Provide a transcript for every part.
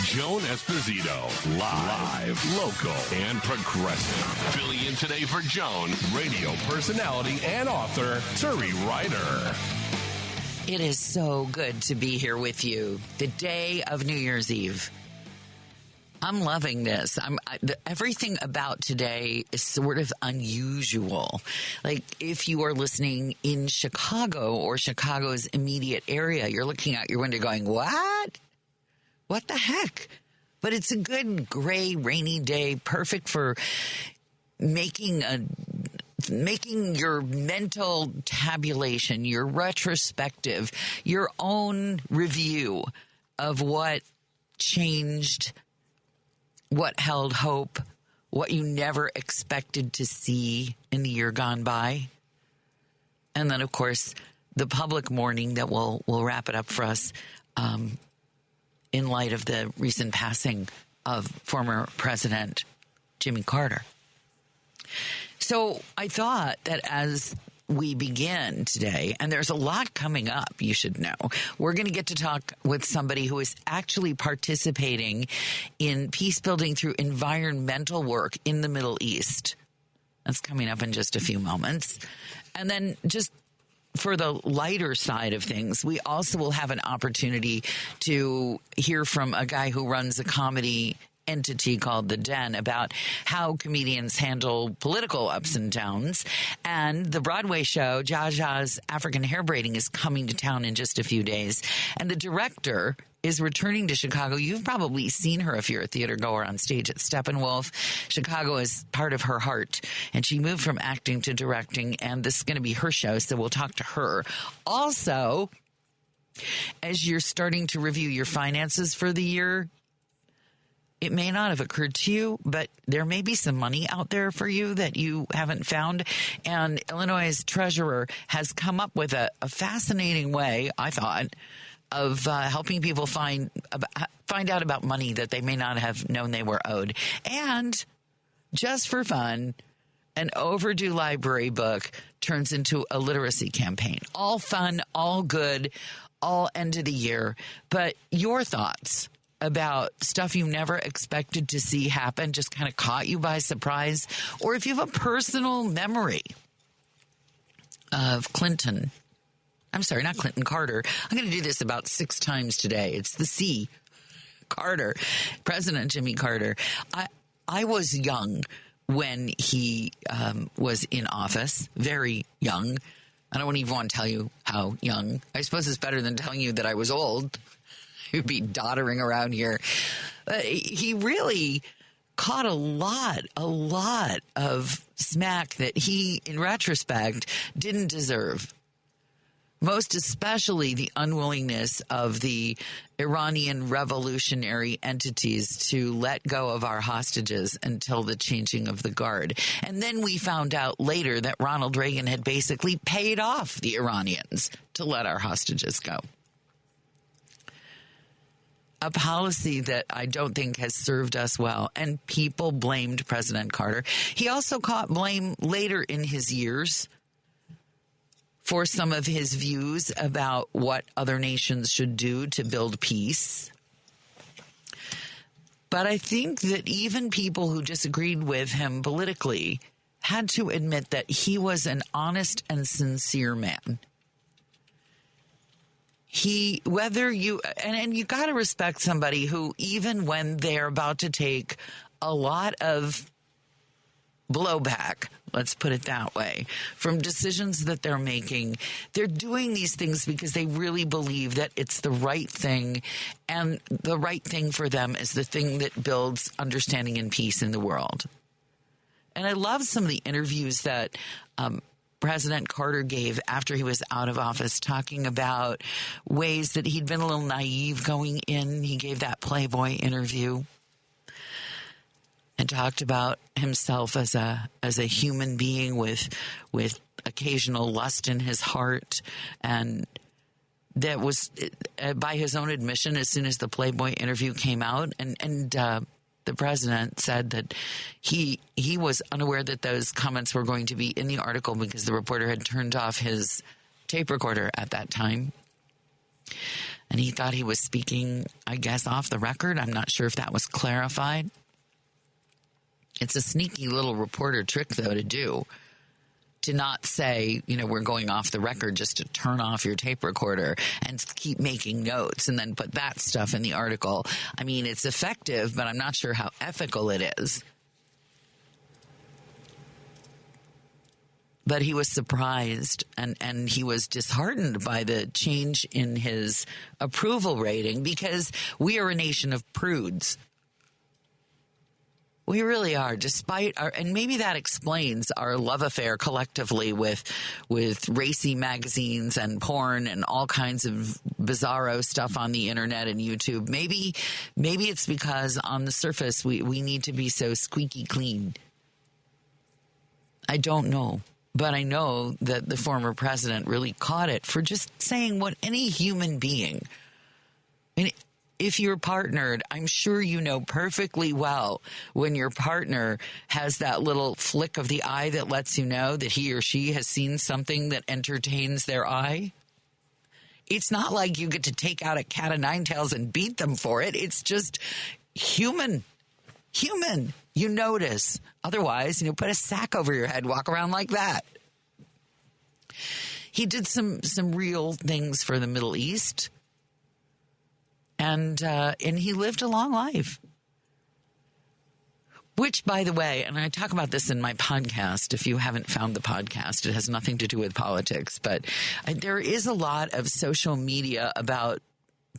Joan Esposito, live, local, and progressive. Filling in today for Joan, radio personality and author, Turi Ryder. It is so good to be here with you. The day of New Year's Eve. I'm loving this. Everything about today is sort of unusual. Like if you are listening in Chicago or Chicago's immediate area, you're looking out your window going, what? What the heck? But it's a good gray, rainy day, perfect for making your mental tabulation, your retrospective, your own review of what changed, what held hope, what you never expected to see in the year gone by. And then, of course, the public mourning that will wrap it up for us in light of the recent passing of former President Jimmy Carter. So I thought that as we begin today, and there's a lot coming up, you should know, we're going to get to talk with somebody who is actually participating in peace building through environmental work in the Middle East. That's coming up in just a few moments. And then just for the lighter side of things, we also will have an opportunity to hear from a guy who runs a comedy entity called The Den about how comedians handle political ups and downs. And the Broadway show, Jaja's African Hair Braiding, is coming to town in just a few days. And the director is returning to Chicago. You've probably seen her if you're a theater goer on stage at Steppenwolf. Chicago is part of her heart. And she moved from acting to directing, and this is going to be her show, so we'll talk to her. Also, as you're starting to review your finances for the year, it may not have occurred to you, but there may be some money out there for you that you haven't found. And Illinois' treasurer has come up with a fascinating way, I thought, of helping people find out about money that they may not have known they were owed. And just for fun, an overdue library book turns into a literacy campaign. All fun, all good, all end of the year. But your thoughts about stuff you never expected to see happen, just kind of caught you by surprise, or if you have a personal memory of Clinton. I'm sorry, not Clinton, Carter. I'm going to do this about 6 times today. It's the C. Carter, President Jimmy Carter. I was young when he was in office, very young. I don't even want to tell you how young. I suppose it's better than telling you that I was old. He'd be doddering around here. He really caught a lot of smack that he, in retrospect, didn't deserve. Most especially the unwillingness of the Iranian revolutionary entities to let go of our hostages until the changing of the guard. And then we found out later that Ronald Reagan had basically paid off the Iranians to let our hostages go. A policy that I don't think has served us well, and people blamed President Carter. He also caught blame later in his years for some of his views about what other nations should do to build peace. But I think that even people who disagreed with him politically had to admit that he was an honest and sincere man. You got to respect somebody who, even when they're about to take a lot of blowback, let's put it that way, from decisions that they're making, they're doing these things because they really believe that it's the right thing, and the right thing for them is the thing that builds understanding and peace in the world. And I love some of the interviews that President Carter gave after he was out of office, talking about ways that he'd been a little naive going in. He gave that Playboy interview and talked about himself as a human being with occasional lust in his heart. And that was, by his own admission, as soon as the Playboy interview came out, and the president said that he was unaware that those comments were going to be in the article because the reporter had turned off his tape recorder at that time. And he thought he was speaking, I guess, off the record. I'm not sure if that was clarified. It's a sneaky little reporter trick, though, to do. To not say, we're going off the record, just to turn off your tape recorder and keep making notes and then put that stuff in the article. I mean, it's effective, but I'm not sure how ethical it is. But he was surprised and he was disheartened by the change in his approval rating because we are a nation of prudes. We really are, despite our, and maybe that explains our love affair collectively with racy magazines and porn and all kinds of bizarro stuff on the internet and YouTube. Maybe it's because on the surface we need to be so squeaky clean. I don't know, but I know that the former president really caught it for just saying what any human being. I mean, if you're partnered, I'm sure you know perfectly well when your partner has that little flick of the eye that lets you know that he or she has seen something that entertains their eye. It's not like you get to take out a cat of nine tails and beat them for it. It's just human. You notice. Otherwise, put a sack over your head, walk around like that. He did some real things for the Middle East. And he lived a long life. Which, by the way, and I talk about this in my podcast, if you haven't found the podcast, it has nothing to do with politics, but there is a lot of social media about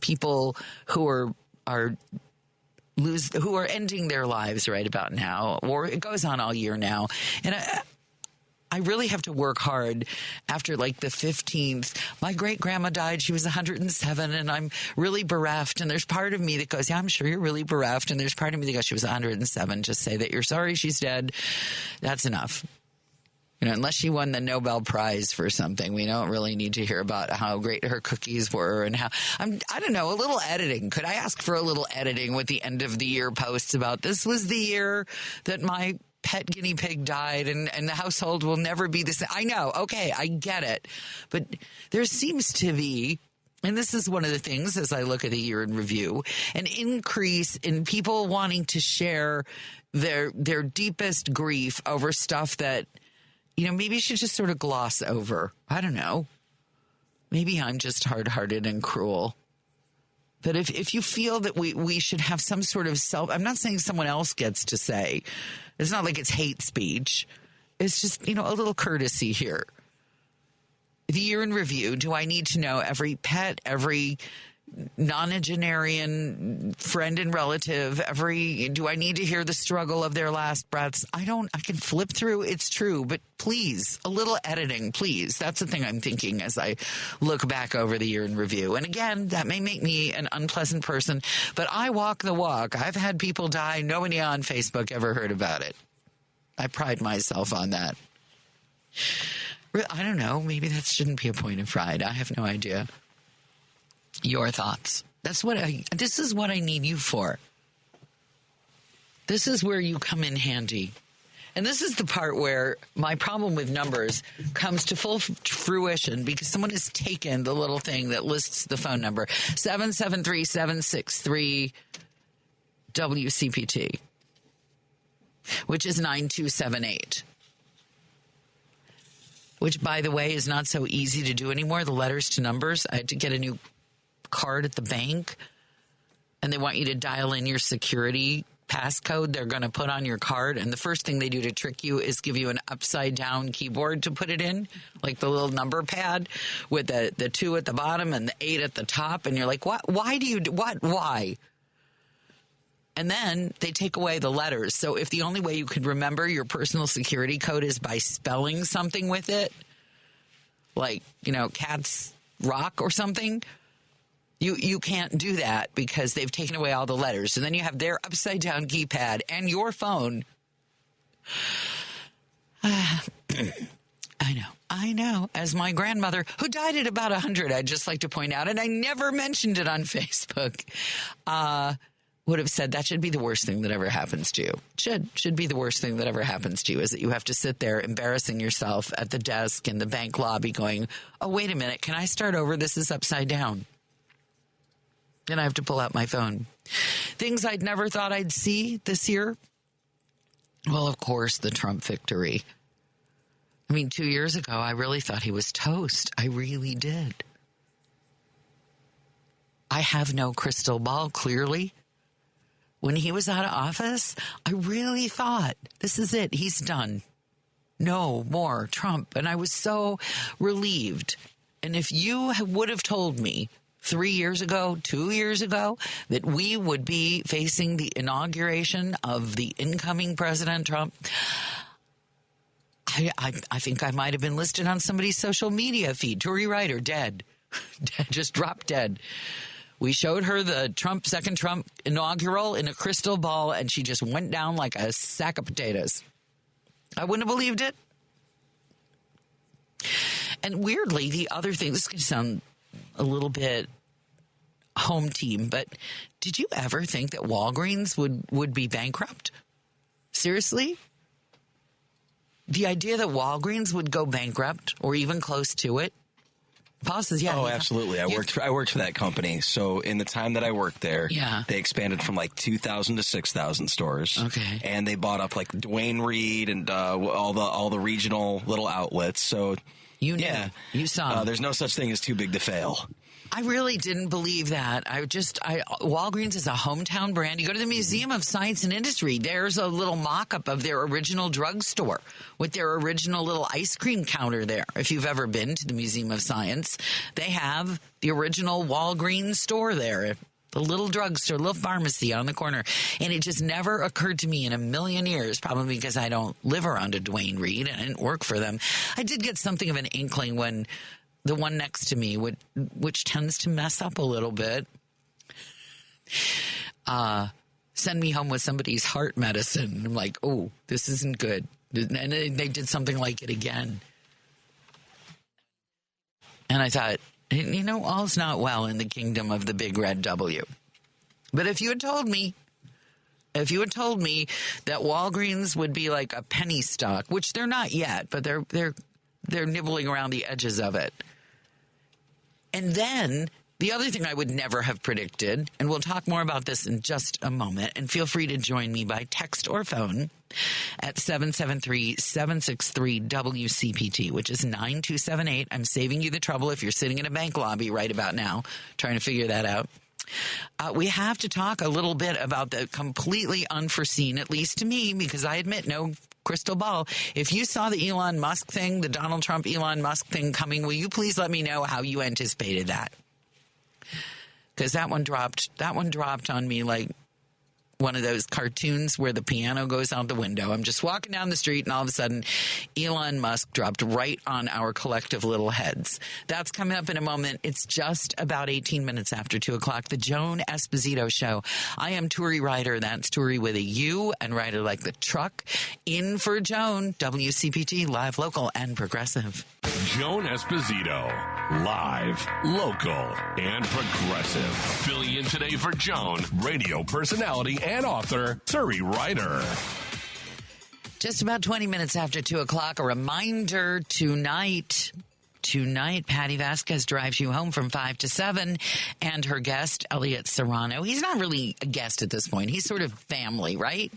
people who are ending their lives right about now, or it goes on all year now. And I really have to work hard after like the 15th. My great grandma died. She was 107 and I'm really bereft. And there's part of me that goes, yeah, I'm sure you're really bereft. And there's part of me that goes, she was 107. Just say that you're sorry she's dead. That's enough. Unless she won the Nobel Prize for something, we don't really need to hear about how great her cookies were and how, I don't know, a little editing. Could I ask for a little editing with the end of the year posts about this was the year that my pet guinea pig died and the household will never be the same. I know. Okay. I get it. But there seems to be, and this is one of the things as I look at the year in review, an increase in people wanting to share their deepest grief over stuff that, maybe you should just sort of gloss over. I don't know. Maybe I'm just hard-hearted and cruel. But if you feel that we should have some sort of I'm not saying someone else gets to say. It's not like it's hate speech. It's just, a little courtesy here. The year in review, do I need to know every pet, every nonagenarian friend and relative, do I need to hear the struggle of their last breaths? I can flip through. It's true, but please, a little editing, please. That's the thing I'm thinking as I look back over the year in review. And again, that may make me an unpleasant person, but I walk the walk. I've had people die. Nobody on Facebook ever heard about it. I pride myself on that. I don't know. Maybe that shouldn't be a point of pride. I have no idea. Your thoughts. This is what I need you for. This is where you come in handy. And this is the part where my problem with numbers comes to full fruition because someone has taken the little thing that lists the phone number, 773-763 WCPT, which is 9278. Which, by the way, is not so easy to do anymore. The letters to numbers. I had to get a new card at the bank, and they want you to dial in your security passcode they're going to put on your card, and the first thing they do to trick you is give you an upside down keyboard to put it in, like the little number pad with the 2 at the bottom and the 8 at the top, and you're like, what? Why do you do what? Why? And then they take away the letters. So if the only way you could remember your personal security code is by spelling something with it, like, Cats Rock or something, you can't do that because they've taken away all the letters. So then you have their upside down keypad and your phone. I know. As my grandmother, who died at about 100, I'd just like to point out, and I never mentioned it on Facebook, would have said that should be the worst thing that ever happens to you. Should be the worst thing that ever happens to you is that you have to sit there embarrassing yourself at the desk in the bank lobby going, oh, wait a minute, can I start over? This is upside down. And I have to pull out my phone. Things I'd never thought I'd see this year. Well, of course, the Trump victory. I mean, 2 years ago, I really thought he was toast. I really did. I have no crystal ball, clearly. When he was out of office, I really thought, this is it. He's done. No more Trump. And I was so relieved. And if you would have told me 3 years ago, 2 years ago, that we would be facing the inauguration of the incoming President Trump, I think I might have been listed on somebody's social media feed. Turi Ryder, dead. Just dropped dead. We showed her the second Trump inaugural in a crystal ball, and she just went down like a sack of potatoes. I wouldn't have believed it. And weirdly, the other thing, this could sound a little bit home team, but did you ever think that Walgreens would be bankrupt? Seriously? The idea that Walgreens would go bankrupt or even close to it? Paul says, yeah. Oh, absolutely. I worked for that company. So in the time that I worked there, they expanded from like 2,000 to 6,000 stores. Okay. And they bought up like Dwayne Reed and all the regional little outlets. So you knew. You saw. There's no such thing as too big to fail. I really didn't believe that. Walgreens is a hometown brand. You go to the Museum of Science and Industry, there's a little mock-up of their original drugstore with their original little ice cream counter there. If you've ever been to the Museum of Science, they have the original Walgreens store there. The little drugstore, little pharmacy on the corner. And it just never occurred to me in a million years, probably because I don't live around a Dwayne Reed and I didn't work for them. I did get something of an inkling when the one next to me, which tends to mess up a little bit, send me home with somebody's heart medicine. I'm like, oh, this isn't good. And they did something like it again. And I thought, all's not well in the kingdom of the big red W. But if you had told me that Walgreens would be like a penny stock, which they're not yet, but they're nibbling around the edges of it. And then the other thing I would never have predicted, and we'll talk more about this in just a moment, and feel free to join me by text or phone at 773-763-WCPT, which is 9278. I'm saving you the trouble if you're sitting in a bank lobby right about now trying to figure that out. We have to talk a little bit about the completely unforeseen, at least to me, because I admit no crystal ball. If you saw the Elon Musk thing, the Donald Trump Elon Musk thing coming, will you please let me know how you anticipated that? Because that one dropped on me like one of those cartoons where the piano goes out the window. I'm just walking down the street and all of a sudden Elon Musk dropped right on our collective little heads. That's coming up in a moment. It's just about 18 minutes after 2 o'clock. The Joan Esposito Show. I am Turi Ryder. That's Turi with a U and Ryder like the truck. In for Joan. WCPT, live, local, and progressive. Joan Esposito, live, local, and progressive. Filling in today for Joan, radio personality and author Turi Ryder. Just about 20 minutes after 2 o'clock, a reminder tonight, Patty Vasquez drives you home from 5 to 7, and her guest, Elliot Serrano. He's not really a guest at this point. He's sort of family, right?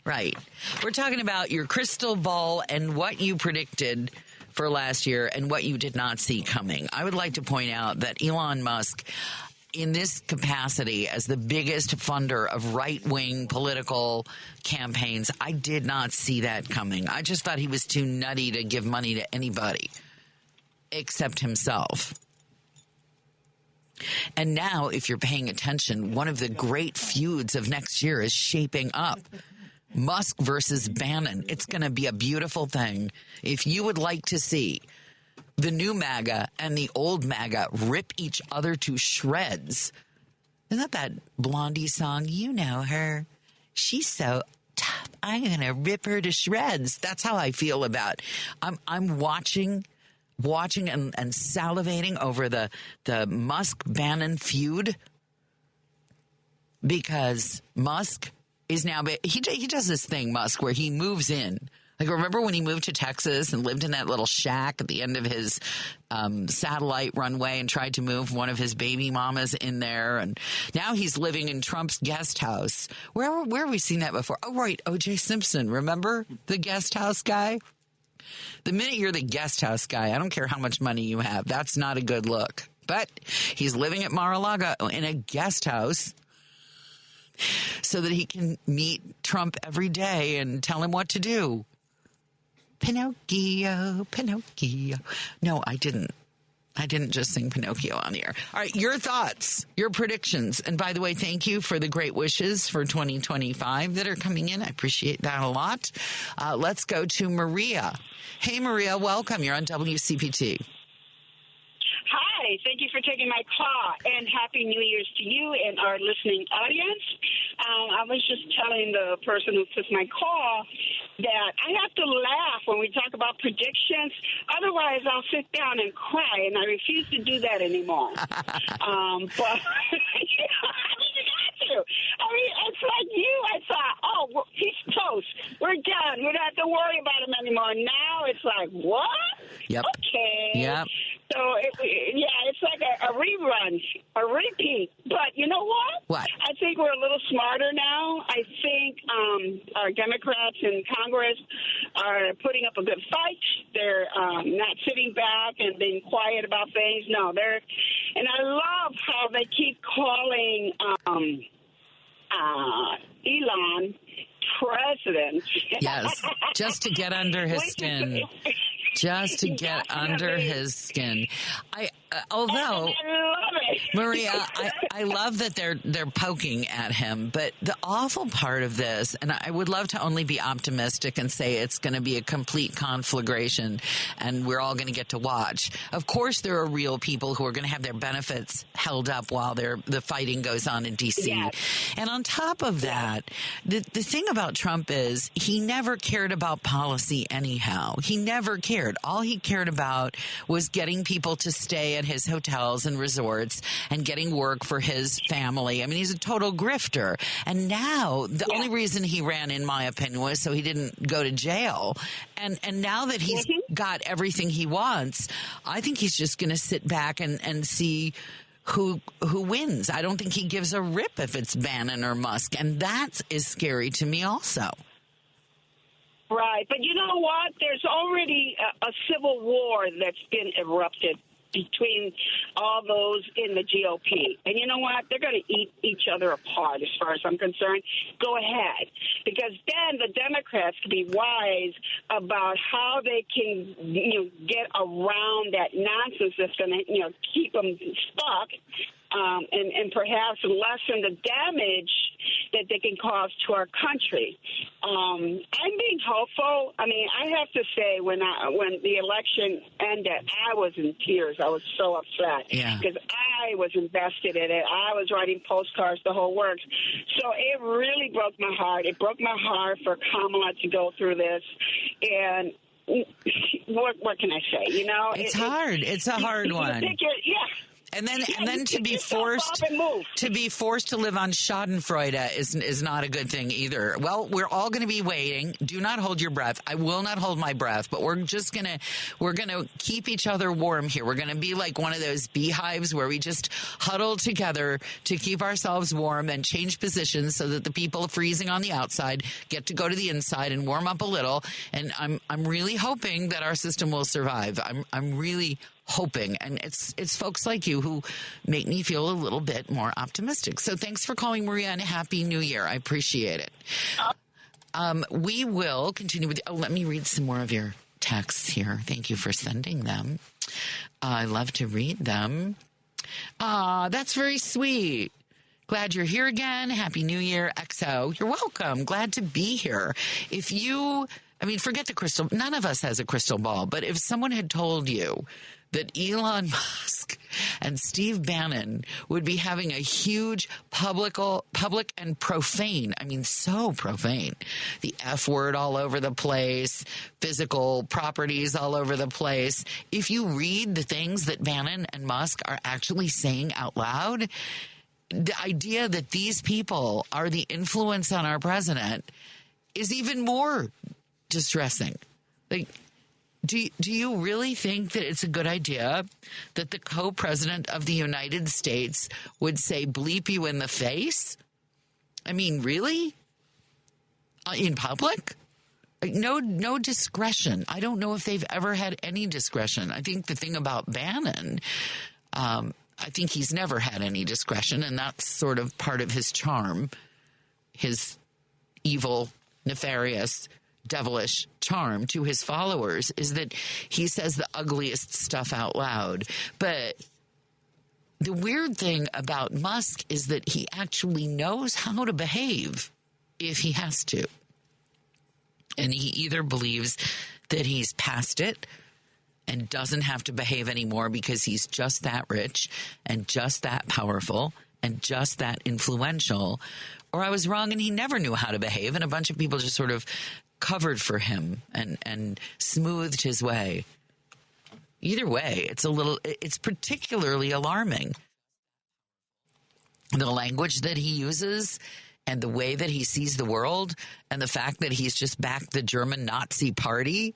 Right. We're talking about your crystal ball and what you predicted for last year and what you did not see coming. I would like to point out that Elon Musk, in this capacity as the biggest funder of right-wing political campaigns, I did not see that coming. I just thought he was too nutty to give money to anybody except himself. And now, if you're paying attention, one of the great feuds of next year is shaping up. Musk versus Bannon. It's going to be a beautiful thing. If you would like to see the new MAGA and the old MAGA rip each other to shreds. Isn't that Blondie song? You know her. She's so tough. I'm going to rip her to shreds. That's how I feel about. I'm watching and salivating over the Musk-Bannon feud because Musk is now, he does this thing, Musk, where he moves in. Like, remember when he moved to Texas and lived in that little shack at the end of his satellite runway and tried to move one of his baby mamas in there? And now he's living in Trump's guest house. Where have we seen that before? Oh, right. O.J. Simpson. Remember the guest house guy? The minute you're the guest house guy, I don't care how much money you have. That's not a good look. But he's living at Mar-a-Lago in a guest house so that he can meet Trump every day and tell him what to do. Pinocchio, Pinocchio. No, I didn't. I didn't just sing Pinocchio on the air. All right, your thoughts, your predictions. And by the way, thank you for the great wishes for 2025 that are coming in. I appreciate that a lot. Let's go to Maria. Hey, Maria, welcome. You're on WCPT. Hi, thank you for taking my call, and Happy New Year's to you and our listening audience. I was just telling the person who took my call that I have to laugh when we talk about predictions. Otherwise, I'll sit down and cry, and I refuse to do that anymore. But I mean, it's like you. I thought, oh, he's toast. We're done. We don't have to worry about him anymore. Now it's like, what? Yep. Okay. Yep. So, it's like a rerun, a repeat. But you know what? What? I think we're a little smarter now. I think our Democrats in Congress are putting up a good fight. They're not sitting back and being quiet about things. No, and I love how they keep calling Elon president. Yes, just to get under his skin. Just to get under his skin. Although, Maria, I love that they're poking at him, but the awful part of this, and I would love to only be optimistic and say it's going to be a complete conflagration and we're all going to get to watch. Of course, there are real people who are going to have their benefits held up while the fighting goes on in D.C. Yes. And on top of that, the thing about Trump is he never cared about policy anyhow. He never cared. All he cared about was getting people to stay at his hotels and resorts and getting work for his family. I mean, he's a total grifter. And now the only reason he ran, in my opinion, was so he didn't go to jail. And now that he's got everything he wants, I think he's just going to sit back and see who wins. I don't think he gives a rip if it's Bannon or Musk. And that is scary to me also. Right. But you know what? There's already a civil war that's been erupted between all those in the GOP. And you know what? They're going to eat each other apart as far as I'm concerned. Go ahead. Because then the Democrats can be wise about how they can, get around that nonsense that's going to, keep them stuck. And perhaps lessen the damage that they can cause to our country. I'm being hopeful. I mean, I have to say, when the election ended, I was in tears. I was so upset because I was invested in it. I was writing postcards, the whole works. So it really broke my heart. It broke my heart for Kamala to go through this. And what can I say? It's hard. It's a hard one. And then to be forced to live on Schadenfreude is not a good thing either. Well, we're all going to be waiting. Do not hold your breath. I will not hold my breath, but we're going to keep each other warm here. We're going to be like one of those beehives where we just huddle together to keep ourselves warm and change positions so that the people freezing on the outside get to go to the inside and warm up a little. And I'm really hoping that our system will survive. I'm really hoping. And it's folks like you who make me feel a little bit more optimistic. So thanks for calling, Maria, and Happy New Year. I appreciate it. We will continue with, let me read some more of your texts here. Thank you for sending them. I love to read them. That's very sweet. Glad you're here again. Happy New Year, XO. You're welcome. Glad to be here. Forget the crystal. None of us has a crystal ball, but if someone had told you that Elon Musk and Steve Bannon would be having a huge public and profane, so profane, the F word all over the place, physical properties all over the place. If you read the things that Bannon and Musk are actually saying out loud, the idea that these people are the influence on our president is even more distressing. Like, do you really think that it's a good idea that the co-president of the United States would say bleep you in the face? I mean, really? In public? No discretion. I don't know if they've ever had any discretion. I think the thing about Bannon, I think he's never had any discretion, and that's sort of part of his charm, his evil, nefarious, devilish charm to his followers, is that he says the ugliest stuff out loud. But the weird thing about Musk is that he actually knows how to behave if he has to. And he either believes that he's past it and doesn't have to behave anymore because he's just that rich and just that powerful and just that influential, or I was wrong and he never knew how to behave and a bunch of people just sort of covered for him and smoothed his way. Either way, it's particularly alarming. The language that he uses and the way that he sees the world and the fact that he's just backed the German Nazi party.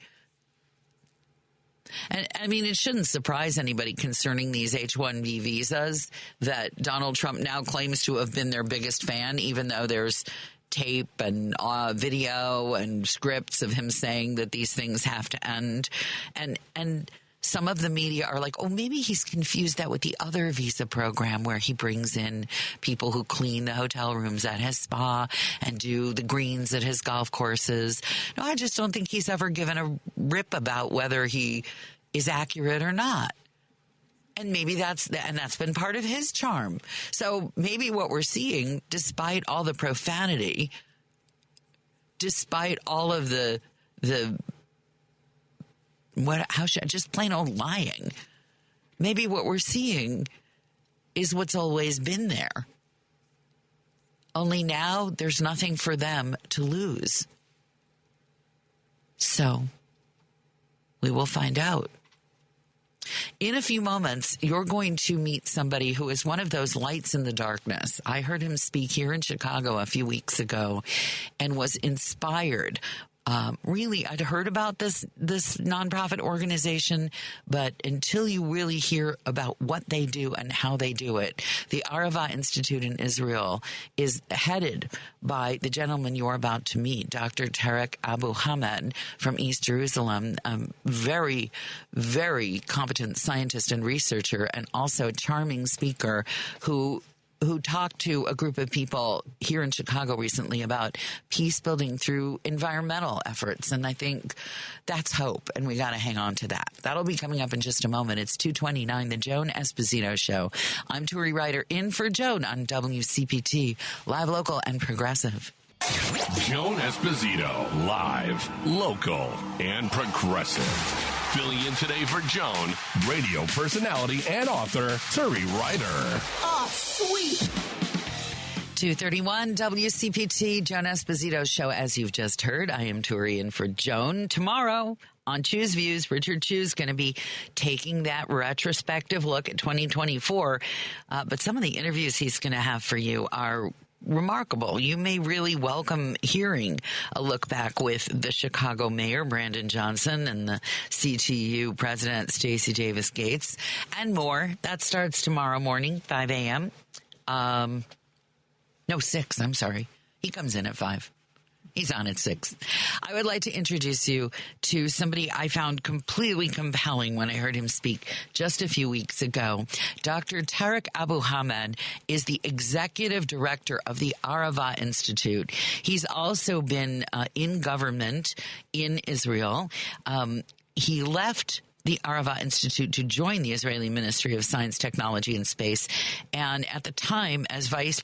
And I mean, it shouldn't surprise anybody concerning these H-1B visas that Donald Trump now claims to have been their biggest fan, even though there's tape and video and scripts of him saying that these things have to end. And some of the media are like, oh, maybe he's confused that with the other visa program where he brings in people who clean the hotel rooms at his spa and do the greens at his golf courses. No, I just don't think he's ever given a rip about whether he is accurate or not. And maybe that's been part of his charm. So maybe what we're seeing, despite all the profanity, despite all of the just plain old lying, maybe what we're seeing is what's always been there. Only now there's nothing for them to lose. So we will find out. In a few moments, you're going to meet somebody who is one of those lights in the darkness. I heard him speak here in Chicago a few weeks ago and was inspired. Really, I'd heard about this nonprofit organization, but until you really hear about what they do and how they do it, the Arava Institute in Israel is headed by the gentleman you're about to meet, Dr. Turi Abu Hamed from East Jerusalem, very, very competent scientist and researcher, and also a charming speaker who talked to a group of people here in Chicago recently about peace building through environmental efforts. And I think that's hope, and we got to hang on to that. That'll be coming up in just a moment. It's 2:29, the Joan Esposito Show. I'm Turi Ryder, in for Joan on WCPT, live, local, and progressive. Joan Esposito, live, local, and progressive. Filling in today for Joan, radio personality and author Turi Ryder. Oh, sweet. 2:31 WCPT, Joan Esposito Show. As you've just heard, I am Turi in for Joan. Tomorrow on Choose Views, Richard Chu's going to be taking that retrospective look at 2024. But some of the interviews he's going to have for you are remarkable. You may really welcome hearing a look back with the Chicago mayor, Brandon Johnson, and the CTU president, Stacey Davis Gates, and more. That starts tomorrow morning, 5 a.m. 6, I'm sorry. He comes in at 5. He's on at 6. I would like to introduce you to somebody I found completely compelling when I heard him speak just a few weeks ago. Dr. Turi Abu Hamed is the executive director of the Arava Institute. He's also been in government in Israel. He left the Arava Institute to join the Israeli Ministry of Science, Technology, and Space. And at the time, as vice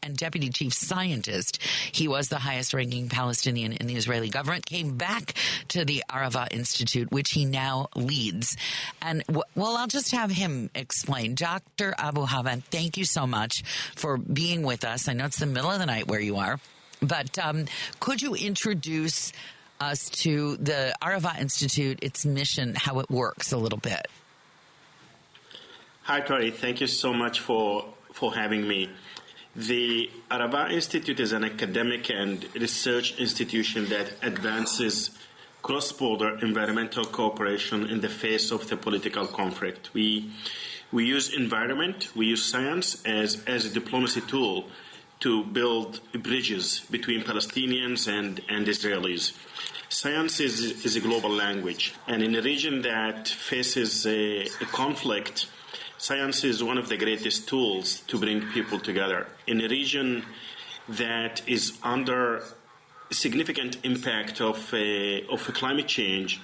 and deputy chief scientist, he was the highest-ranking Palestinian in the Israeli government, came back to the Arava Institute, which he now leads. And, I'll just have him explain. Dr. Abu Hamed, thank you so much for being with us. I know it's the middle of the night where you are, but could you introduce us to the Arava Institute, its mission, how it works a little bit? Hi, Tori. Thank you so much for having me. The Araba Institute is an academic and research institution that advances cross-border environmental cooperation in the face of the political conflict. We use environment, we use science as a diplomacy tool to build bridges between Palestinians and Israelis. Science is a global language, and in a region that faces a conflict, science is one of the greatest tools to bring people together. In a region that is under significant impact of climate change,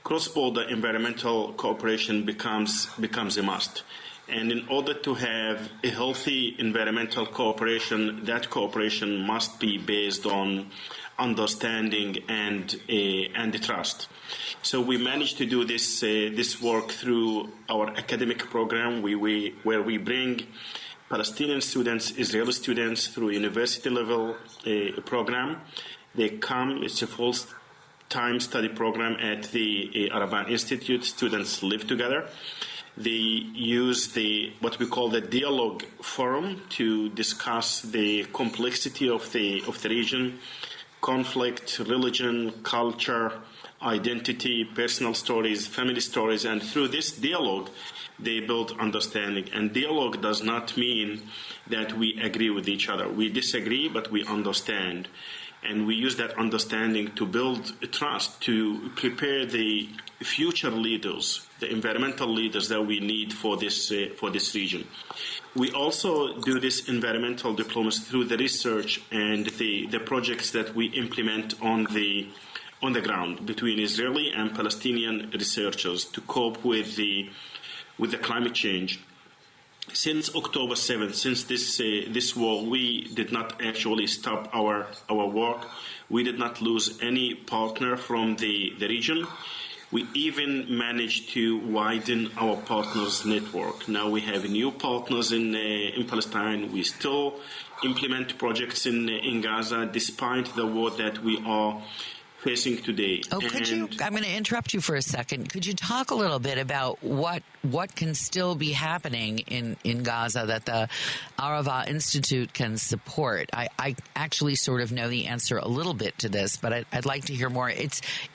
cross-border environmental cooperation becomes a must. And in order to have a healthy environmental cooperation, that cooperation must be based on understanding and trust. So we managed to do this work through our academic program, where we bring Palestinian students, Israeli students through university level program. They come, it's a full-time study program at the Araba Institute. Students live together. They use what we call the dialogue forum to discuss the complexity of the region, conflict, religion, culture, identity, personal stories, family stories, and through this dialogue, they build understanding. And dialogue does not mean that we agree with each other. We disagree, but we understand. And we use that understanding to build trust, to prepare the future leaders, the environmental leaders that we need for this region. We also do this environmental diplomacy through the research and the projects that we implement on the ground between Israeli and Palestinian researchers to cope with the climate change. Since October 7th, since this war, we did not actually stop our work. We did not lose any partner from the region. We even managed to widen our partners' network. Now we have new partners in Palestine. We still implement projects in Gaza despite the war that we are facing today. Oh, I'm going to interrupt you for a second. Could you talk a little bit about what can still be happening in Gaza that the Arava Institute can support? I actually sort of know the answer a little bit to this, but I'd like to hear more.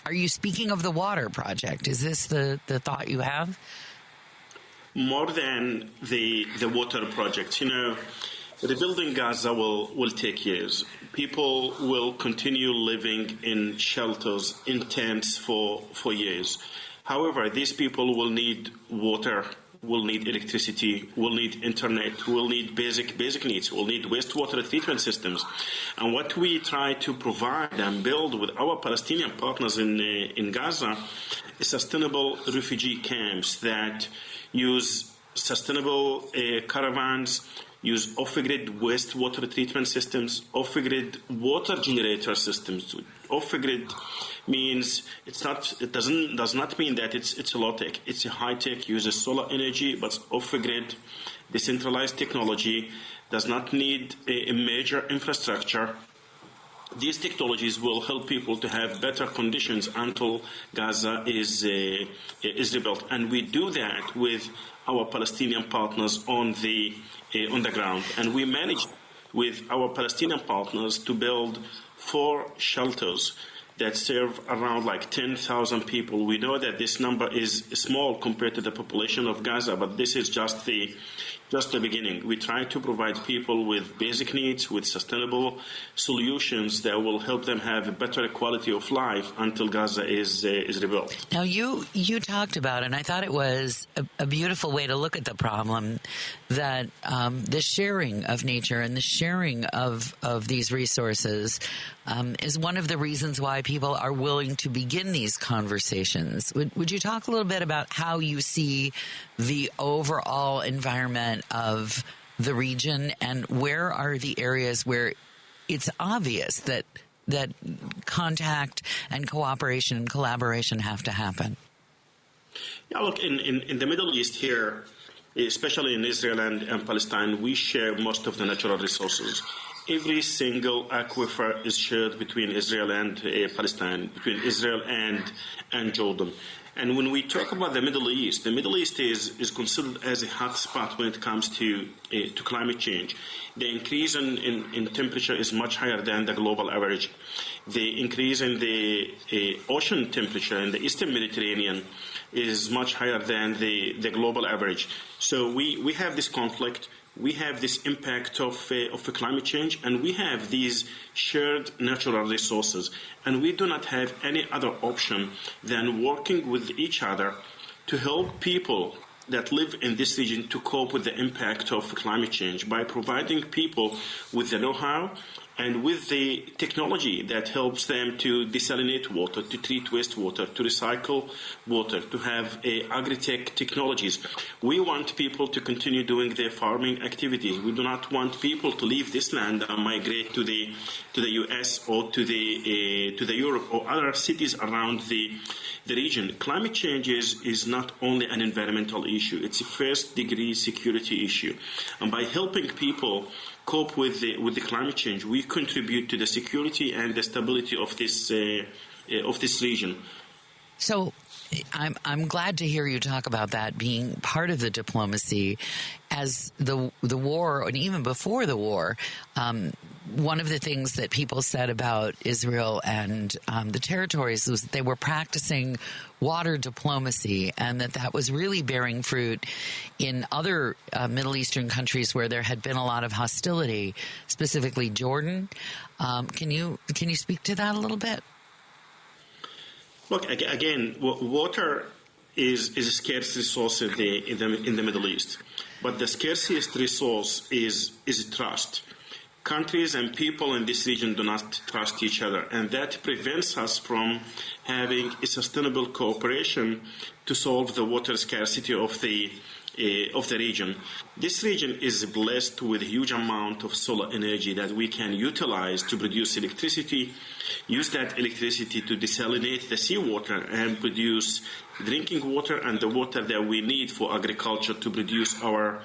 Are you speaking of the water project? Is this the thought you have? More than the water project. Rebuilding Gaza will take years. People will continue living in shelters, in tents for years. However, these people will need water, will need electricity, will need internet, will need basic needs, will need wastewater treatment systems. And what we try to provide and build with our Palestinian partners in Gaza is sustainable refugee camps that use sustainable caravans, use off-grid wastewater treatment systems, off-grid water generator systems. Off-grid means does not mean that it's a low-tech. It's a high-tech, uses solar energy, but off-grid, decentralized technology, does not need a major infrastructure. These technologies will help people to have better conditions until Gaza is rebuilt. And we do that with our Palestinian partners on the ground. And we managed with our Palestinian partners to build 4 shelters that serve around 10,000 people. We know that this number is small compared to the population of Gaza, but this is just the beginning. We try to provide people with basic needs, with sustainable solutions that will help them have a better quality of life until Gaza is rebuilt. Now, you talked about, and I thought it was a beautiful way to look at the problem, that the sharing of nature and the sharing of these resources is one of the reasons why people are willing to begin these conversations. Would you talk a little bit about how you see the overall environment of the region, and where are the areas where it's obvious that contact and cooperation and collaboration have to happen? Yeah, look, in the Middle East here, especially in Israel and Palestine, we share most of the natural resources. Every single aquifer is shared between Israel and Palestine, between Israel and Jordan. And when we talk about the Middle East is considered as a hot spot when it comes to climate change. The increase in temperature is much higher than the global average. The increase in the ocean temperature in the Eastern Mediterranean is much higher than the global average. So we have this conflict. We have this impact of the climate change, and we have these shared natural resources. And we do not have any other option than working with each other to help people that live in this region to cope with the impact of climate change by providing people with the know-how and with the technology that helps them to desalinate water, to treat wastewater, to recycle water, to have agri-tech technologies. We want people to continue doing their farming activities. We do not want people to leave this land and migrate to the US or to the Europe or other cities around the region. Climate change is not only an environmental issue, it's a first-degree security issue. And by helping people cope with the climate change, we contribute to the security and the stability of this region. So I'm glad to hear you talk about that being part of the diplomacy. As the war, and even before the war, one of the things that people said about Israel and the territories was that they were practicing water diplomacy, and that was really bearing fruit in other Middle Eastern countries where there had been a lot of hostility, specifically Jordan. Can you speak to that a little bit? Look, again, water is a scarce resource in the Middle East, but the scarcest resource is trust. Countries and people in this region do not trust each other, and that prevents us from having a sustainable cooperation to solve the water scarcity of the region. This region is blessed with a huge amount of solar energy that we can utilize to produce electricity, use that electricity to desalinate the seawater and produce drinking water and the water that we need for agriculture to produce our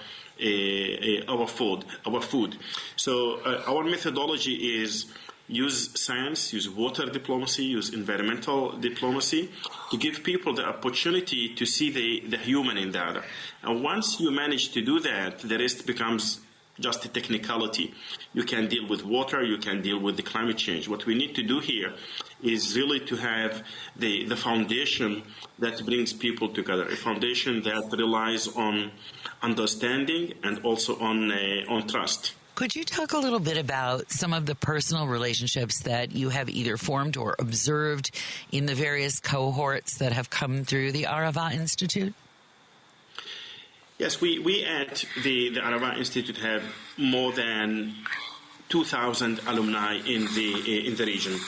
food. So our methodology is use science, use water diplomacy, use environmental diplomacy to give people the opportunity to see the human in the other. And once you manage to do that, the rest becomes just a technicality. You can deal with water, you can deal with the climate change. What we need to do here is really to have the foundation that brings people together, a foundation that relies on understanding and also on trust. Could you talk a little bit about some of the personal relationships that you have either formed or observed in the various cohorts that have come through the Arava Institute? Yes, we at the Arava Institute have more than 2,000 alumni in the region.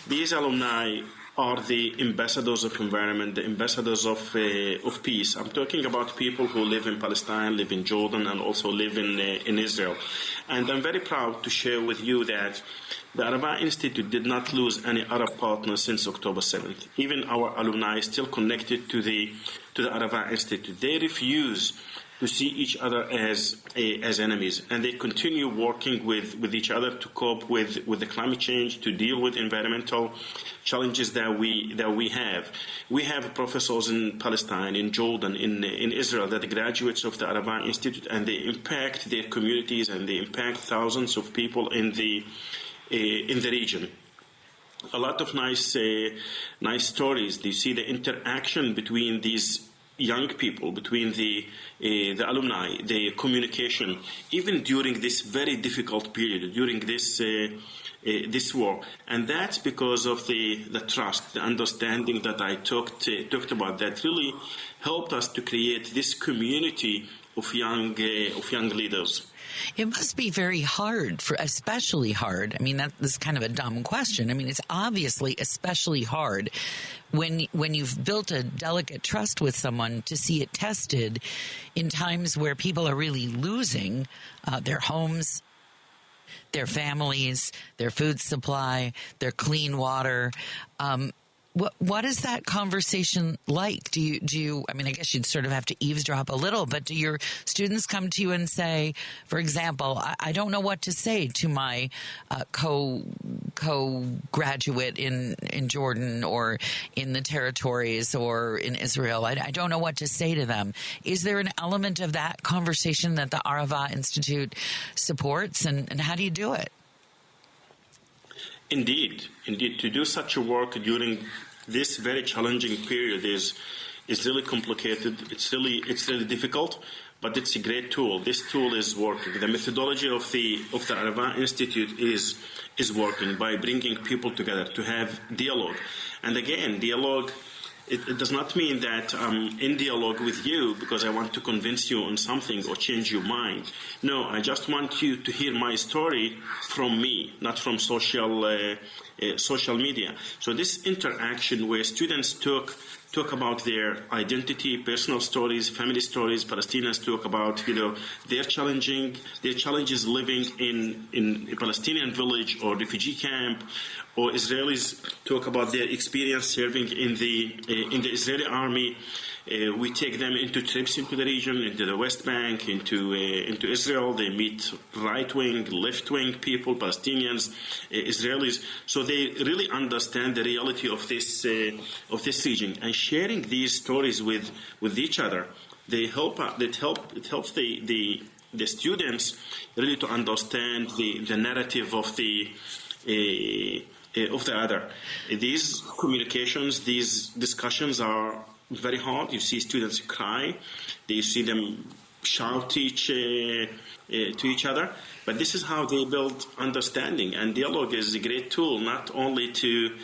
These alumni are the ambassadors of environment, the ambassadors of peace. I'm talking about people who live in Palestine, live in Jordan, and also live in Israel. And I'm very proud to share with you that the Arava Institute did not lose any Arab partner since October 7th. Even our alumni are still connected to the Arava Institute. They refuse to see each other as enemies, and they continue working with each other to cope with the climate change, to deal with environmental challenges that we have. We have professors in Palestine, in Jordan, in Israel that are graduates of the Arava Institute, and they impact their communities and they impact thousands of people in the region. A lot of nice stories. You see the interaction between these young people, between the alumni, the communication, even during this very difficult period, during this war. And that's because of the trust, the understanding that I talked about, that really helped us to create this community of young leaders. It must be very hard, especially hard. I mean, that's kind of a dumb question. I mean, it's obviously especially hard when you've built a delicate trust with someone to see it tested in times where people are really losing their homes, their families, their food supply, their clean water. What is that conversation like? Do you, I mean, I guess you'd sort of have to eavesdrop a little, but do your students come to you and say, for example, I don't know what to say to my co-graduate in Jordan or in the territories or in Israel. I don't know what to say to them. Is there an element of that conversation that the Arava Institute supports, and how do you do it? Indeed. To do such a work during this very challenging period is really complicated. It's really difficult, but it's a great tool. This tool is working. The methodology of the Arava Institute is working by bringing people together to have dialogue. And again, dialogue, it does not mean that I'm in dialogue with you because I want to convince you on something or change your mind. No, I just want you to hear my story from me, not from social media. So this interaction where students talk about their identity, personal stories, family stories. Palestinians talk about, their challenges living in a Palestinian village or refugee camp, or Israelis talk about their experience serving in the Israeli army. We take them into trips into the region, into the West Bank, into Israel. They meet right-wing, left-wing people, Palestinians, Israelis. So they really understand the reality of this region. And sharing these stories with each other, it helps the students really to understand the narrative of the other. These communications, these discussions are very hard. You see students cry. You see them shout to each other. But this is how they build understanding. And dialogue is a great tool, not only to,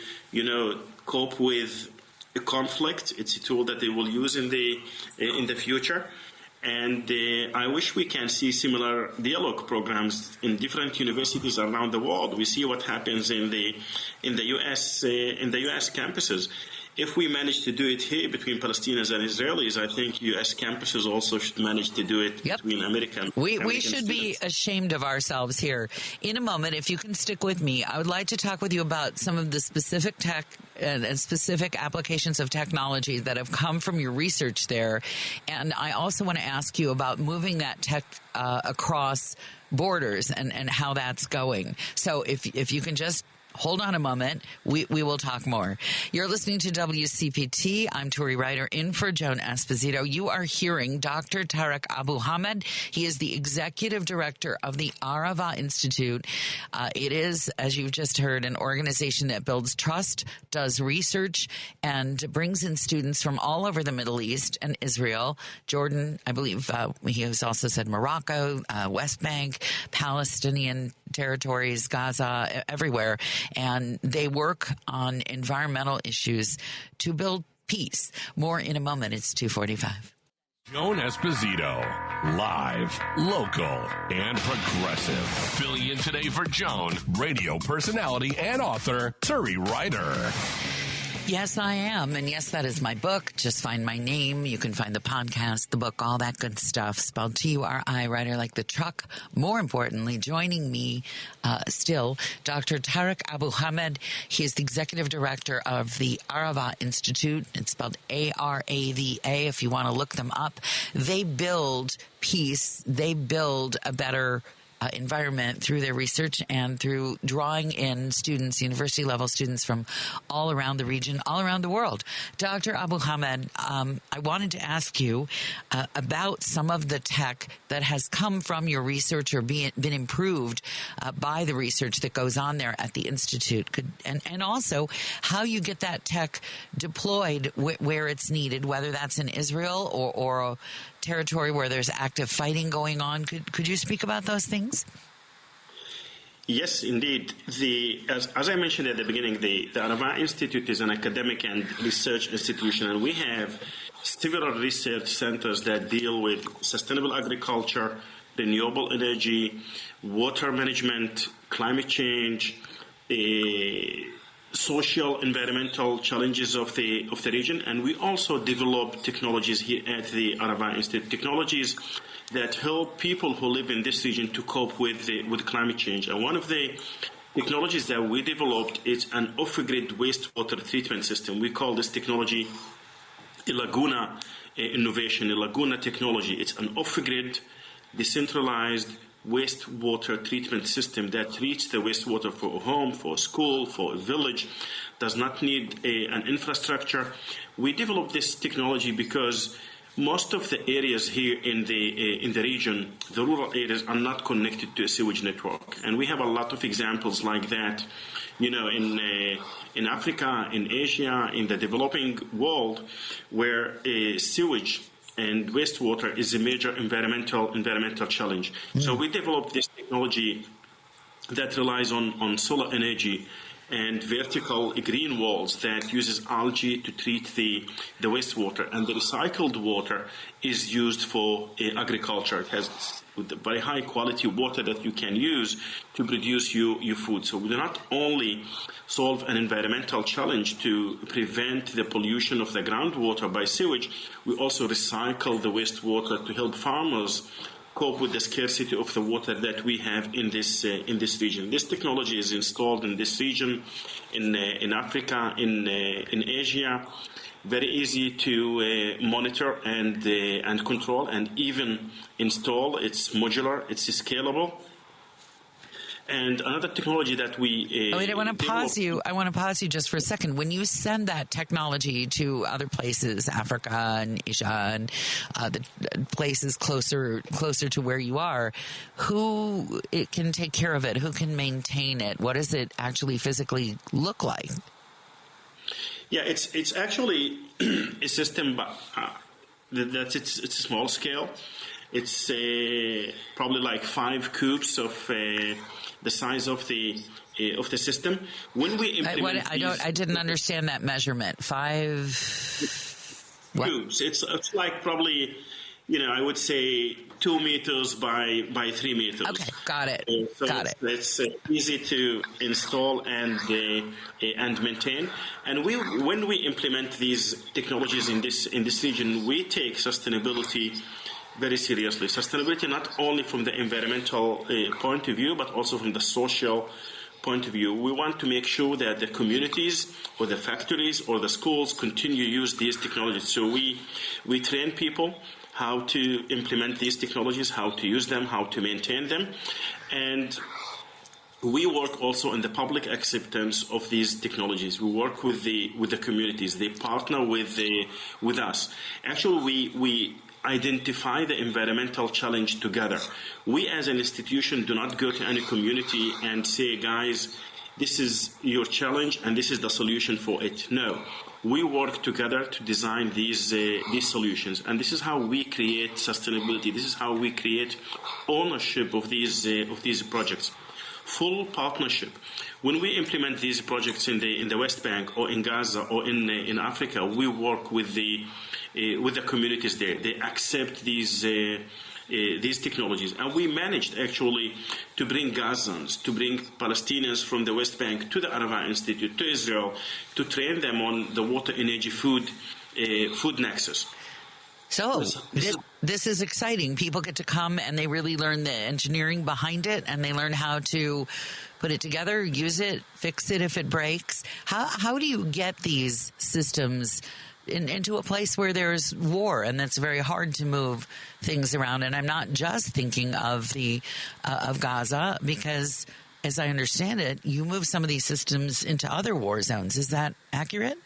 cope with a conflict. It's a tool that they will use in the future. And I wish we can see similar dialogue programs in different universities around the world. We see what happens in the U.S. campuses. If we manage to do it here between Palestinians and Israelis, I think U.S. campuses also should manage to do it between American. We should be ashamed of ourselves here. In a moment, if you can stick with me, I would like to talk with you about some of the specific tech and specific applications of technology that have come from your research there. And I also want to ask you about moving that tech across borders and how that's going. So if you can just hold on a moment. We will talk more. You're listening to WCPT. I'm Turi Ryder in for Joan Esposito. You are hearing Dr. Tariq Abu Hamed. He is the executive director of the Arava Institute. It is, as you've just heard, an organization that builds trust, does research, and brings in students from all over the Middle East and Israel, Jordan, I believe he has also said Morocco, West Bank, Palestinian territories, Gaza, everywhere. And they work on environmental issues to build peace. More in a moment. It's 2:45. Joan Esposito, live, local, and progressive. Filling in today for Joan, radio personality and author Turi Ryder. Yes, I am. And yes, that is my book. Just find my name. You can find the podcast, the book, all that good stuff. Spelled Turi, Ryder like the truck. More importantly, joining me still, Dr. Tariq Abu Hamed. He is the executive director of the Arava Institute. It's spelled Arava if you want to look them up. They build peace. They build a better environment through their research and through drawing in students, university-level students from all around the region, all around the world. Dr. Abu Hamed, I wanted to ask you about some of the tech that has come from your research or been improved by the research that goes on there at the Institute, and also how you get that tech deployed where it's needed, whether that's in Israel or a territory where there's active fighting going on. Could you speak about those things? Yes, indeed. As I mentioned at the beginning, the Arava Institute is an academic and research institution, and we have several research centers that deal with sustainable agriculture, renewable energy, water management, climate change, social, environmental challenges of the region, and we also develop technologies here at the Arava Institute, technologies that help people who live in this region to cope with climate change. And one of the technologies that we developed is an off-grid wastewater treatment system. We call this technology a Laguna innovation, a Laguna technology. It's an off-grid, decentralized wastewater treatment system that treats the wastewater for a home, for a school, for a village, does not need an infrastructure. We developed this technology because most of the areas here in the region, the rural areas, are not connected to a sewage network, and we have a lot of examples like that. In Africa, in Asia, in the developing world, where sewage and wastewater is a major environmental challenge. So we developed this technology that relies on solar energy and vertical green walls that uses algae to treat the wastewater, and the recycled water is used for agriculture. It has very high quality water that you can use to produce your food. So we do not only solve an environmental challenge to prevent the pollution of the groundwater by sewage, we also recycle the wastewater to help farmers cope with the scarcity of the water that we have in this region. This technology is installed in this region, in Africa, in Asia. Very easy to monitor and control, and even install. It's modular. It's scalable. And another technology that we I want to pause you. I want to pause you just for a second. When you send that technology to other places, Africa and Asia and the places closer to where you are, who it can take care of it? Who can maintain it? What does it actually physically look like? Yeah, it's actually a system that's it's a small scale. It's probably like 5 cubes of the size of the system. When we implement I didn't understand that measurement. 5 cubes. It's like probably, I would say 2 meters by 3 meters. Okay, got it. It's easy to install and maintain. And when we implement these technologies in this region, we take sustainability very seriously. Sustainability not only from the environmental point of view, but also from the social point of view. We want to make sure that the communities or the factories or the schools continue to use these technologies. So we train people how to implement these technologies, how to use them, how to maintain them. And we work also on the public acceptance of these technologies. We work with the communities. They partner with us. Actually, we identify the environmental challenge together. We as an institution do not go to any community and say, guys, this is your challenge and this is the solution for it. No. We work together to design these solutions, and this is how we create sustainability. This is how we create ownership of these projects. Full partnership. When we implement these projects in the West Bank or in Gaza or in Africa, we work with the communities there. They accept these technologies, and we managed actually to bring Gazans, to bring Palestinians from the West Bank to the Arava Institute, to Israel, to train them on the water, energy, food nexus. So this is exciting. People get to come and they really learn the engineering behind it, and they learn how to put it together, use it, fix it if it breaks. How do you get these systems into a place where there's war, and that's very hard to move things around? And I'm not just thinking of of Gaza, because as I understand it, you move some of these systems into other war zones. Is that accurate?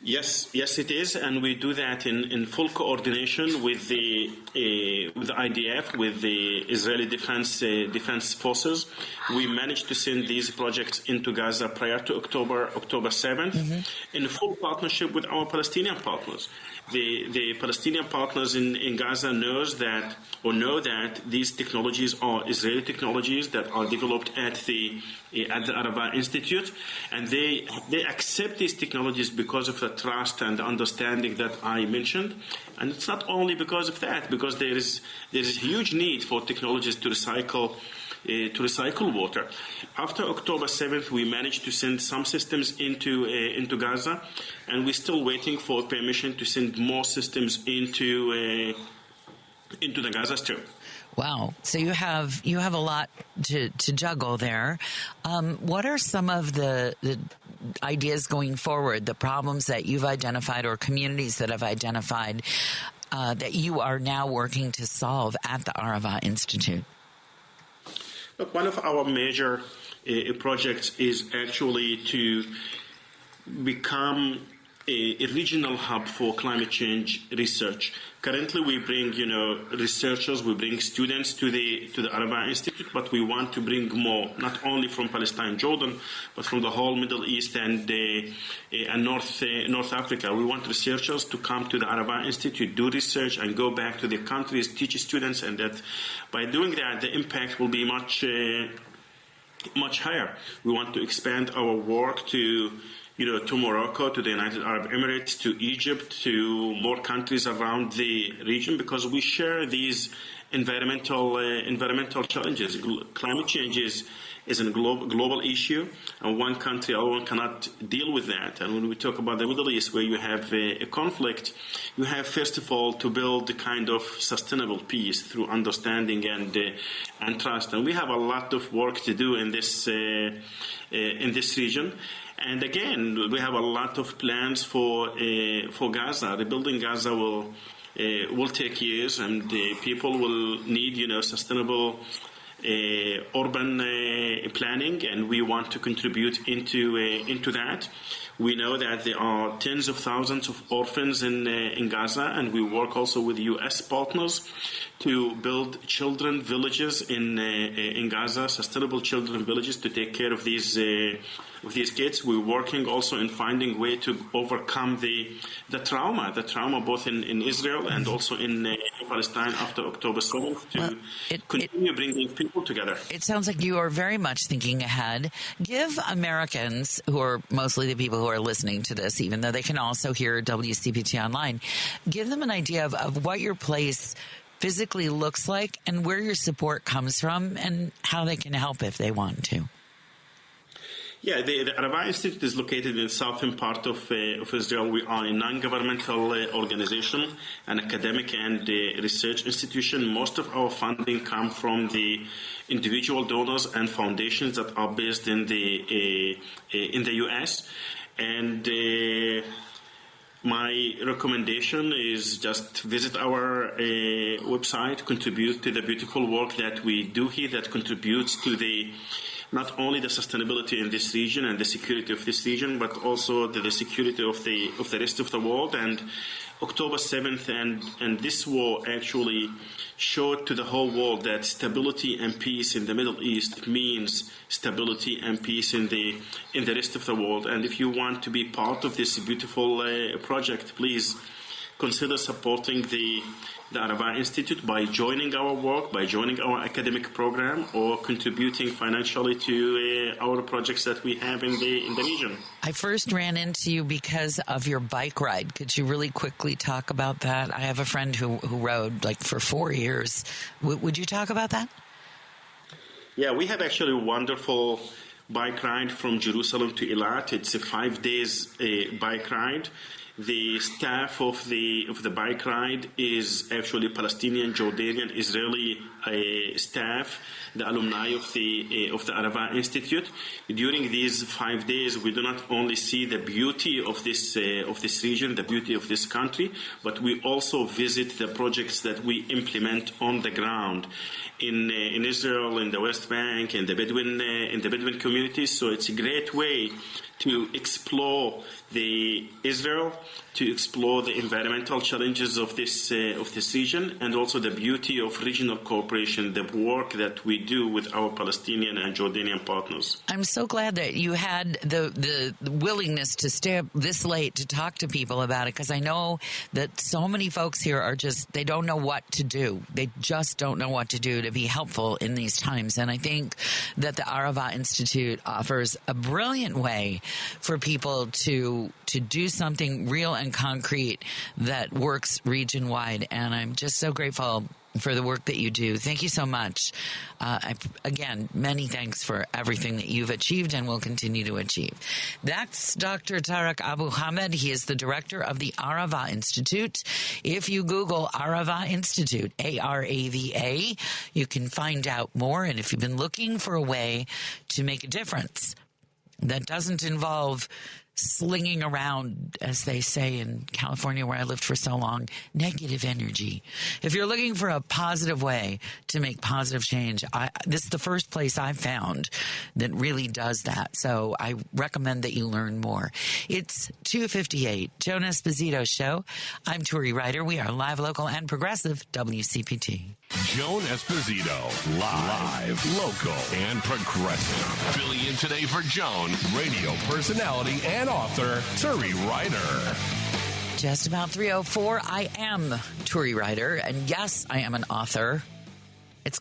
Yes, it is, and we do that in full coordination with the IDF, with the Israeli Defense Forces. We managed to send these projects into Gaza prior to October 7th, in full partnership with our Palestinian partners. The Palestinian partners in Gaza know that these technologies are Israeli technologies that are developed at the Arava Institute, and they accept these technologies because of the trust and the understanding that I mentioned. And it's not only because of that, because there is a huge need for technologies to recycle water. After October 7th, we managed to send some systems into Gaza, and we're still waiting for permission to send more systems into the Gaza Strip. Wow. So you have a lot to juggle there. What are some of the ideas going forward, the problems that you've identified or communities that have identified? that you are now working to solve at the Arava Institute? Look, one of our major projects is actually to become a regional hub for climate change research. Currently, we bring, researchers, we bring students to the Arava Institute, but we want to bring more, not only from Palestine, Jordan, but from the whole Middle East and North Africa. We want researchers to come to the Arava Institute, do research, and go back to their countries, teach students, and that by doing that, the impact will be much higher. We want to expand our work to Morocco, to the United Arab Emirates, to Egypt, to more countries around the region, because we share these environmental challenges. Climate change is a global issue, and one country alone cannot deal with that. And when we talk about the Middle East, where you have a conflict, you have, first of all, to build a kind of sustainable peace through understanding and trust. And we have a lot of work to do in this region. And again, we have a lot of plans for Gaza. Rebuilding Gaza will take years, and people will need, sustainable urban planning, and we want to contribute into that. We know that there are tens of thousands of orphans in Gaza, and we work also with U.S. partners to build children villages in Gaza, sustainable children villages to take care of these kids. We're working also in finding way to overcome the trauma both in Israel and also in Palestine after October 7th to continue bringing people together. It sounds like you are very much thinking ahead. Give Americans, who are mostly the people who are listening to this, even though they can also hear WCPT online, give them an idea of what your place physically looks like and where your support comes from and how they can help if they want to. Yeah, the Arava Institute is located in the southern part of Israel. We are a non-governmental organization, an academic and research institution. Most of our funding comes from the individual donors and foundations that are based in the U.S. And my recommendation is just visit our website, contribute to the beautiful work that we do here that contributes to not only the sustainability in this region and the security of this region, but also the security of the rest of the world. And October 7th and this war actually showed to the whole world that stability and peace in the Middle East means stability and peace in the rest of the world. And if you want to be part of this beautiful project, please consider supporting the Arava Institute by joining our work, by joining our academic program, or contributing financially to our projects that we have in the region. I first ran into you because of your bike ride. Could you really quickly talk about that? I have a friend who rode for 4 years. Would you talk about that? Yeah, we have actually a wonderful bike ride from Jerusalem to Eilat. It's a 5 days bike ride. The staff of the bike ride is actually Palestinian, Jordanian, Israeli staff, the alumni of the Arava Institute. During these 5 days, we do not only see the beauty of this region, the beauty of this country, but we also visit the projects that we implement on the ground in Israel, in the West Bank, in the Bedouin communities. So it's a great way to explore Israel, to explore the environmental challenges of this region, and also the beauty of regional cooperation, the work that we do with our Palestinian and Jordanian partners. I'm so glad that you had the willingness to stay up this late to talk to people about it, because I know that so many folks here are they don't know what to do. They just don't know what to do to be helpful in these times. And I think that the Arava Institute offers a brilliant way for people to do something real and concrete that works region-wide. And I'm just so grateful for the work that you do. Thank you so much. Again, many thanks for everything that you've achieved and will continue to achieve. That's Dr. Tariq Abu Hamed. He is the director of the Arava Institute. If you Google Arava Institute, ARAVA, you can find out more. And if you've been looking for a way to make a difference that doesn't involve slinging around, as they say in California where I lived for so long, negative energy. If you're looking for a positive way to make positive change, this is the first place I've found that really does that. So I recommend that you learn more. It's 2:58, Joan Esposito Show. I'm Turi Ryder. We are live, local, and progressive, WCPT. Joan Esposito, live, local, and progressive. Filling in today for Joan, radio personality and author, Turi Ryder. Just about 3:04. I am Turi Ryder, and yes, I am an author. It's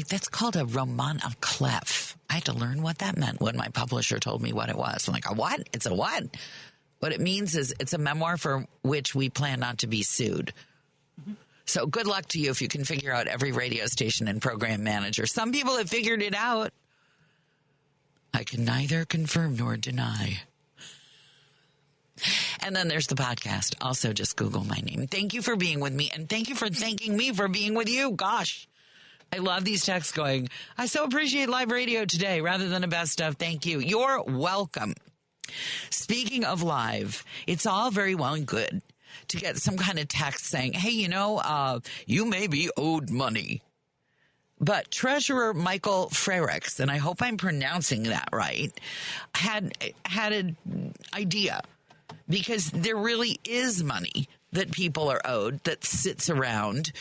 that's called a roman à clef. I had to learn what that meant when my publisher told me what it was. I'm like, a what? It's a what? What it means is it's a memoir for which we plan not to be sued. So good luck to you if you can figure out every radio station and program manager. Some people have figured it out. I can neither confirm nor deny. And then there's the podcast. Also, just Google my name. Thank you for being with me, and thank you for thanking me for being with you. Gosh, I love these texts going, I so appreciate live radio today rather than a best of. Thank you. You're welcome. Speaking of live, it's all very well and good to get some kind of text saying, hey, you may be owed money. But Treasurer Michael Frericks, and I hope I'm pronouncing that right, had an idea, because there really is money that people are owed that sits around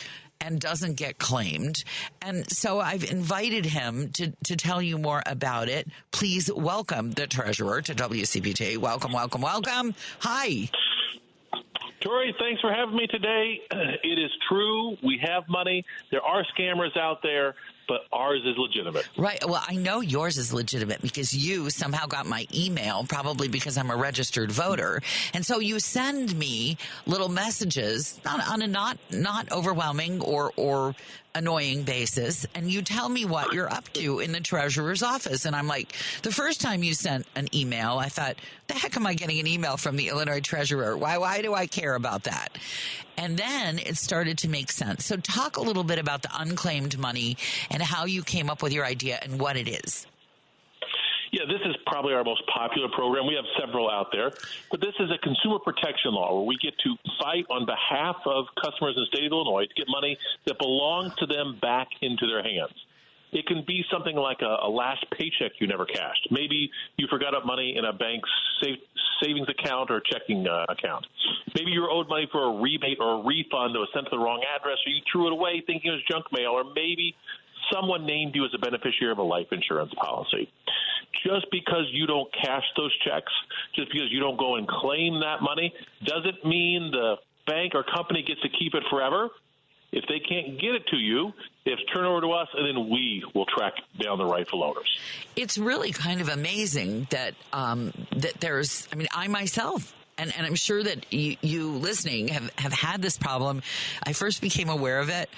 and doesn't get claimed. And so I've invited him to tell you more about it. Please welcome the treasurer to WCPT. Welcome, welcome, welcome. Hi. Tori, thanks for having me today. It is true. We have money. There are scammers out there, but ours is legitimate. Right. Well, I know yours is legitimate because you somehow got my email, probably because I'm a registered voter. And so you send me little messages on a not overwhelming or annoying basis, and you tell me what you're up to in the treasurer's office. And I'm like, the first time you sent an email, I thought, the heck am I getting an email from the Illinois treasurer? Why do I care about that? And then it started to make sense. So talk a little bit about the unclaimed money and how you came up with your idea and what it is. Yeah, this is probably our most popular program. We have several out there, but this is a consumer protection law where we get to fight on behalf of customers in the state of Illinois to get money that belongs to them back into their hands. It can be something like a last paycheck you never cashed. Maybe you forgot up money in a bank's savings account or checking account. Maybe you were owed money for a rebate or a refund that was sent to the wrong address, or you threw it away thinking it was junk mail, or maybe someone named you as a beneficiary of a life insurance policy. Just because you don't cash those checks, just because you don't go and claim that money, doesn't mean the bank or company gets to keep it forever. If they can't get it to you, they have to turn it over to us, and then we will track down the rightful owners. It's really kind of amazing that that there's, I myself, and I'm sure that you listening have had this problem. I first became aware of it.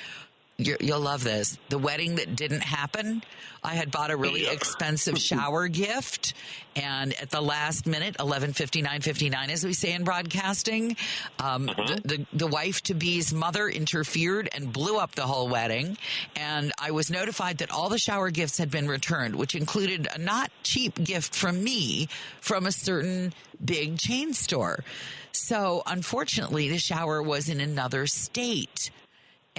You'll love this. The wedding that didn't happen, I had bought a really expensive shower gift, and at the last minute, 11:59:59, as we say in broadcasting, the wife-to-be's mother interfered and blew up the whole wedding, and I was notified that all the shower gifts had been returned, which included a not cheap gift from me from a certain big chain store. So, unfortunately, the shower was in another state.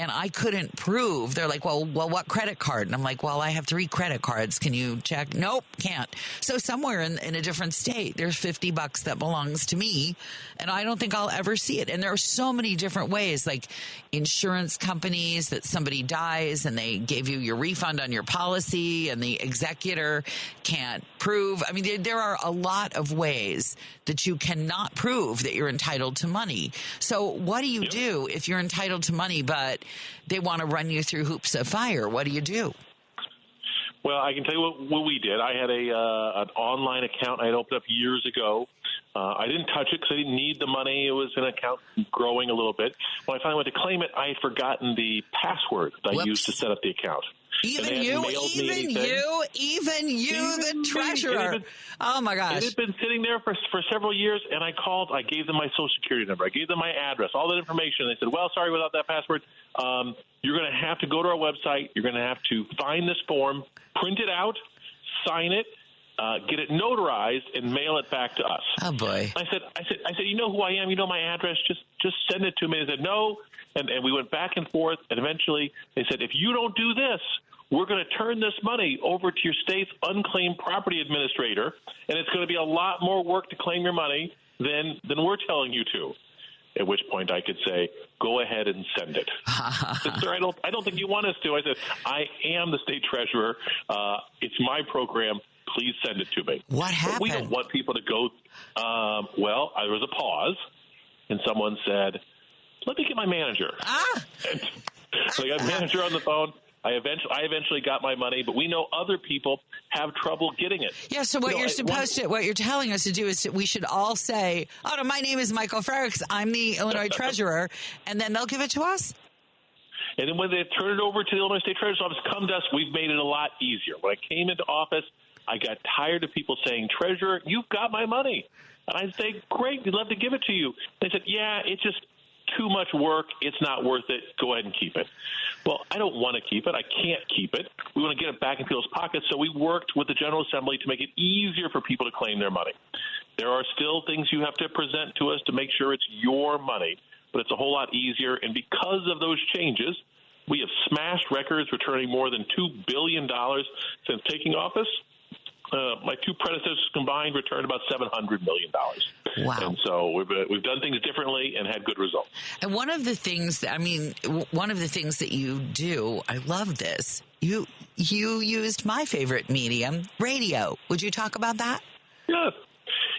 And I couldn't prove. They're like, well, what credit card? And I'm like, well, I have 3 credit cards. Can you check? Nope, can't. So somewhere in a different state, there's $50 that belongs to me, and I don't think I'll ever see it. And there are so many different ways, like insurance companies that somebody dies and they gave you your refund on your policy, and the executor can't prove. There are a lot of ways that you cannot prove that you're entitled to money. So what do you do if you're entitled to money, but they want to run you through hoops of fire? What do you do? Well, I can tell you what we did. I had an online account I had opened up years ago. I didn't touch it because I didn't need the money. It was an account growing a little bit. When I finally went to claim it, I had forgotten the password that I used to set up the account. Even you, the treasurer. Oh, my gosh. It had been sitting there for several years, and I called. I gave them my Social Security number. I gave them my address, all that information. They said, well, sorry, without that password, you're going to have to go to our website. You're going to have to find this form, print it out, sign it, get it notarized, and mail it back to us. Oh boy! I said, you know who I am? You know my address? Just send it to me. They said no, and we went back and forth, and eventually they said, if you don't do this, we're going to turn this money over to your state's unclaimed property administrator, and it's going to be a lot more work to claim your money than we're telling you to. At which point I could say, go ahead and send it. Said, sir, I don't think you want us to. I said, I am the state treasurer. It's my program. Please send it to me. What happened? But we don't want people to go. Well, there was a pause, and someone said, let me get my manager. So I got a manager on the phone. I eventually got my money, but we know other people have trouble getting it. Yeah, so what you're telling us to do is we should all say, oh, no, my name is Michael Frericks. I'm the Illinois treasurer, and then they'll give it to us? And then when they turn it over to the Illinois State Treasurer's Office, come to us, we've made it a lot easier. When I came into office, I got tired of people saying, Treasurer, you've got my money. And I'd say, great, we'd love to give it to you. They said, yeah, it's just too much work. It's not worth it. Go ahead and keep it. Well, I don't want to keep it. I can't keep it. We want to get it back in people's pockets. So we worked with the General Assembly to make it easier for people to claim their money. There are still things you have to present to us to make sure it's your money, but it's a whole lot easier. And because of those changes, we have smashed records, returning more than $2 billion since taking office. My two predecessors combined returned about $700 million. Wow. And so we've done things differently and had good results. And one of the things that you do, I love this. You used my favorite medium, radio. Would you talk about that?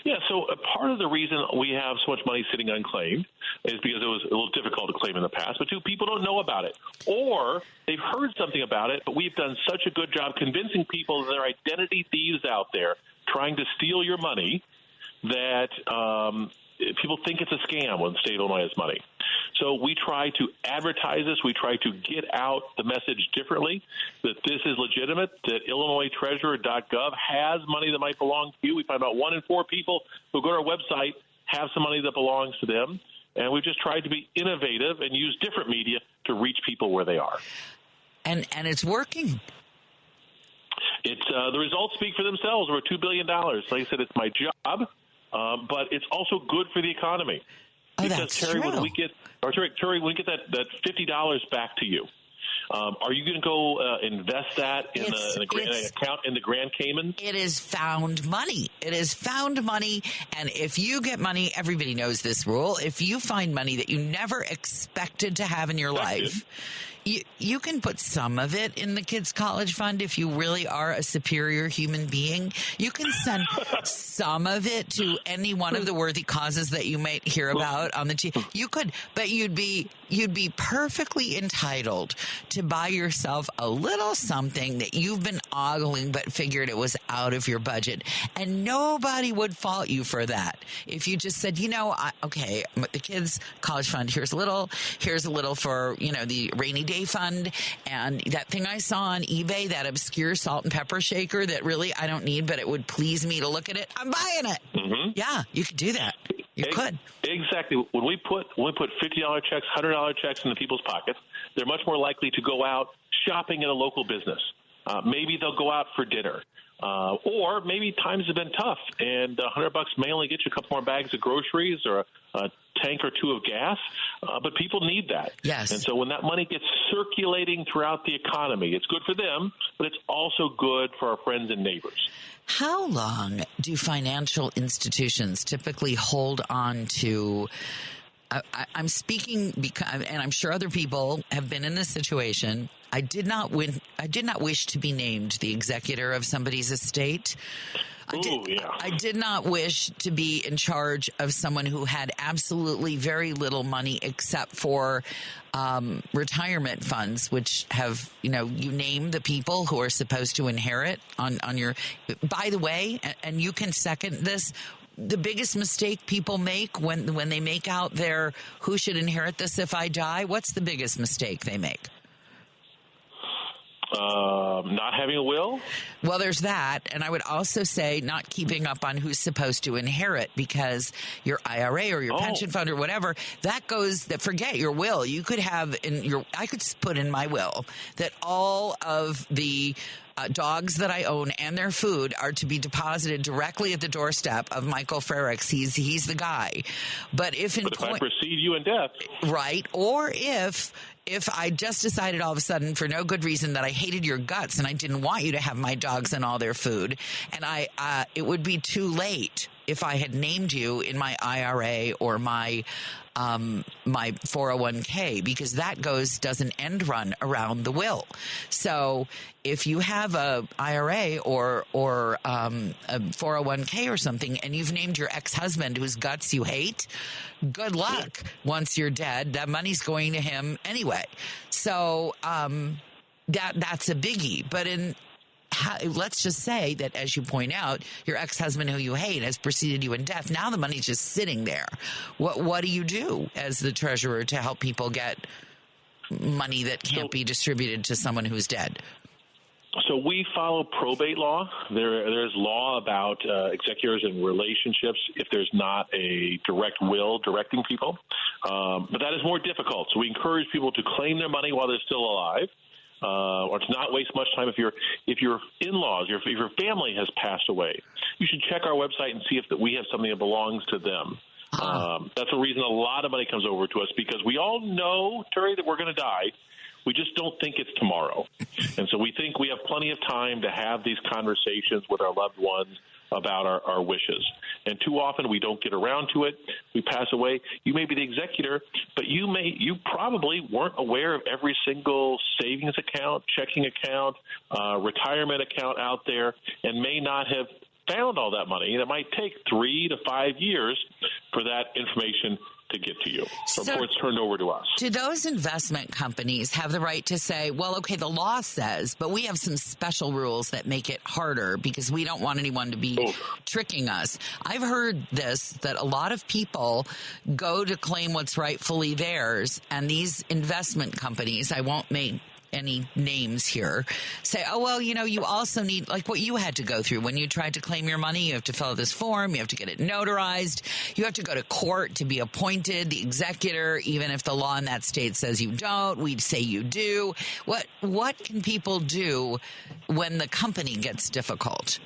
Yeah, so a part of the reason we have so much money sitting unclaimed is because it was a little difficult to claim in the past, but two, people don't know about it. Or they've heard something about it, but we've done such a good job convincing people that there are identity thieves out there trying to steal your money that people think it's a scam when the state of Illinois has money. So we try to advertise this. We try to get out the message differently, that this is legitimate, that IllinoisTreasurer.gov has money that might belong to you. We find about 1 in 4 people who go to our website have some money that belongs to them. And we've just tried to be innovative and use different media to reach people where they are. And it's working. It's the results speak for themselves. We're $2 billion. Like I said, it's my job, but it's also good for the economy. Because, that's Terry, true. when we get that $50 back to you, are you going to go invest that in the account in the Grand Caymans? It is found money. It is found money. And if you get money, everybody knows this rule. If you find money that you never expected to have in your life, you can put some of it in the kids' college fund if you really are a superior human being. You can send some of it to any one of the worthy causes that you might hear about on the TV. You could, but you'd be perfectly entitled to buy yourself a little something that you've been ogling but figured it was out of your budget. And nobody would fault you for that. If you just said, okay, the kids' college fund, here's a little for, the rainy day fund, and that thing I saw on eBay, that obscure salt and pepper shaker that really I don't need, but it would please me to look at it, I'm buying it. Mm-hmm. Yeah, you could do that. You could. Exactly. When we put $50 checks, $100 checks into people's pockets, they're much more likely to go out shopping at a local business. Maybe they'll go out for dinner. Or maybe times have been tough, and $100 may only get you a couple more bags of groceries or a tank or two of gas, but people need that. Yes. And so when that money gets circulating throughout the economy, it's good for them, but it's also good for our friends and neighbors. How long do financial institutions typically hold on to? I'm speaking because, and I'm sure other people have been in this situation. I did not wish to be named the executor of somebody's estate. I did not wish to be in charge of someone who had absolutely very little money except for retirement funds, which have, you name the people who are supposed to inherit on your. By the way, and you can second this, the biggest mistake people make when they make out their who should inherit this if I die, what's the biggest mistake they make? Not having a will? Well, there's that. And I would also say not keeping up on who's supposed to inherit, because your IRA or your pension fund or whatever, forget your will. You could have I could put in my will that all of the dogs that I own and their food are to be deposited directly at the doorstep of Michael Frericks. He's the guy. But if I precede you in death, right, or if I just decided all of a sudden for no good reason that I hated your guts and I didn't want you to have my dogs and all their food, and it would be too late if I had named you in my IRA or my 401k, because that does an end run around the will. So if you have a IRA or a 401k or something, and you've named your ex-husband whose guts you hate, good luck. Once you're dead, that money's going to him anyway. So that's a biggie. But let's just say that, as you point out, your ex-husband who you hate has preceded you in death. Now the money's just sitting there. What do you do as the treasurer to help people get money that can't be distributed to someone who's dead? So we follow probate law. There's law about executors and relationships if there's not a direct will directing people. But that is more difficult. So we encourage people to claim their money while they're still alive. Or to not waste much time if your in-laws, if your family has passed away. You should check our website and see if we have something that belongs to them. That's the reason a lot of money comes over to us, because we all know, Turi, that we're going to die. We just don't think it's tomorrow. And so we think we have plenty of time to have these conversations with our loved ones about our wishes. And too often we don't get around to it. We pass away. You may be the executor, but you probably weren't aware of every single savings account, checking account, retirement account out there, and may not have found all that money. And it might take 3 to 5 years for that information to get to you before it's turned over to us. Do those investment companies have the right to say, well, okay, the law says, but we have some special rules that make it harder because we don't want anyone to be tricking us? I've heard that a lot of people go to claim what's rightfully theirs, and these investment companies, I won't make any names here, say, oh, well, you also need, like what you had to go through when you tried to claim your money. You have to fill out this form. You have to get it notarized. You have to go to court to be appointed the executor, even if the law in that state says you don't. We'd say you do. What can people do when the company gets difficult?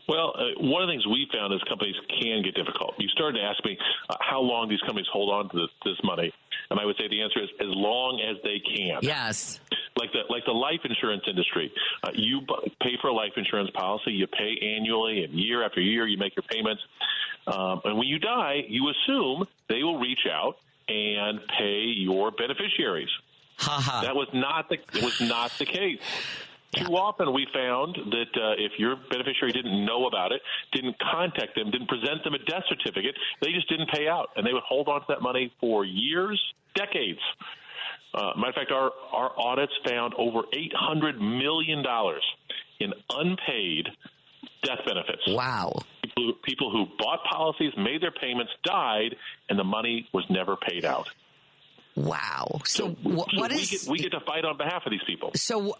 Well, one of the things we found is companies can get difficult. You started to ask me how long these companies hold on to this money. And I would say the answer is as long as they can. Yes. Like the life insurance industry. You pay for a life insurance policy. You pay annually, and year after year you make your payments. And when you die, you assume they will reach out and pay your beneficiaries. That was not the case. Too often we found that if your beneficiary didn't know about it, didn't contact them, didn't present them a death certificate, they just didn't pay out. And they would hold on to that money for years, decades. Matter of fact, our audits found over $800 million in unpaid death benefits. Wow. People who bought policies, made their payments, died, and the money was never paid out. Wow. So we get to fight on behalf of these people. So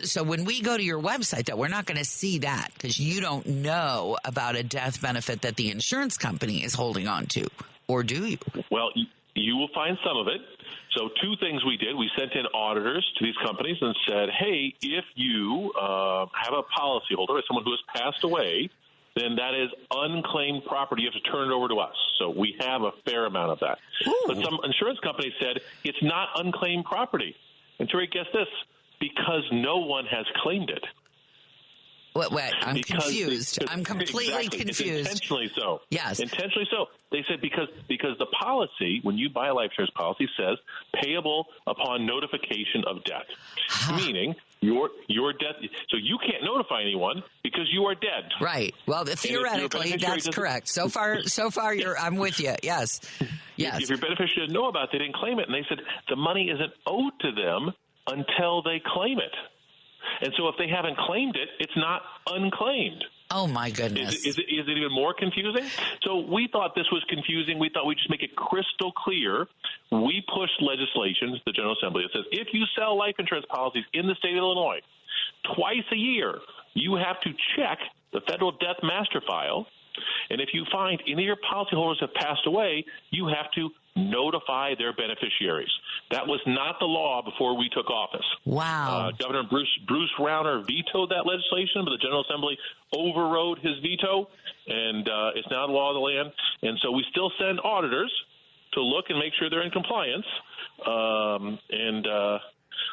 so when we go to your website, though, we're not going to see that because you don't know about a death benefit that the insurance company is holding on to, or do you? Well, you will find some of it. So 2 things we did. We sent in auditors to these companies and said, hey, if you have a policyholder, someone who has passed away, then that is unclaimed property. You have to turn it over to us. So we have a fair amount of that. Ooh. But some insurance companies said it's not unclaimed property. And Turi, guess this, because no one has claimed it. Wait, I'm confused. I'm completely confused. It's intentionally so. Yes. Intentionally so. They said because the policy, when you buy a life insurance policy, says payable upon notification of death. Meaning your death. So you can't notify anyone because you are dead. Right. Well, theoretically, that's correct. So far, I'm with you. Yes. Yes. If your beneficiary didn't know about it, they didn't claim it, and they said the money isn't owed to them until they claim it. And so if they haven't claimed it, it's not unclaimed. Oh, my goodness. Is it even more confusing? So we thought this was confusing. We thought we'd just make it crystal clear. We pushed legislation to the General Assembly that says if you sell life insurance policies in the state of Illinois twice a year, you have to check the federal death master file. And if you find any of your policyholders have passed away, you have to notify their beneficiaries. That was not the law before we took office. Wow. Governor Bruce Rauner vetoed that legislation, but the General Assembly overrode his veto, and it's now the law of the land. And so we still send auditors to look and make sure they're in compliance.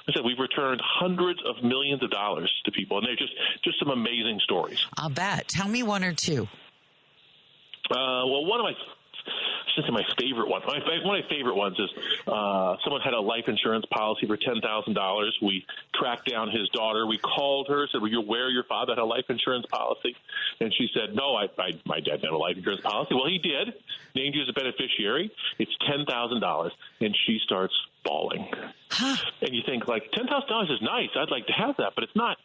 I said we've returned hundreds of millions of dollars to people, and they're just some amazing stories. I'll bet. Tell me one or two. Well, one of my favorite ones. One of my favorite ones is someone had a life insurance policy for $10,000. We tracked down his daughter. We called her, said, "Were you aware your father had a life insurance policy?" And she said, "No, my dad didn't have a life insurance policy." Well, he did. Named you as a beneficiary. It's $10,000, and she starts bawling. Huh. And you think, like, $10,000 is nice. I'd like to have that, but it's not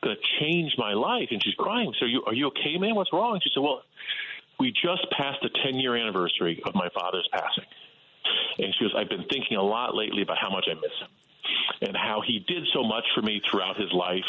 going to change my life. And she's crying. So, are you okay, man? What's wrong? And she said, "Well, we just passed the 10-year anniversary of my father's passing." And she goes, "I've been thinking a lot lately about how much I miss him and how he did so much for me throughout his life.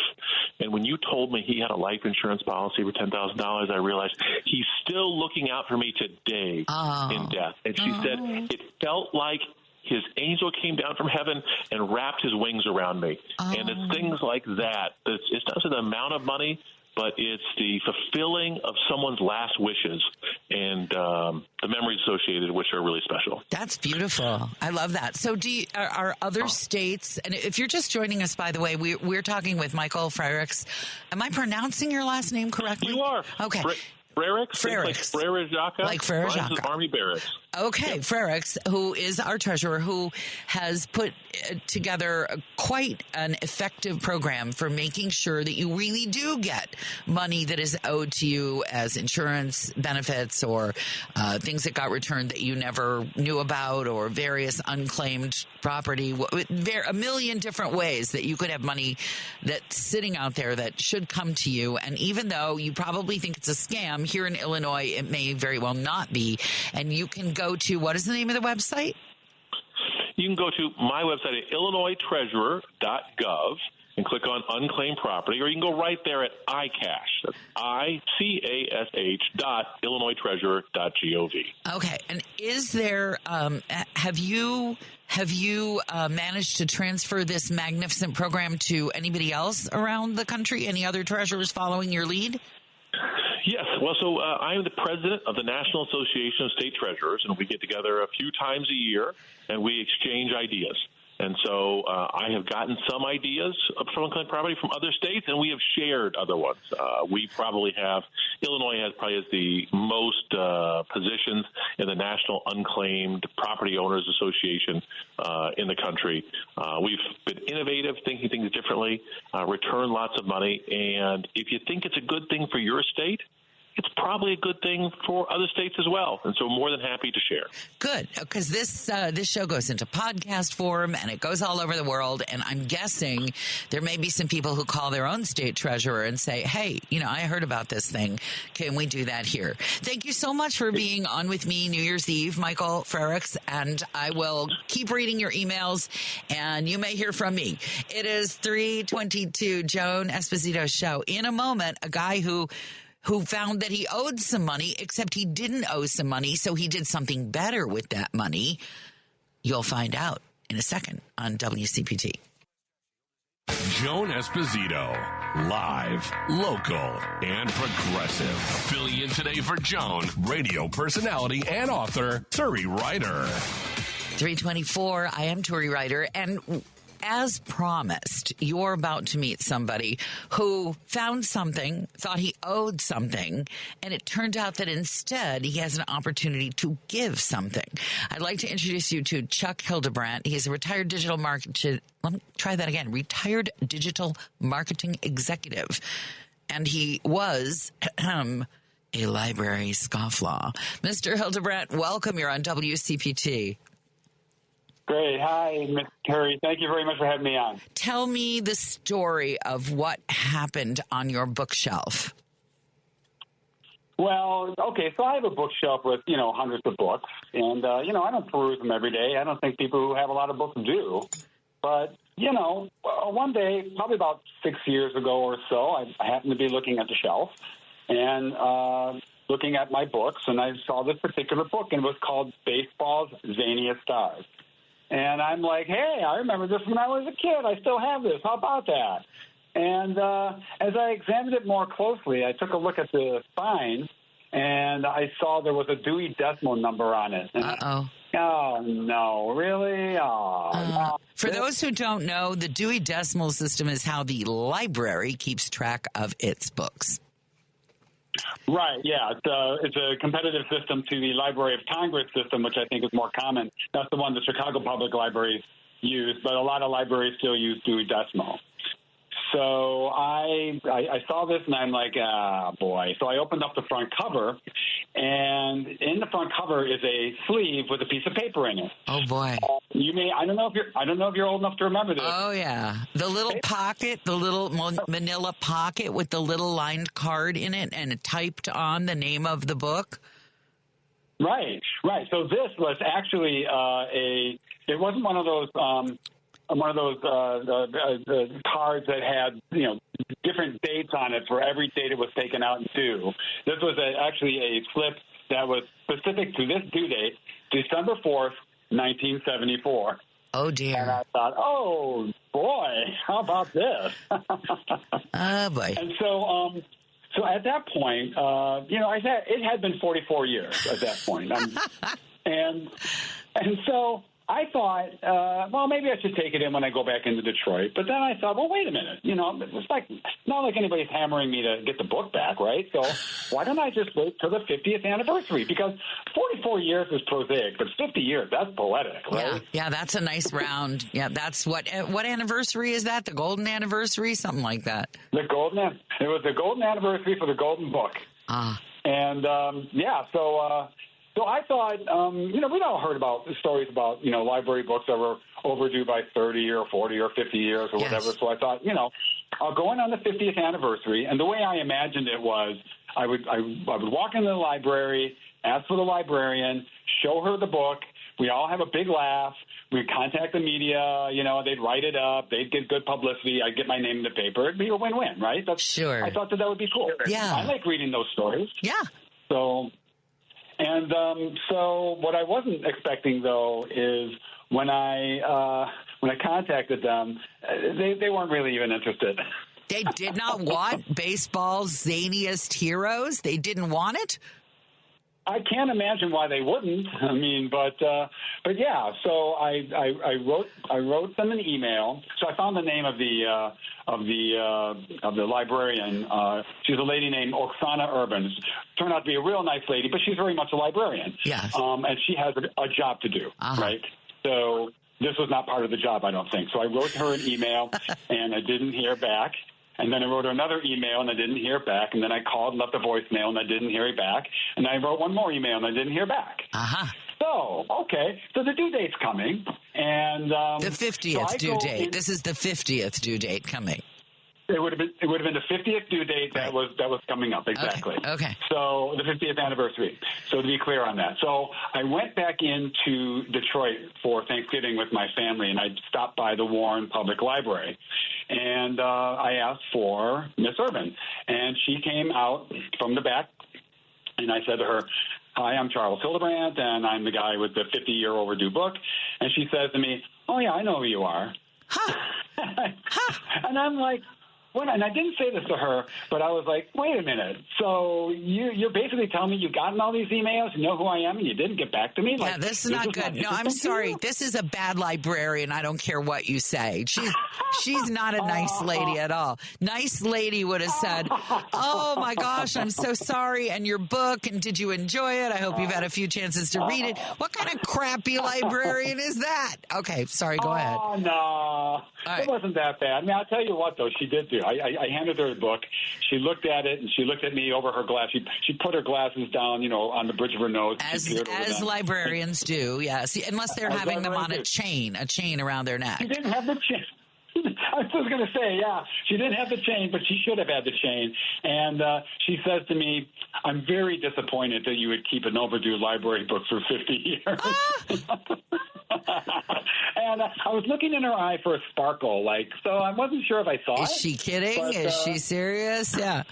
And when you told me he had a life insurance policy for $10,000, I realized he's still looking out for me today in death." And she said, "It felt like his angel came down from heaven and wrapped his wings around me." And it's things like that. It's not the amount of money, but it's the fulfilling of someone's last wishes and the memories associated, which are really special. That's beautiful. I love that. So are other states, and if you're just joining us, by the way, we're talking with Michael Frericks. Am I pronouncing your last name correctly? You are. Okay. Frericks. Like Frere Jacques. Like Frere Jacques. Army barracks. Okay, yep. Frericks, who is our treasurer, who has put together quite an effective program for making sure that you really do get money that is owed to you as insurance benefits or things that got returned that you never knew about, or various unclaimed property. A million different ways that you could have money that's sitting out there that should come to you. And even though you probably think it's a scam, here in Illinois, it may very well not be. And you can go to, what is the name of the website? You can go to my website at illinoistreasurer.gov and click on unclaimed property, or you can go right there at iCash. That's ICASH.illinoistreasurer.gov. Okay. And is there, have you managed to transfer this magnificent program to anybody else around the country? Any other treasurers following your lead? Yes. Well, so I am the president of the National Association of State Treasurers, and we get together a few times a year, and we exchange ideas. And so I have gotten some ideas from unclaimed property from other states, and we have shared other ones. Illinois has the most positions in the National Unclaimed Property Owners Association in the country. We've been innovative, thinking things differently, return lots of money, and if you think it's a good thing for your state, it's probably a good thing for other states as well. And so more than happy to share. Good, because this show goes into podcast form and it goes all over the world. And I'm guessing there may be some people who call their own state treasurer and say, "Hey, I heard about this thing. Can we do that here?" Thank you so much for being on with me New Year's Eve, Michael Frericks. And I will keep reading your emails and you may hear from me. It is 3:22, Joan Esposito show. In a moment, a guy who found that he owed some money, except he didn't owe some money, so he did something better with that money. You'll find out in a second on WCPT. Joan Esposito, live, local, and progressive. Filling in today for Joan, radio personality and author Turi Ryder. 3:24, I am Turi Ryder, and as promised, you're about to meet somebody who found something, thought he owed something, and it turned out that instead he has an opportunity to give something. I'd like to introduce you to Chuck Hildebrandt. He's a retired digital marketing executive. And he was a library scofflaw. Mr. Hildebrandt, welcome. You're on WCPT. Great. Hi, Ms. Turi. Thank you very much for having me on. Tell me the story of what happened on your bookshelf. Well, okay, so I have a bookshelf with, hundreds of books. And, I don't peruse them every day. I don't think people who have a lot of books do. But, one day, probably about 6 years ago or so, I happened to be looking at the shelf and looking at my books, and I saw this particular book, and it was called Baseball's Zaniest Stars. And I'm like, hey, I remember this when I was a kid. I still have this. How about that? And as I examined it more closely, I took a look at the spine, and I saw there was a Dewey Decimal number on it. Uh-oh. Oh, no, really? Oh, no. For those who don't know, the Dewey Decimal System is how the library keeps track of its books. Right, yeah. It's a competitive system to the Library of Congress system, which I think is more common. That's the one the Chicago Public Libraries use, but a lot of libraries still use Dewey Decimal. So I saw this, and I'm like, boy. So I opened up the front cover, and in the front cover is a sleeve with a piece of paper in it. Oh, boy. I don't know if you're old enough to remember this. Oh, yeah. The little pocket, the little manila pocket with the little lined card in it and typed on the name of the book. Right. So this was actually it wasn't one of those cards that had, different dates on it for every date it was taken out and due. This was actually a slip that was specific to this due date, December 4th, 1974. Oh, dear. And I thought, oh, boy, how about this? Oh, boy. And so at that point, it had been 44 years at that point. And so I thought, maybe I should take it in when I go back into Detroit. But then I thought, well, wait a minute. It's not like anybody's hammering me to get the book back, right? So why don't I just wait till the 50th anniversary? Because 44 years is prosaic, but 50 years, that's poetic, right? Yeah, that's a nice round. Yeah, that's what anniversary is that? The golden anniversary? Something like that. It was the golden anniversary for the golden book. And, So I thought, we'd all heard about stories about, library books that were overdue by 30 or 40 or 50 years or whatever. So I thought, I'll go in on the 50th anniversary. And the way I imagined it was I would walk into the library, ask for the librarian, show her the book. We all have a big laugh. We'd contact the media. They'd write it up. They'd get good publicity. I'd get my name in the paper. It'd be a win-win, right? Sure. I thought that would be cool. Yeah. I like reading those stories. Yeah. So what I wasn't expecting, though, is when I contacted them, they weren't really even interested. They did not want baseball's zaniest heroes? They didn't want it? I can't imagine why they wouldn't. I mean, but yeah. So I wrote them an email. So I found the name of the librarian. She's a lady named Oksana Urban. Turned out to be a real nice lady, but she's very much a librarian. Yes. And she has a job to do, right? So this was not part of the job, I don't think. So I wrote her an email, and I didn't hear back. And then I wrote her another email, and I didn't hear back. And then I called and left a voicemail, and I didn't hear it back. And I wrote one more email, and I didn't hear back. So, okay. So the due date's coming. And the 50th due date. This is the 50th due date coming. It would have been the 50th due date that was coming up, exactly. Okay. So the 50th anniversary. So to be clear on that. So I went back into Detroit for Thanksgiving with my family, and I stopped by the Warren Public Library. And I asked for Miss Urban. And she came out from the back, and I said to her, "Hi, I'm Charles Hildebrandt, and I'm the guy with the 50-year overdue book." And she says to me, "Oh, yeah, I know who you are." And I'm like, what? And I didn't say this to her, but I was like, wait a minute. So you're basically telling me you've gotten all these emails, you know who I am, and you didn't get back to me? Yeah, this is not good. No, I'm sorry. This is a bad librarian. I don't care what you say. She's not a nice lady at all. Nice lady would have said, "Oh, my gosh, I'm so sorry. And your book, and did you enjoy it? I hope you've had a few chances to read it." What kind of crappy librarian is that? Okay, sorry, go ahead. Oh, no. It wasn't that bad. I mean, I'll tell you what, though, she did do. I handed her the book. She looked at it, and she looked at me over her glass. She put her glasses down, on the bridge of her nose. As librarians do, yes. Unless they're having them on a chain around their neck. She didn't have the chain. I was going to say, yeah, she didn't have the chain, but she should have had the chain. And she says to me, "I'm very disappointed that you would keep an overdue library book for 50 years. And I was looking in her eye for a sparkle, so I wasn't sure if I saw it. Is she kidding? But, is she serious? Yeah.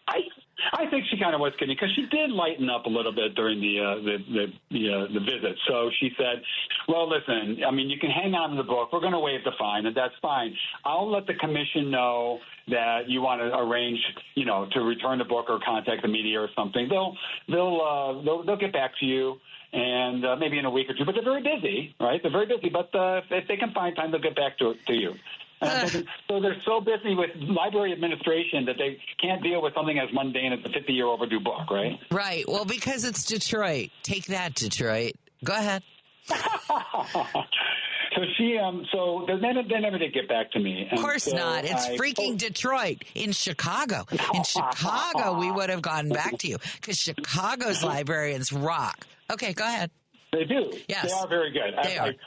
I I think she kind of was kidding, because she did lighten up a little bit during the visit. So she said, well, listen, I mean, you can hang on to the book. We're going to waive the fine, and that's fine. I'll let the commission know that you want to arrange, to return the book or contact the media or something. They'll get back to you. And maybe in a week or two, but they're very busy, right? They're very busy, but if they can find time, they'll get back to you. So they're so busy with library administration that they can't deal with something as mundane as a 50-year overdue book, right? Right. Well, because it's Detroit. Take that, Detroit. Go ahead. So they never did get back to me. Of course not. It's freaking Detroit. In Chicago, we would have gotten back to you, because Chicago's librarians rock. Okay, go ahead. They do. Yes. They are very good.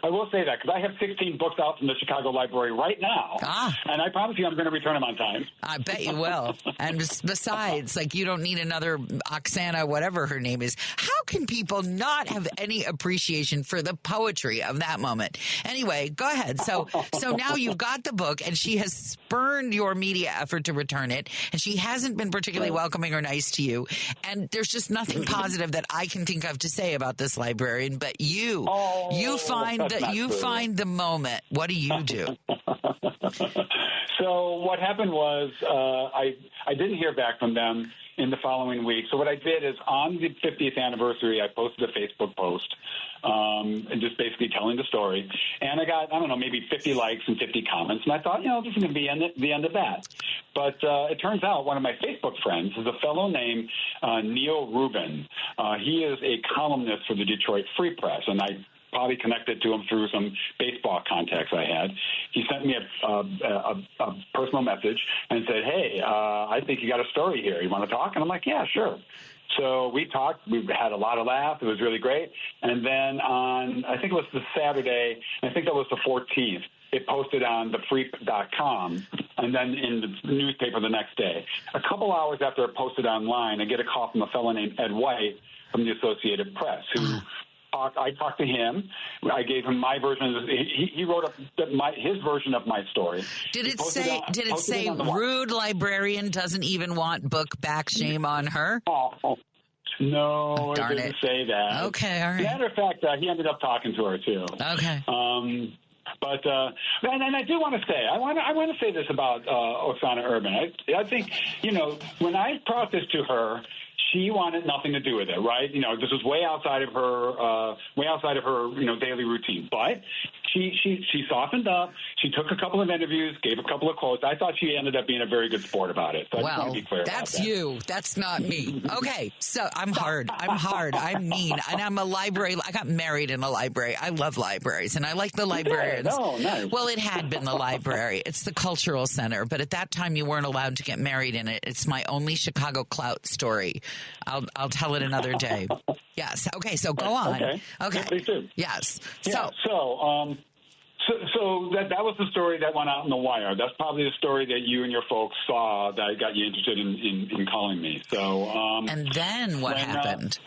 I will say that, because I have 16 books out from the Chicago Library right now. And I promise you I'm going to return them on time. I bet you will. And besides, you don't need another Oksana, whatever her name is. How can people not have any appreciation for the poetry of that moment? Anyway, go ahead. So now you've got the book, and she has spurned your media effort to return it, and she hasn't been particularly welcoming or nice to you. And there's just nothing positive that I can think of to say about this librarian. But you find the moment. What do you do? So what happened was I didn't hear back from them in the following week. So what I did is, on the 50th anniversary, I posted a Facebook post, and just basically telling the story. And I got, maybe 50 likes and 50 comments. And I thought, this is going to be the end of that. But it turns out one of my Facebook friends is a fellow named Neil Rubin. He is a columnist for the Detroit Free Press, and I probably connected to him through some baseball contacts I had. He sent me a personal message and said, hey, I think you got a story here. You want to talk? And I'm like, yeah, sure. So we talked. We had a lot of laughs. It was really great. And then on, I think it was the Saturday, I think that was the 14th, it posted on thefreak.com, and then in the newspaper the next day. A couple hours after it posted online, I get a call from a fellow named Ed White from the Associated Press, who I talked to him. I gave him my version. He wrote up his version of my story. Did it say rude librarian doesn't even want book back, shame on her? No, it Darn didn't say that. Okay, all right. Matter of fact, he ended up talking to her too. Okay. But and I do want to say, I want to say this about Oksana Urban. I think, when I brought this to her, she wanted nothing to do with it, right? This was way outside of her daily routine. But she softened up. She took a couple of interviews, gave a couple of quotes. I thought she ended up being a very good sport about it. So I just want to be clear that's about that. you. That's not me. Okay, so I'm hard. I'm mean, and I'm a library. I got married in a library. I love libraries, and I like the librarians. Oh, nice. Well, it had been the library. It's the cultural center, but at that time you weren't allowed to get married in it. It's my only Chicago clout story. I'll tell it another day. Yes. Okay. So go on. Okay. Yeah, please do. Yes. Yeah, So that was the story that went out in the wire. That's probably the story that you and your folks saw that got you interested in calling me. So and then what happened?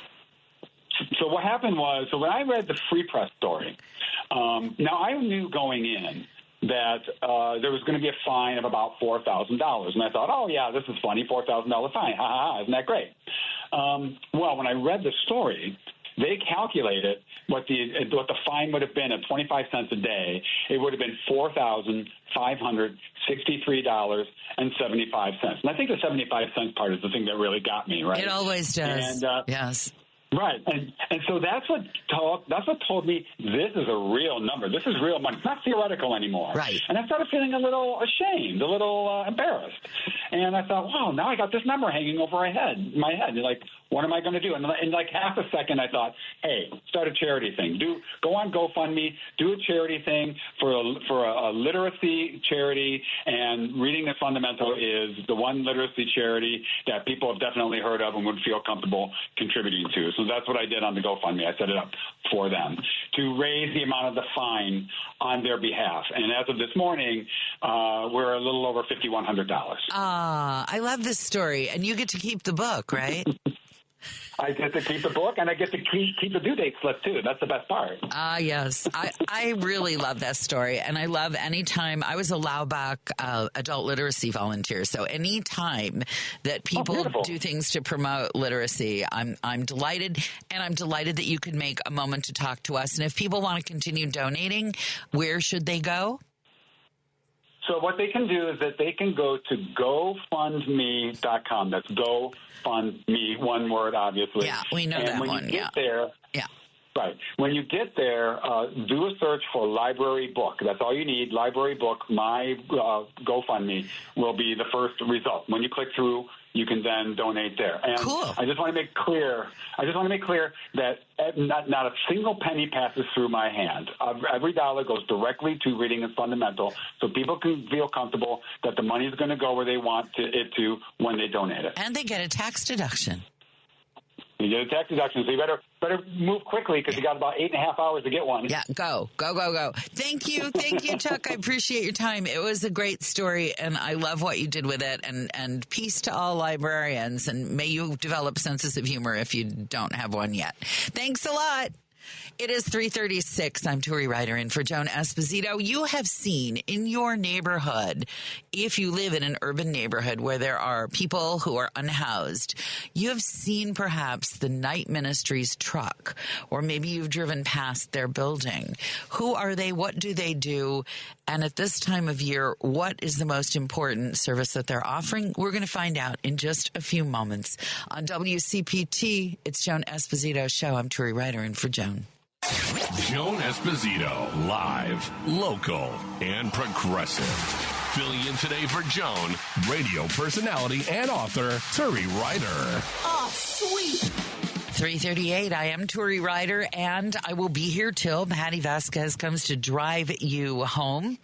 So what happened was, when I read the Free Press story, now I knew going in that there was going to be a fine of about $4,000. And I thought, oh, yeah, this is funny, $4,000 fine. Ha, ha, ha, isn't that great? Well, when I read the story, they calculated what the fine would have been at 25 cents a day. It would have been $4,563.75. And I think the 75 cents part is the thing that really got me, right? It always does. And, yes. Right, and so that's what told me this is a real number. This is real money. It's not theoretical anymore. Right. And I started feeling a little ashamed, a little embarrassed. And I thought, wow, now I got this number hanging over my head. Like, what am I going to do? And in like half a second, I thought, hey, start a charity thing. Go on GoFundMe, do a charity thing for a literacy charity. And Reading the Fundamental is the one literacy charity that people have definitely heard of and would feel comfortable contributing to. So that's what I did on the GoFundMe. I set it up for them to raise the amount of the fine on their behalf. And as of this morning, we're a little over $5,100. I love this story. And you get to keep the book, right? I get to keep the book, and I get to keep the due date slip, too. That's the best part. Yes. I really love that story, and I love anytime I was a Laubach adult literacy volunteer, so anytime that people do things to promote literacy, I'm delighted, and I'm delighted that you could make a moment to talk to us. And if people want to continue donating, where should they go? So what they can do is that they can go to GoFundMe.com. That's GoFundMe, one word, obviously. Yeah, we know that one. When you get there, right. When you get there, do a search for library book. That's all you need. Library book. My GoFundMe will be the first result. When you click through, you can then donate there. And cool. I just want to make clear that not a single penny passes through my hand. Every dollar goes directly to Reading is Fundamental, so people can feel comfortable that the money is going to go where they want it to when they donate it. And they get a tax deduction. You get a tax deduction, so you better move quickly because you got about 8.5 hours to get one. Yeah, go. Thank you, Chuck. I appreciate your time. It was a great story, and I love what you did with it. And peace to all librarians, and may you develop senses of humor if you don't have one yet. Thanks a lot. It is 3:36. I'm Turi Ryder in for Joan Esposito. You have seen in your neighborhood, if you live in an urban neighborhood where there are people who are unhoused, you have seen perhaps the night ministry's truck, or maybe you've driven past their building. Who are they? What do they do? And at this time of year, what is the most important service that they're offering? We're going to find out in just a few moments. On WCPT, it's Joan Esposito's show. I'm Turi Ryder in for Joan. Joan Esposito, live, local, and progressive. Filling in today for Joan, radio personality and author, Turi Ryder. Oh, sweet. 3:38. I am Turi Ryder, and I will be here till Patty Vasquez comes to drive you home.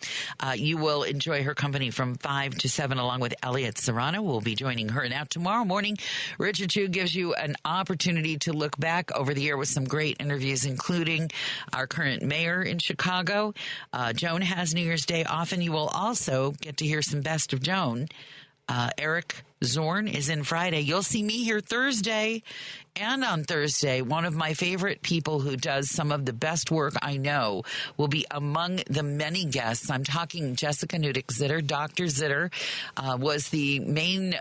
You will enjoy her company from 5 to 7, along with Elliot Serrano. We'll be joining her. Now, tomorrow morning, Richard Chu gives you an opportunity to look back over the year with some great interviews, including our current mayor in Chicago. Joan has New Year's Day off, and you will also get to hear some Best of Joan. Eric Zorn is in Friday. You'll see me here Thursday. And on Thursday, one of my favorite people who does some of the best work I know will be among the many guests. I'm talking Jessica Nudek-Zitter. Dr. Zitter was the main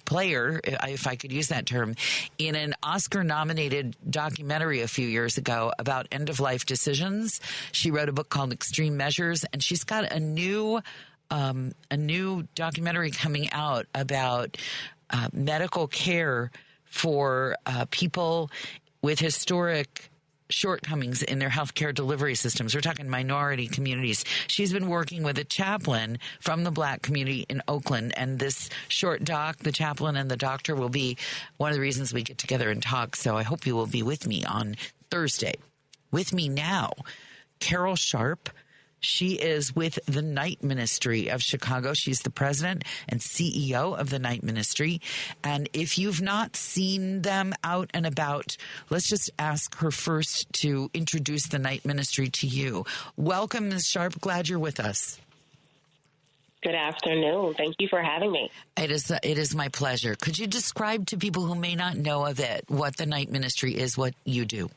player, if I could use that term, in an Oscar-nominated documentary a few years ago about end-of-life decisions. She wrote a book called Extreme Measures, and she's got a new documentary coming out about medical care for people with historic shortcomings in their healthcare delivery systems. We're talking minority communities. She's been working with a chaplain from the Black community in Oakland, and this short doc, the chaplain and the doctor, will be one of the reasons we get together and talk. So I hope you will be with me on Thursday. With me now, Carol Sharp. She is with the Night Ministry of Chicago. She's the president and CEO of the Night Ministry. And if you've not seen them out and about, let's just ask her first to introduce the Night Ministry to you. Welcome, Ms. Sharp. Glad you're with us. Good afternoon. Thank you for having me. It is my pleasure. Could you describe to people who may not know of it what the Night Ministry is, what you do?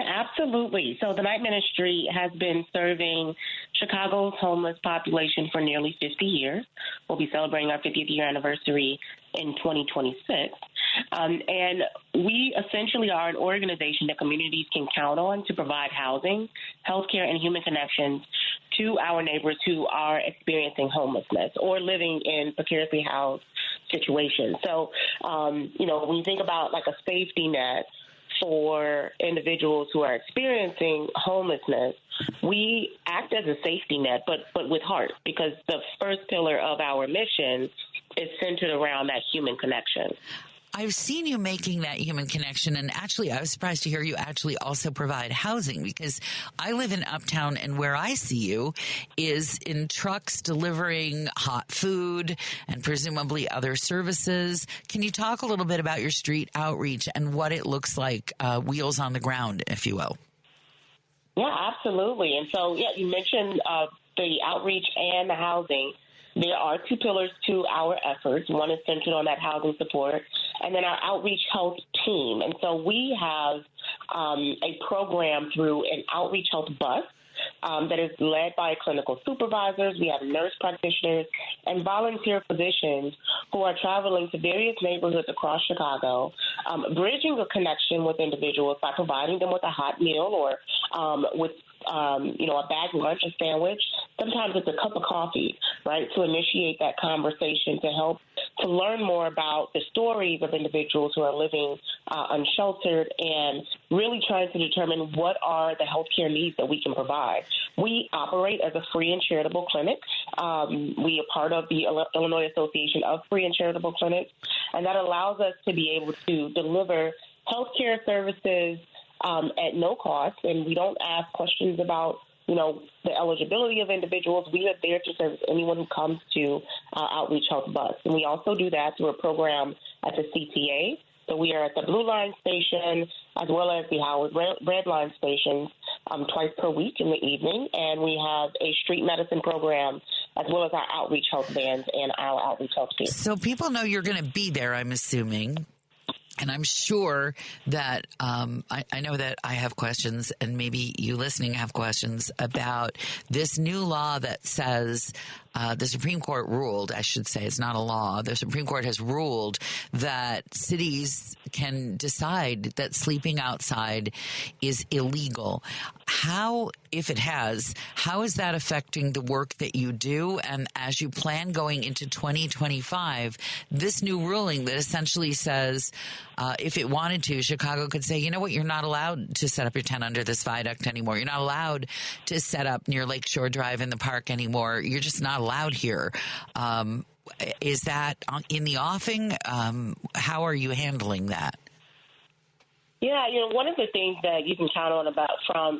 Absolutely. So the Night Ministry has been serving Chicago's homeless population for nearly 50 years. We'll be celebrating our 50th year anniversary in 2026. And we essentially are an organization that communities can count on to provide housing, healthcare, and human connections to our neighbors who are experiencing homelessness or living in precariously housed situations. So, when you think about like a safety net for individuals who are experiencing homelessness, we act as a safety net, but with heart, because the first pillar of our mission is centered around that human connection. I've seen you making that human connection, and actually I was surprised to hear you actually also provide housing, because I live in Uptown, and where I see you is in trucks delivering hot food and presumably other services. Can you talk a little bit about your street outreach and what it looks like, wheels on the ground, if you will? Yeah, absolutely. And so, you mentioned the outreach and the housing. There are two pillars to our efforts. One is centered on that housing support, and then our outreach helps team. And so we have a program through an outreach health bus that is led by clinical supervisors. We have nurse practitioners and volunteer physicians who are traveling to various neighborhoods across Chicago, bridging a connection with individuals by providing them with a hot meal or with a bag lunch, a sandwich. Sometimes it's a cup of coffee, right, to initiate that conversation, to help to learn more about the stories of individuals who are living unsheltered and really trying to determine what are the healthcare needs that we can provide. We operate as a free and charitable clinic. We are part of the Illinois Association of Free and Charitable Clinics, and that allows us to be able to deliver healthcare services at no cost, and we don't ask questions about, the eligibility of individuals. We are there to serve anyone who comes to Outreach Health Bus. And we also do that through a program at the CTA. So we are at the Blue Line station as well as the Howard Red Line stations twice per week in the evening. And we have a street medicine program as well as our Outreach Health vans and our Outreach Health team. So people know you're going to be there, I'm assuming. And I'm sure that I know that I have questions, and maybe you listening have questions about this new law that says the Supreme Court ruled, I should say, it's not a law. The Supreme Court has ruled that cities can decide that sleeping outside is illegal. How, if it has, how is that affecting the work that you do? And as you plan going into 2025, this new ruling that essentially says, if it wanted to, Chicago could say, you know what, you're not allowed to set up your tent under this viaduct anymore. You're not allowed to set up near Lakeshore Drive in the park anymore. You're just not allowed here. Is that in the offing? How are you handling that? Yeah, one of the things that you can count on from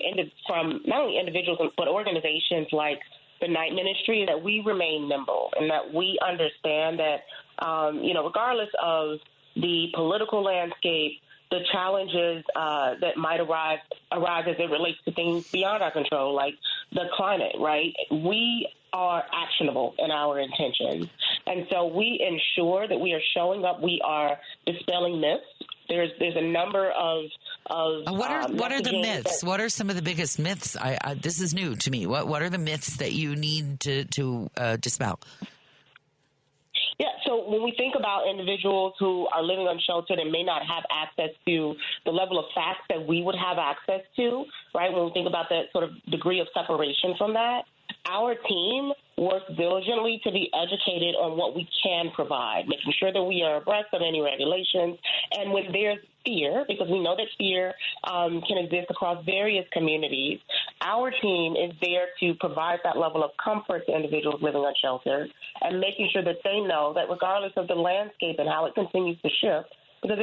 not only individuals but organizations like the Night Ministry is that we remain nimble and that we understand that, regardless of the political landscape, the challenges that might arise as it relates to things beyond our control, like the climate, right? We are actionable in our intentions. And so we ensure that we are showing up. We are dispelling myths. There's a number of what are the myths? What are some of the biggest myths? This is new to me. What are the myths that you need to dispel? Yeah, so when we think about individuals who are living unsheltered and may not have access to the level of facts that we would have access to, right, when we think about that sort of degree of separation from that, our team works diligently to be educated on what we can provide, making sure that we are abreast of any regulations. And when there's fear, because we know that fear can exist across various communities, our team is there to provide that level of comfort to individuals living unsheltered and making sure that they know that regardless of the landscape and how it continues to shift, because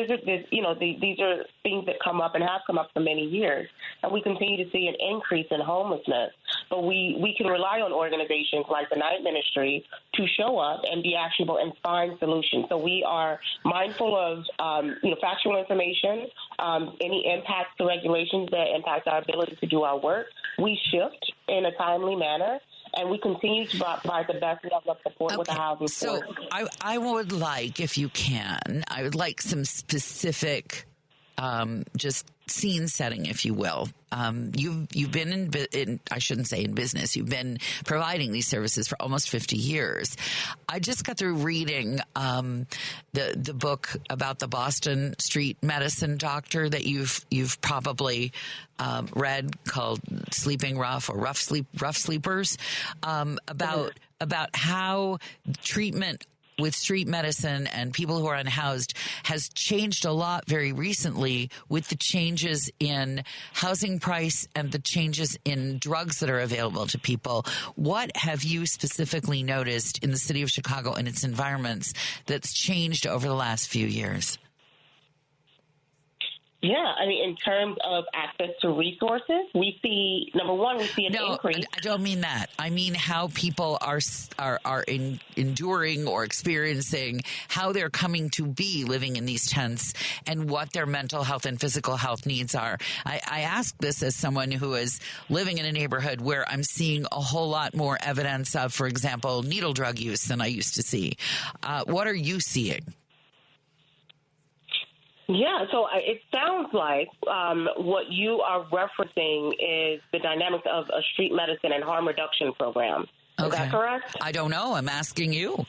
these are things that come up and have come up for many years, and we continue to see an increase in homelessness. But we can rely on organizations like the Night Ministry to show up and be actionable and find solutions. So we are mindful of factual information, any impacts to regulations that impact our ability to do our work. We shift in a timely manner. And we continue to provide the best level of support with the housing. So I would like, if you can, I would like some specific, just scene setting, if you will. You've been in, I shouldn't say in business, you've been providing these services for almost 50 years. I just got through reading the book about the Boston street medicine doctor that you've probably read, called Sleeping Rough or Rough Sleepers, about how treatment with street medicine and people who are unhoused has changed a lot very recently with the changes in housing price and the changes in drugs that are available to people. What have you specifically noticed in the city of Chicago and its environments that's changed over the last few years? Yeah, I mean, in terms of access to resources, we see, number one, we see an increase. I don't mean that. I mean how people are enduring or experiencing, how they're coming to be living in these tents and what their mental health and physical health needs are. I ask this as someone who is living in a neighborhood where I'm seeing a whole lot more evidence of, for example, needle drug use than I used to see. What are you seeing? Yeah, so it sounds like what you are referencing is the dynamics of a street medicine and harm reduction program. Is that correct? I don't know. I'm asking you.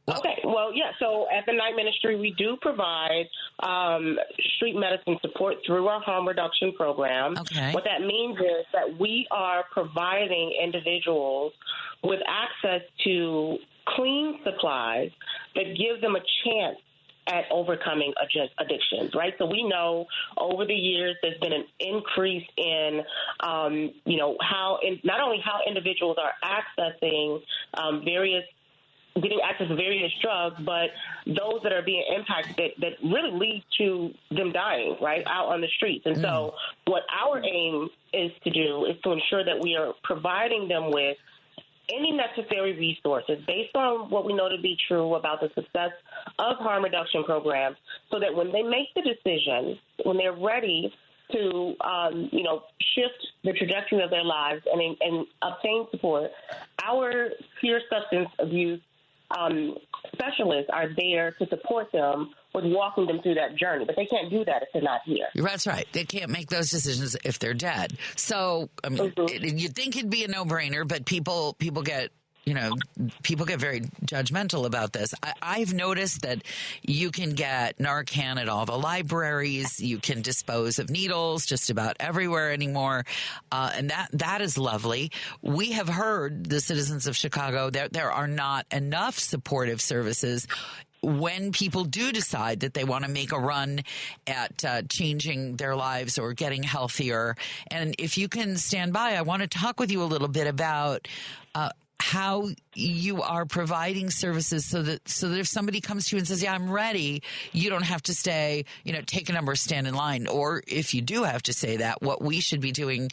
Okay, well, yeah, so at the Night Ministry, we do provide street medicine support through our harm reduction program. Okay. What that means is that we are providing individuals with access to clean supplies that give them a chance at overcoming addictions, right? So we know over the years there's been an increase in, not only how individuals are accessing getting access to various drugs, but those that are being impacted that really lead to them dying, right, out on the streets. And so what our aim is to do is to ensure that we are providing them with any necessary resources based on what we know to be true about the success of harm reduction programs, so that when they make the decision, when they're ready to, shift the trajectory of their lives and obtain support, our peer substance abuse specialists are there to support them with walking them through that journey. But they can't do that if they're not here. That's right. They can't make those decisions if they're dead. So, I mean, you'd think it'd be a no-brainer, but people get very judgmental about this. I've noticed that you can get Narcan at all the libraries. You can dispose of needles just about everywhere anymore. And that is lovely. We have heard, the citizens of Chicago, that there are not enough supportive services when people do decide that they want to make a run at changing their lives or getting healthier. And if you can stand by, I want to talk with you a little bit about how you are providing services so that if somebody comes to you and says, yeah, I'm ready, you don't have to stay, take a number, stand in line. Or if you do have to say that, what we should be doing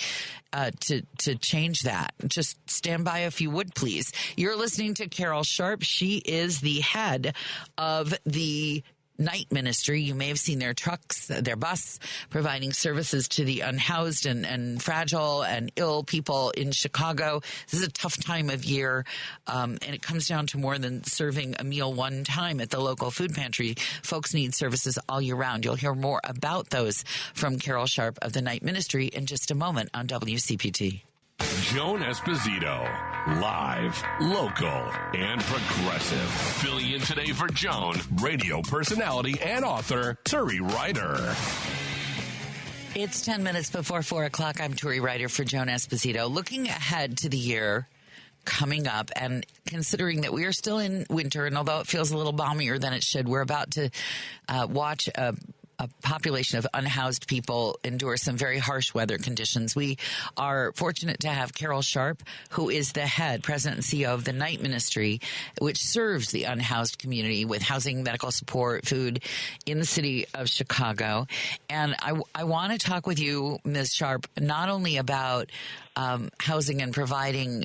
to change that. Just stand by if you would, please. You're listening to Carol Sharp. She is the head of the Night Ministry. You may have seen their trucks, their bus, providing services to the unhoused and fragile and ill people in Chicago. This is a tough time of year, and it comes down to more than serving a meal one time at the local food pantry. Folks need services all year round. You'll hear more about those from Carol Sharp of the Night Ministry in just a moment on WCPT. Joan Esposito, live, local, and progressive. Filling in today for Joan, radio personality and author Turi Ryder. It's 10 minutes before 4 o'clock. I'm Turi Ryder for Joan Esposito. Looking ahead to the year coming up, and considering that we are still in winter, and although it feels a little balmier than it should, we're about to watch a population of unhoused people endure some very harsh weather conditions. We are fortunate to have Carol Sharp, who is the head, president and CEO of the Night Ministry, which serves the unhoused community with housing, medical support, food in the city of Chicago. And I want to talk with you, Ms. Sharp, not only about housing and providing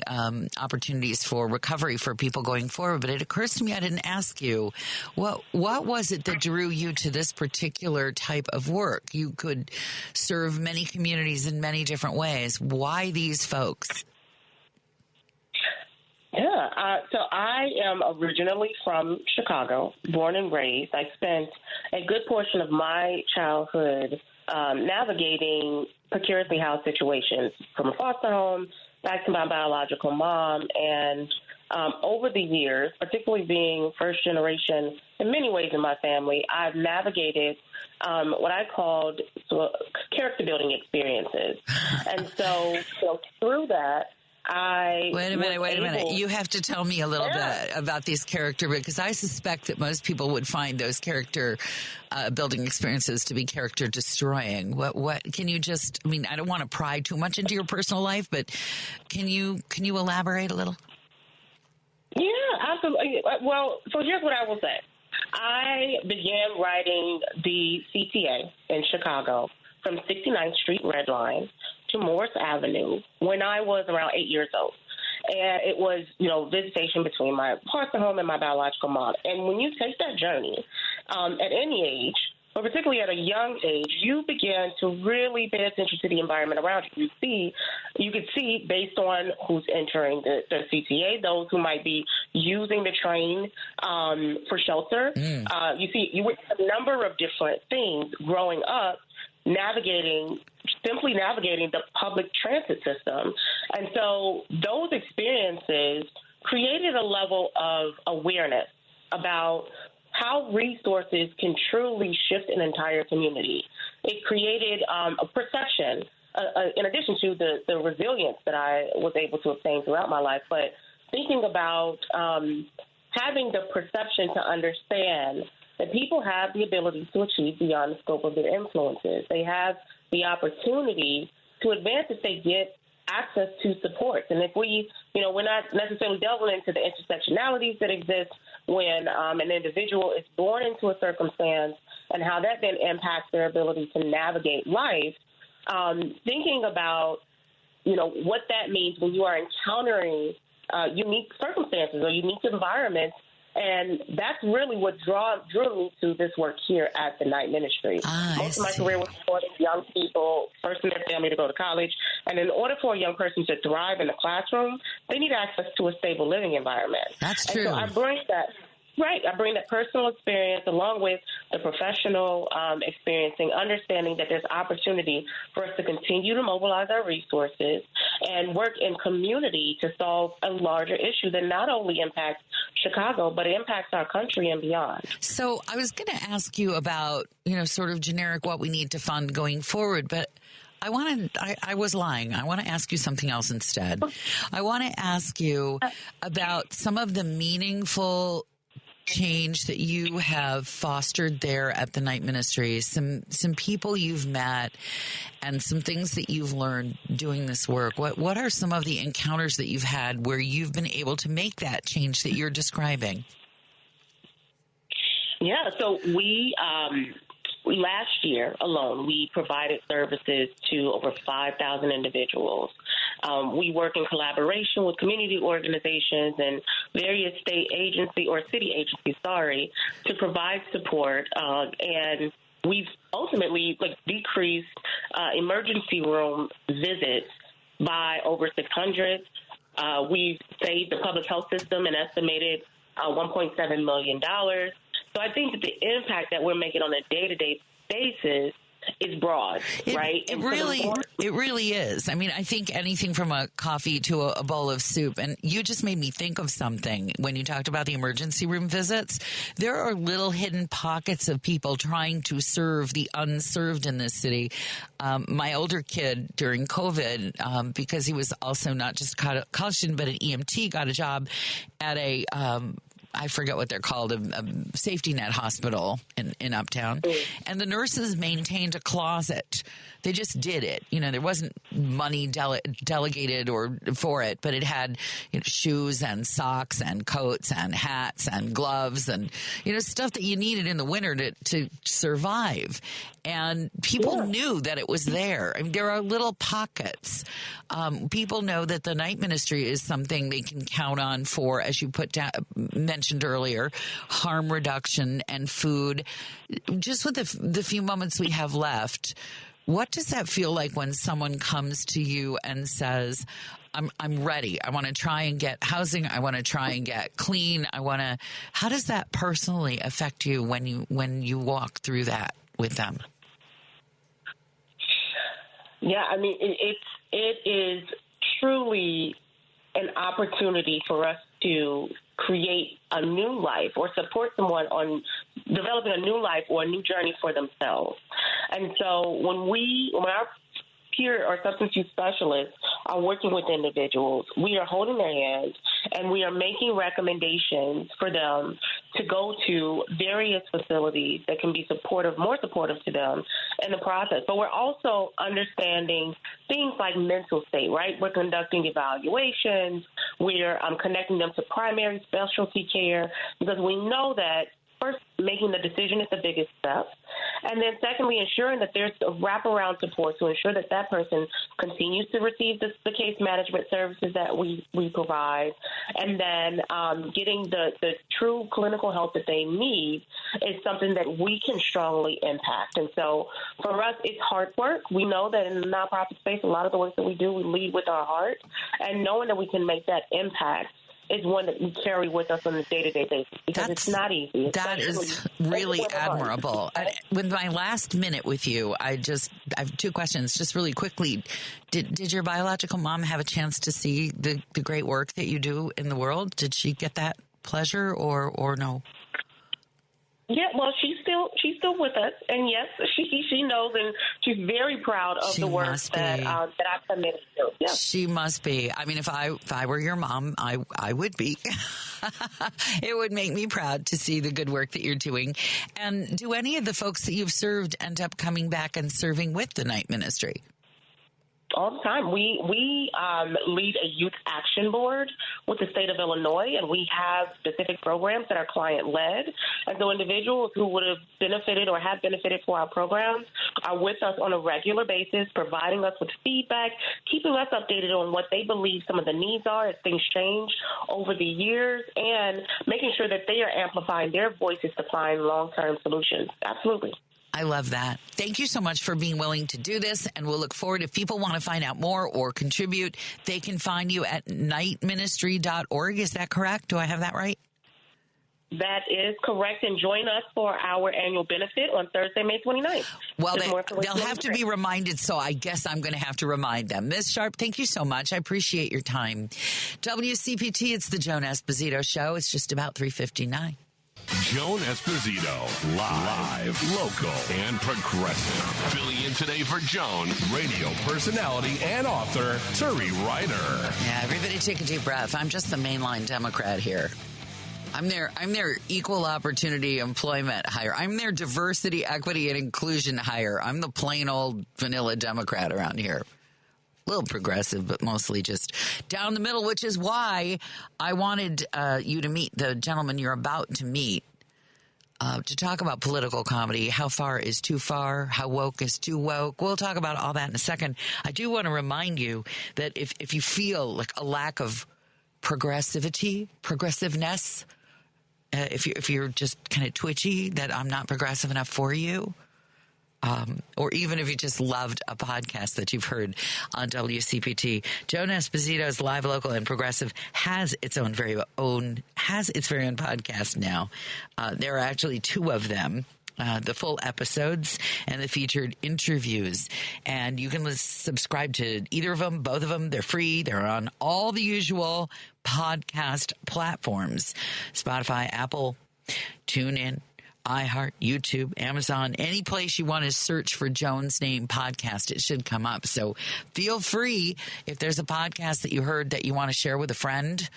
opportunities for recovery for people going forward, but it occurs to me I didn't ask you, what was it that drew you to this particular type of work? You could serve many communities in many different ways. Why these folks? Yeah, so I am originally from Chicago, born and raised. I spent a good portion of my childhood navigating precariously housed situations, from a foster home back to my biological mom. And over the years, particularly being first generation in many ways in my family, I've navigated what I called character building experiences. And so through that, Wait a minute. You have to tell me a little bit about these character, because I suspect that most people would find those character building experiences to be character destroying. What can you just, I don't want to pry too much into your personal life, but can you elaborate a little? Yeah, absolutely. Well, so here's what I will say. I began riding the CTA in Chicago from 69th Street Red Line to Morris Avenue when I was around 8 years old. And it was, visitation between my foster home and my biological mom. And when you take that journey at any age, but particularly at a young age, you begin to really pay attention to the environment around you. You could see based on who's entering the CTA, those who might be using the train for shelter. You see, you went a number of different things growing up, simply navigating the public transit system. And so those experiences created a level of awareness about how resources can truly shift an entire community. It created a perception, in addition to the resilience that I was able to obtain throughout my life, but thinking about having the perception to understand that people have the ability to achieve beyond the scope of their influences. They have the opportunity to advance if they get access to supports. And if we're not necessarily delving into the intersectionalities that exist when an individual is born into a circumstance and how that then impacts their ability to navigate life, thinking about, what that means when you are encountering unique circumstances or unique environments. And that's really what drew me to this work here at the Night Ministry. Most of my career was supporting young people, first in their family to go to college. And in order for a young person to thrive in the classroom, they need access to a stable living environment. That's true. And so I bring that. Right. I bring that personal experience along with the professional experiencing, understanding that there's opportunity for us to continue to mobilize our resources and work in community to solve a larger issue that not only impacts Chicago, but it impacts our country and beyond. So I was going to ask you about, sort of generic what we need to fund going forward, but I was lying. I want to ask you something else instead. I want to ask you about some of the meaningful change that you have fostered there at the Night Ministry, some people you've met and some things that you've learned doing this work. What are some of the encounters that you've had where you've been able to make that change that you're describing? Yeah, so we last year alone, we provided services to over 5,000 individuals. We work in collaboration with community organizations and various state agency or city agencies, to provide support. And we've ultimately decreased emergency room visits by over 600. We've saved the public health system an estimated $1.7 million. So I think that the impact that we're making on a day-to-day basis is broad, right? It really is. I mean, I think anything from a coffee to a bowl of soup. And you just made me think of something when you talked about the emergency room visits. There are little hidden pockets of people trying to serve the unserved in this city. My older kid during COVID, because he was also not just a college student, but an EMT, got a job at a I forget what they're called, a safety net hospital in Uptown. And the nurses maintained a closet. They just did it. There wasn't money delegated for it, but it had shoes and socks and coats and hats and gloves and, stuff that you needed in the winter to survive. And people knew that it was there. I mean, there are little pockets. People know that the Night Ministry is something they can count on for, as you mentioned earlier, harm reduction and food. Just with the few moments we have left, what does that feel like when someone comes to you and says, I'm ready. I want to try and get housing. I want to try and get clean. How does that personally affect you when you walk through that with them? Yeah, I mean, it is truly an opportunity for us to create a new life or support someone on developing a new life or a new journey for themselves. And so when our peer or substance use specialists are working with individuals, we are holding their hands and we are making recommendations for them to go to various facilities that can be more supportive to them in the process. But we're also understanding things like mental state, right? We're conducting evaluations. We're connecting them to primary specialty care because we know that first, making the decision is the biggest step. And then secondly, ensuring that there's a wraparound support to ensure that that person continues to receive the case management services that we provide. And then getting the true clinical help that they need is something that we can strongly impact. And so for us, it's hard work. We know that in the nonprofit space, a lot of the work that we do, we lead with our heart. And knowing that we can make that impact is one that we carry with us on a day-to-day basis because it's not easy. That is really admirable. With my last minute with you, I have two questions, just really quickly. Did your biological mom have a chance to see the great work that you do in the world? Did she get that pleasure or no? Yeah, well, she's still with us, and yes, she knows, and she's very proud of the work that I've committed to. Yeah. She must be. I mean, if I were your mom, I would be. It would make me proud to see the good work that you're doing. And do any of the folks that you've served end up coming back and serving with the night ministry? All the time. We lead a youth action board with the state of Illinois, and we have specific programs that are client-led. And so individuals who would have benefited or have benefited for our programs are with us on a regular basis, providing us with feedback, keeping us updated on what they believe some of the needs are as things change over the years, and making sure that they are amplifying their voices to find long-term solutions. Absolutely. I love that. Thank you so much for being willing to do this, and we'll look forward. If people want to find out more or contribute, they can find you at nightministry.org. Is that correct? Do I have that right? That is correct, and join us for our annual benefit on Thursday, May 29th. Well, they'll have to be reminded, so I guess I'm going to have to remind them. Ms. Sharp, thank you so much. I appreciate your time. WCPT, it's the Joan Esposito Show. It's just about 3:59. Joan Esposito, live, local, and progressive. Filling in today for Joan, radio personality and author, Turi Ryder. Yeah, everybody take a deep breath. I'm just the mainline Democrat here. I'm their equal opportunity employment hire. I'm their diversity, equity, and inclusion hire. I'm the plain old vanilla Democrat around here. A little progressive, but mostly just down the middle, which is why I wanted you to meet the gentleman you're about to meet to talk about political comedy. How far is too far? How woke is too woke? We'll talk about all that in a second. I do want to remind you that if you feel like a lack of progressiveness, if you're just kind of twitchy that I'm not progressive enough for you, or even if you just loved a podcast that you've heard on WCPT, Joan Esposito's Live, Local, and Progressive has its very own podcast now. There are actually two of them. The full episodes and the featured interviews. And you can subscribe to either of them, both of them. They're free. They're on all the usual podcast platforms: Spotify, Apple, TuneIn, iHeart, YouTube, Amazon, any place you want to search for Joan's name podcast, it should come up. So feel free, if there's a podcast that you heard that you want to share with a friend,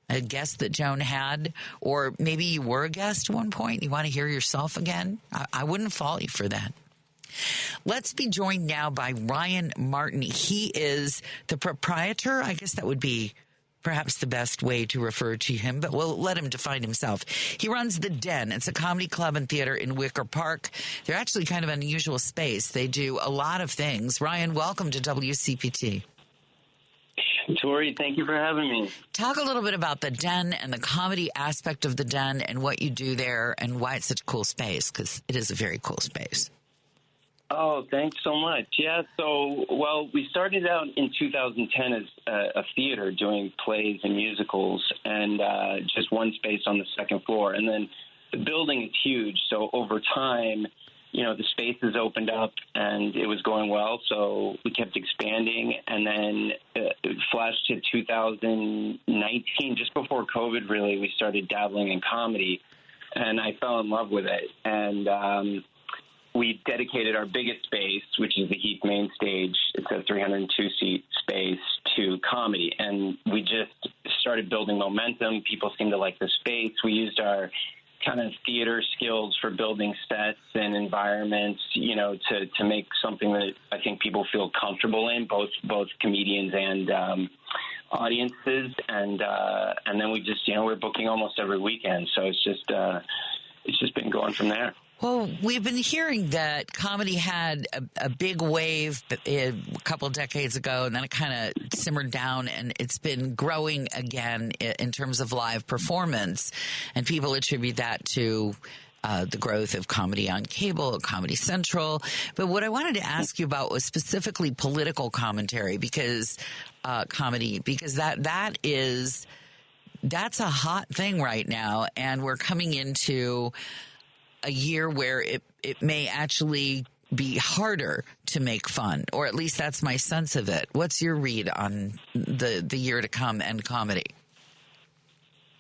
a guest that Joan had, or maybe you were a guest at one point, you want to hear yourself again, I wouldn't fault you for that. Let's be joined now by Ryan Martin. He is the proprietor. I guess that would be perhaps the best way to refer to him, but we'll let him define himself. He runs The Den. It's a comedy club and theater in Wicker Park. They're actually kind of an unusual space. They do a lot of things. Ryan, welcome to WCPT. Tori, thank you for having me. Talk a little bit about The Den and the comedy aspect of The Den and what you do there and why it's such a cool space, because it is a very cool space. Oh, thanks so much. Yeah, we started out in 2010 as a theater doing plays and musicals and just one space on the second floor. And then the building is huge, so over time, the spaces opened up and it was going well, so we kept expanding. And then it flashed to 2019, just before COVID, really, we started dabbling in comedy, and I fell in love with it. And we dedicated our biggest space, which is the Heath Main Stage. It's a 302-seat space, to comedy. And we just started building momentum. People seemed to like the space. We used our kind of theater skills for building sets and environments, to make something that I think people feel comfortable in, both comedians and audiences. And then we just, we're booking almost every weekend. So it's just been going from there. Well, we've been hearing that comedy had a big wave a couple of decades ago, and then it kind of simmered down, and it's been growing again in terms of live performance. And people attribute that to the growth of comedy on cable, Comedy Central. But what I wanted to ask you about was specifically political commentary, because that is that's a hot thing right now. And we're coming into a year where it may actually be harder to make fun, or at least that's my sense of it. What's your read on the year to come and comedy?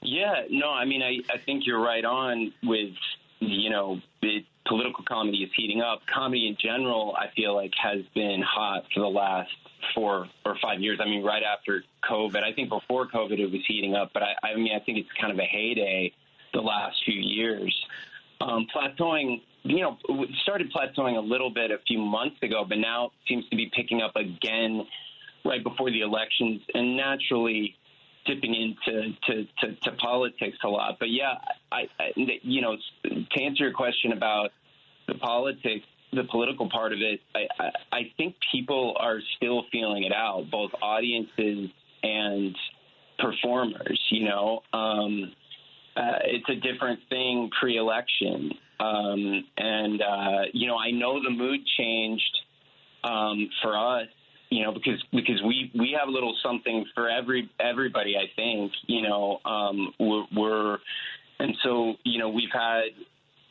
Yeah, no, I mean, I think you're right on with, political comedy is heating up. Comedy in general, I feel like, has been hot for the last 4 or 5 years. I mean, right after COVID. I think before COVID it was heating up, but I think it's kind of a heyday the last few years. Plateauing, started plateauing a little bit a few months ago, but now it seems to be picking up again right before the elections and naturally dipping into politics a lot. But yeah, to answer your question about the politics, the political part of it, I think people are still feeling it out, both audiences and performers. It's a different thing pre-election. I know the mood changed for us, because we have a little something for everybody, I think, and so, we've had,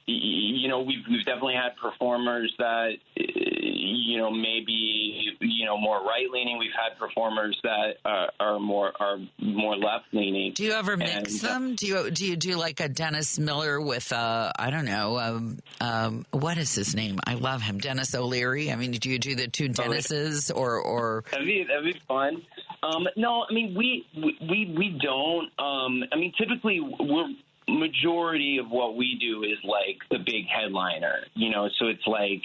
we've definitely had performers that, maybe, more right-leaning. We've had performers that are more left-leaning. Do you ever mix them? Do you do like a Dennis Miller with, I don't know, what is his name? I love him. Dennis O'Leary. I mean, do you do the two Dennises or? That'd be fun. No, I mean, we don't. I mean, typically majority of what we do is like the big headliner, so it's like,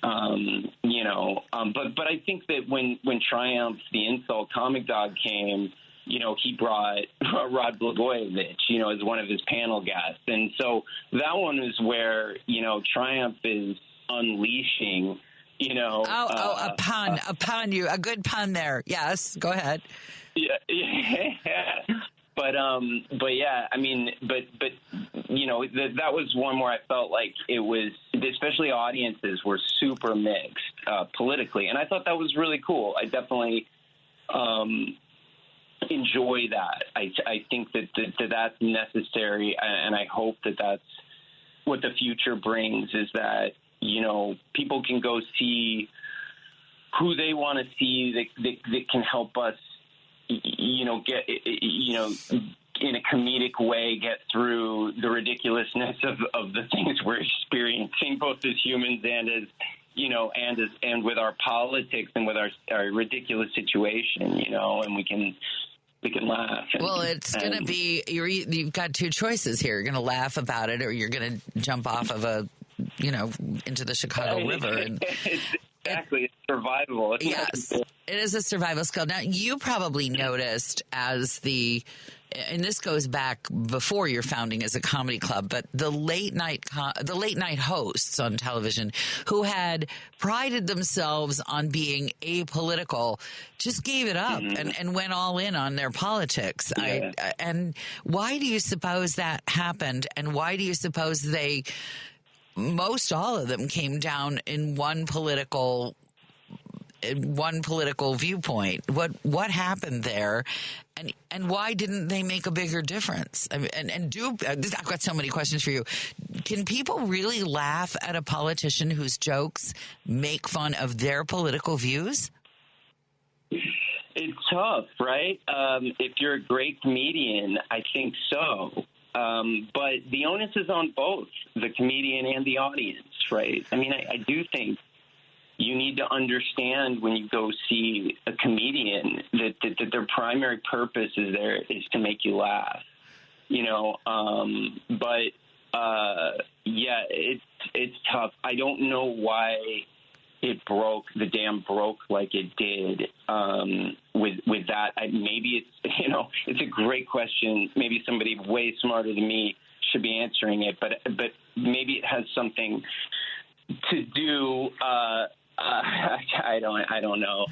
but I think that when Triumph, the Insult Comic Dog came, he brought Rod Blagojevich, as one of his panel guests. And so that one is where, Triumph is unleashing, a pun, a good pun there. Yes, go ahead. Yeah. But yeah, I mean, but that was one where I felt like it was, especially audiences were super mixed politically, and I thought that was really cool. I definitely enjoy that. I think that that's necessary, and I hope that that's what the future brings. Is that people can go see who they want to see that can help us. Get, in a comedic way, get through the ridiculousness of the things we're experiencing, both as humans and as, and with our politics and with our ridiculous situation, and we can laugh. Well, it's going to be, you've got two choices here. You're going to laugh about it, or you're going to jump off of into the Chicago River. And exactly. It's survival. Yes, it is a survival skill. Now, you probably noticed and this goes back before your founding as a comedy club, but the late night hosts on television who had prided themselves on being apolitical just gave it up and went all in on their politics. Yeah. And why do you suppose that happened? And why do you suppose most all of them came down in one political viewpoint? What happened there, and why didn't they make a bigger difference? I mean, I've got so many questions for you. Can people really laugh at a politician whose jokes make fun of their political views? It's tough, right? If you're a great comedian, I think so. But the onus is on both the comedian and the audience, right? I mean, I do think you need to understand when you go see a comedian that their primary purpose is to make you laugh, yeah, it's tough. I don't know why the dam broke like it did with that. Maybe it's a great question. Maybe somebody way smarter than me should be answering it, but maybe it has something to do. I don't know.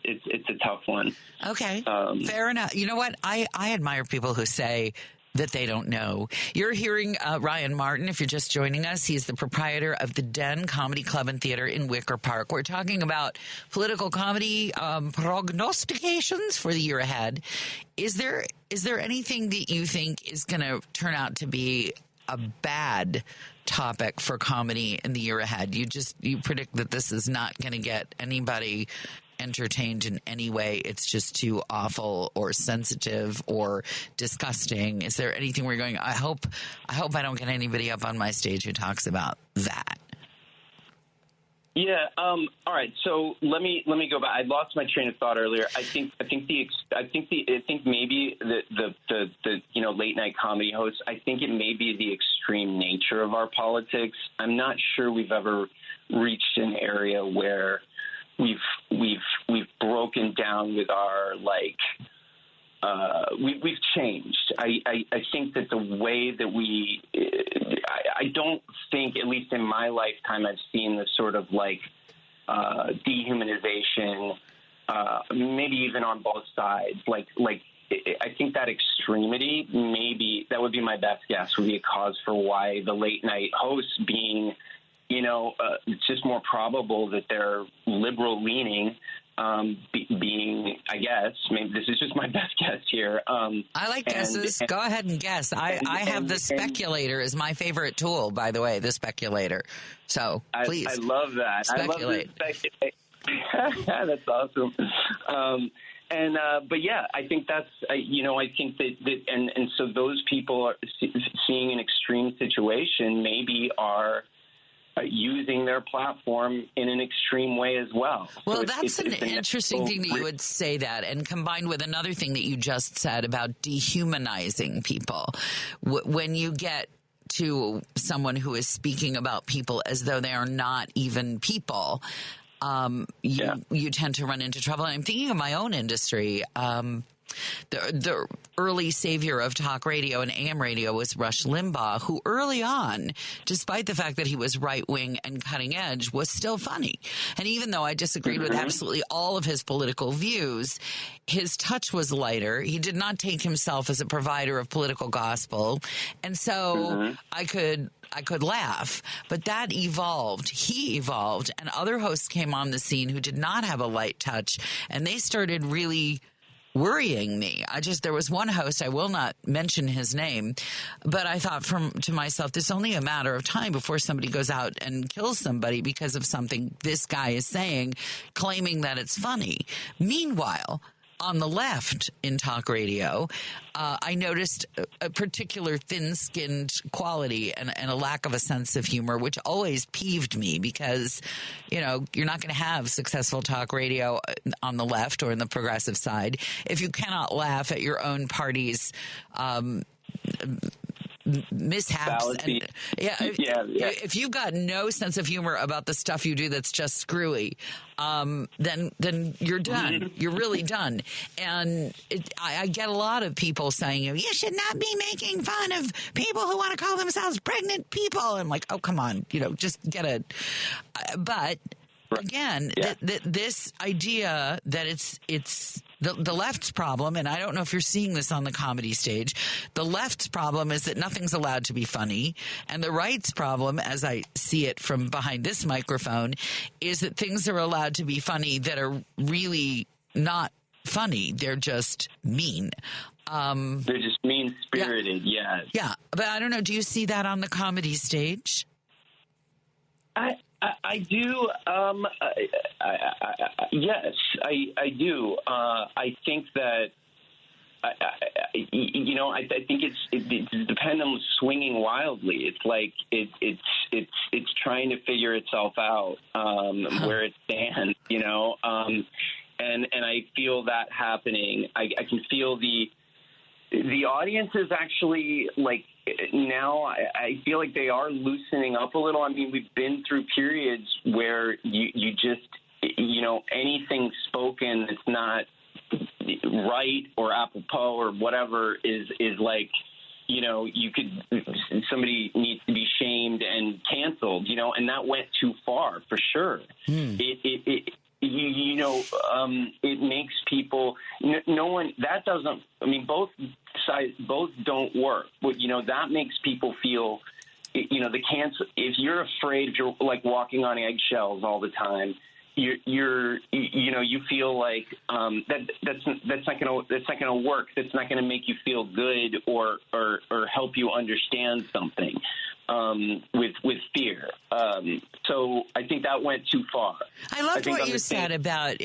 It's a tough one. Okay, fair enough. You know what? I admire people who say that they don't know. You're hearing Ryan Martin, if you're just joining us. He's the proprietor of the Den Comedy Club and Theater in Wicker Park. We're talking about political comedy prognostications for the year ahead. Is there anything that you think is going to turn out to be a bad topic for comedy in the year ahead? You predict that this is not going to get anybody entertained in any way. It's just too awful or sensitive or disgusting. Is there anything where you're going, I hope I don't get anybody up on my stage who talks about that? Yeah. All right. So let me go back. I lost my train of thought earlier. I think maybe the late night comedy hosts. I think it may be the extreme nature of our politics. I'm not sure we've ever reached an area where we've broken down with our we've changed. I think that the way that I don't think, at least in my lifetime, I've seen the sort of dehumanization, maybe even on both sides. I think that extremity, maybe that would be my best guess, would be a cause for why the late night hosts being, it's just more probable that they're liberal leaning, being, I guess, maybe this is just my best guess here. I like guesses. Go ahead and guess. I have the speculator as my favorite tool, by the way, the speculator. So please. I love that. Speculate. I love speculate. That's awesome. But yeah, I think that's, I think that and so those people are seeing an extreme situation maybe are using their platform in an extreme way as well. Well, so that's an interesting thing that you would say that, and combined with another thing that you just said about dehumanizing people. When you get to someone who is speaking about people as though they are not even people, you tend to run into trouble. And I'm thinking of my own industry. The early savior of talk radio and AM radio was Rush Limbaugh, who early on, despite the fact that he was right-wing and cutting edge, was still funny. And even though I disagreed with absolutely all of his political views, his touch was lighter. He did not take himself as a provider of political gospel. And so I could laugh, but that evolved. He evolved, and other hosts came on the scene who did not have a light touch, and they started really worrying me. There was one host, I will not mention his name, but I thought to myself, this is only a matter of time before somebody goes out and kills somebody because of something this guy is saying, claiming that it's funny. Meanwhile, on the left in talk radio, I noticed a particular thin-skinned quality and a lack of a sense of humor, which always peeved me because, you're not going to have successful talk radio on the left or in the progressive side if you cannot laugh at your own party's mishaps. And, if you've got no sense of humor about the stuff you do that's just screwy, then you're done. You're really done. And I get a lot of people saying, you should not be making fun of people who want to call themselves pregnant people. I'm like, oh, come on, just get it. But again, this idea that it's the left's problem, and I don't know if you're seeing this on the comedy stage, the left's problem is that nothing's allowed to be funny, and the right's problem, as I see it from behind this microphone, is that things are allowed to be funny that are really not funny. They're just mean. They're just mean-spirited, yes. Yeah, but I don't know, do you see that on the comedy stage? I do. Yes, I do. I think that, I think it's dependent swinging wildly. It's like it's trying to figure itself out where it stands, and I feel that happening. I can feel the audience is actually now I feel like they are loosening up a little. I mean, we've been through periods where you just, anything spoken that's not right or apropos or whatever is like, somebody needs to be shamed and canceled, and that went too far for sure. It makes people, no one, that doesn't, both both don't work. But, that makes people feel, if you're afraid, if you're like walking on eggshells all the time, you feel like that's not gonna work. That's not gonna make you feel good or help you understand something with fear. So I think that went too far. I loved what you said about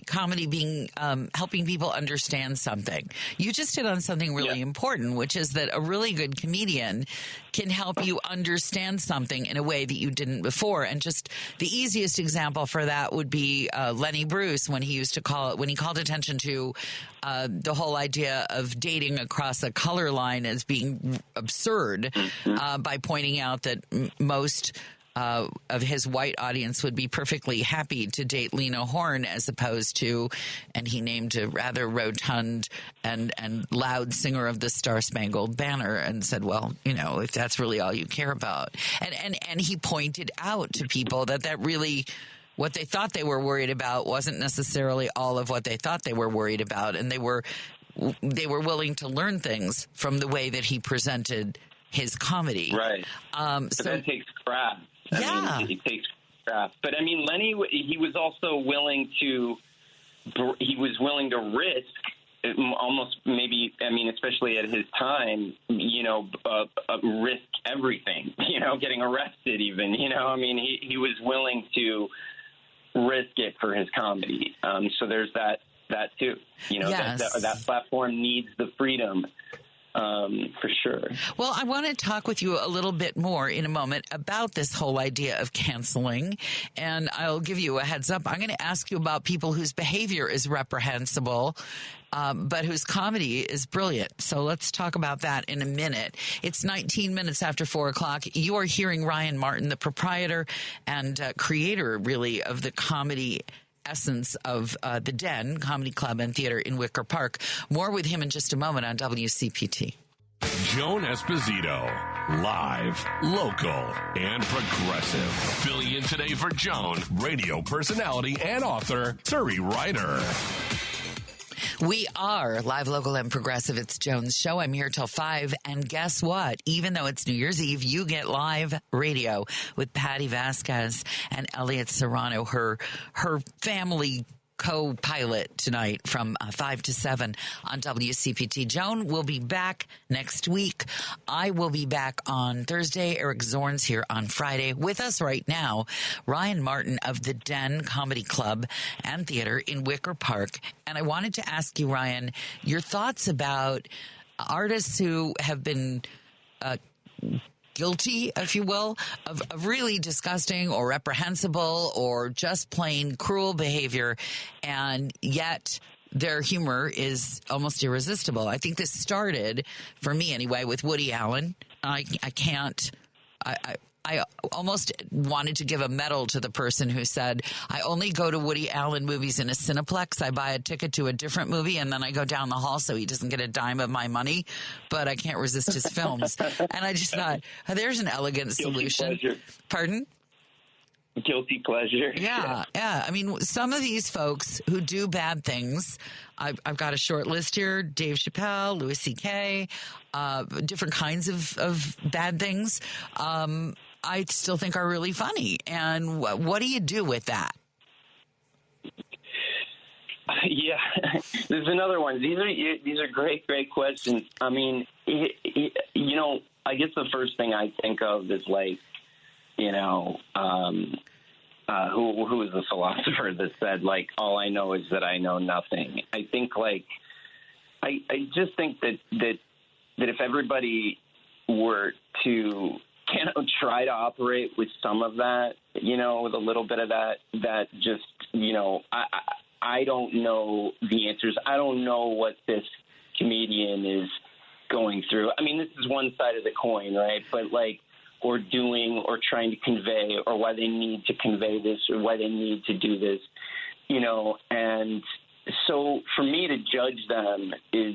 comedy being helping people understand something. You just hit on something really important, which is that a really good comedian can help you understand something in a way that you didn't before. And just the easiest example for that would be Lenny Bruce when he called attention to the whole idea of dating across a color line as being absurd by pointing out that most of his white audience would be perfectly happy to date Lena Horne as opposed to, and he named a rather rotund and loud singer of the Star Spangled Banner and said, well, if that's really all you care about. And he pointed out to people that really what they thought they were worried about wasn't necessarily all of what they thought they were worried about. And they were willing to learn things from the way that he presented his comedy. Right. But that takes craft. I mean, it takes craft. But I mean, Lenny, he was also willing to risk almost maybe, I mean, especially at his time, risk everything, getting arrested even, I mean, he was willing to risk it for his comedy. So there's that too, that platform needs the freedom. For sure. Well, I want to talk with you a little bit more in a moment about this whole idea of canceling. And I'll give you a heads up. I'm going to ask you about people whose behavior is reprehensible, but whose comedy is brilliant. So let's talk about that in a minute. It's 19 minutes after 4 o'clock. You are hearing Ryan Martin, the proprietor and creator, really, of the comedy essence of the Den Comedy Club and Theater in Wicker Park. More with him in just a moment on WCPT. Joan Esposito, live, local, and progressive. Filling in today for Joan, radio personality and author Turi Ryder. We are live, local, and progressive. It's Joan's show. I'm here till 5. And guess what? Even though it's New Year's Eve, you get live radio with Patty Vasquez and Elliot Serrano, her family co-pilot tonight from 5 to 7 on WCPT. Joan will be back next week. I will be back on Thursday. Eric Zorn's here on Friday. With us right now, Ryan Martin of the Den Comedy Club and Theater in Wicker Park. And I wanted to ask you, Ryan, your thoughts about artists who have been guilty, if you will, of really disgusting or reprehensible or just plain cruel behavior, and yet their humor is almost irresistible. I think this started, for me anyway, with Woody Allen. I almost wanted to give a medal to the person who said, I only go to Woody Allen movies in a Cineplex. I buy a ticket to a different movie, and then I go down the hall so he doesn't get a dime of my money, but I can't resist his films. And I just thought, there's an elegant solution. Pleasure. Pardon? Guilty pleasure. Yeah. I mean, some of these folks who do bad things, I've got a short list here: Dave Chappelle, Louis C.K., different kinds of bad things. I still think are really funny. And what do you do with that? Yeah, there's another one. These are great questions. I mean, I guess the first thing I think of is like, who was the philosopher that said, like, all I know is that I know nothing. I think, like, I just think that if everybody were to try to operate with some of that, with a little bit of that just, I don't know the answers. I don't know what this comedian is going through. I mean, this is one side of the coin, right? But like, or doing or trying to convey, or why they need to convey this, or why they need to do this, and So for me to judge them is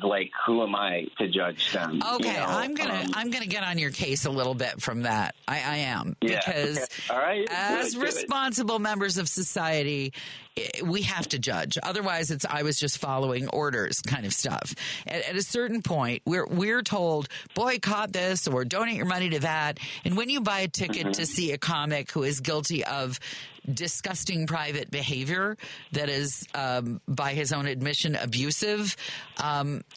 like, who am I to judge them? Okay, I'm gonna get on your case a little bit from that. I am, because All right, as responsible members of society, we have to judge. Otherwise, it's I was just following orders kind of stuff. At a certain point, we're told boycott this or donate your money to that. And when you buy a ticket to see a comic who is guilty of disgusting private behavior that is, by his own admission, abusive,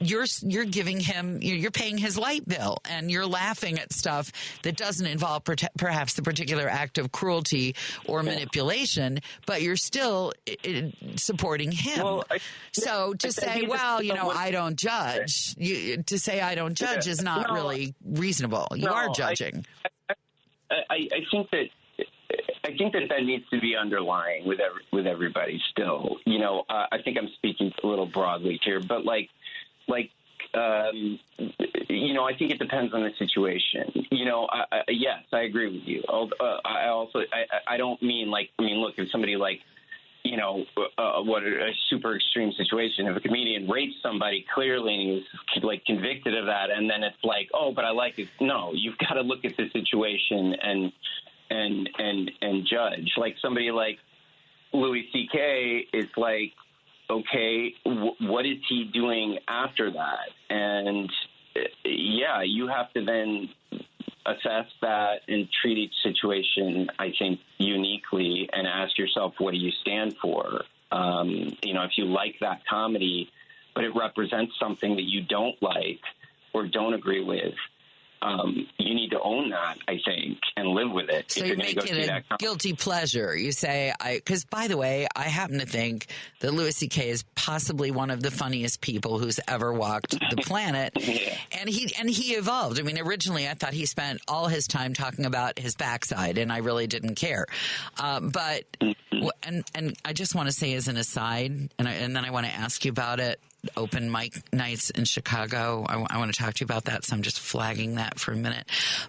you're giving him, you're paying his light bill, and you're laughing at stuff that doesn't involve perhaps the particular act of cruelty or manipulation, but you're still supporting him. Well, so to say, I don't judge, to say I don't judge is not really reasonable. You are judging. I think that needs to be underlying with everybody still. I think I'm speaking a little broadly here, but I think it depends on the situation. Yes, I agree with you. I don't mean look, if somebody what a super extreme situation. If a comedian rapes somebody clearly and he's convicted of that, and then it's but I like it. No, you've got to look at the situation and judge. Somebody like Louis C.K. is okay, what is he doing after that? And you have to then assess that and treat each situation, I think, uniquely and ask yourself, what do you stand for? If you like that comedy, but it represents something that you don't like or don't agree with, you need to own that, I think, and live with it. So you make it a guilty pleasure. You say, because by the way, I happen to think that Louis C.K. is possibly one of the funniest people who's ever walked the planet. And he evolved. I mean, originally I thought he spent all his time talking about his backside, and I really didn't care. But I just want to say as an aside, and then I want to ask you about it. Open mic nights in Chicago. I want to talk to you about that, so I'm just flagging that for a minute.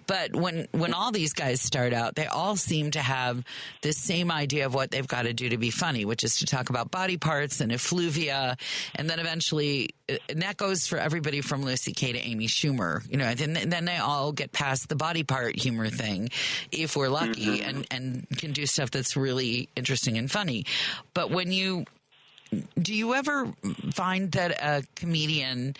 But when all these guys start out, they all seem to have this same idea of what they've got to do to be funny, which is to talk about body parts and effluvia, and then eventually, and that goes for everybody from Louis C.K. to Amy Schumer, and then they all get past the body part humor thing, if we're lucky, and can do stuff that's really interesting and funny. But do you ever find that a comedian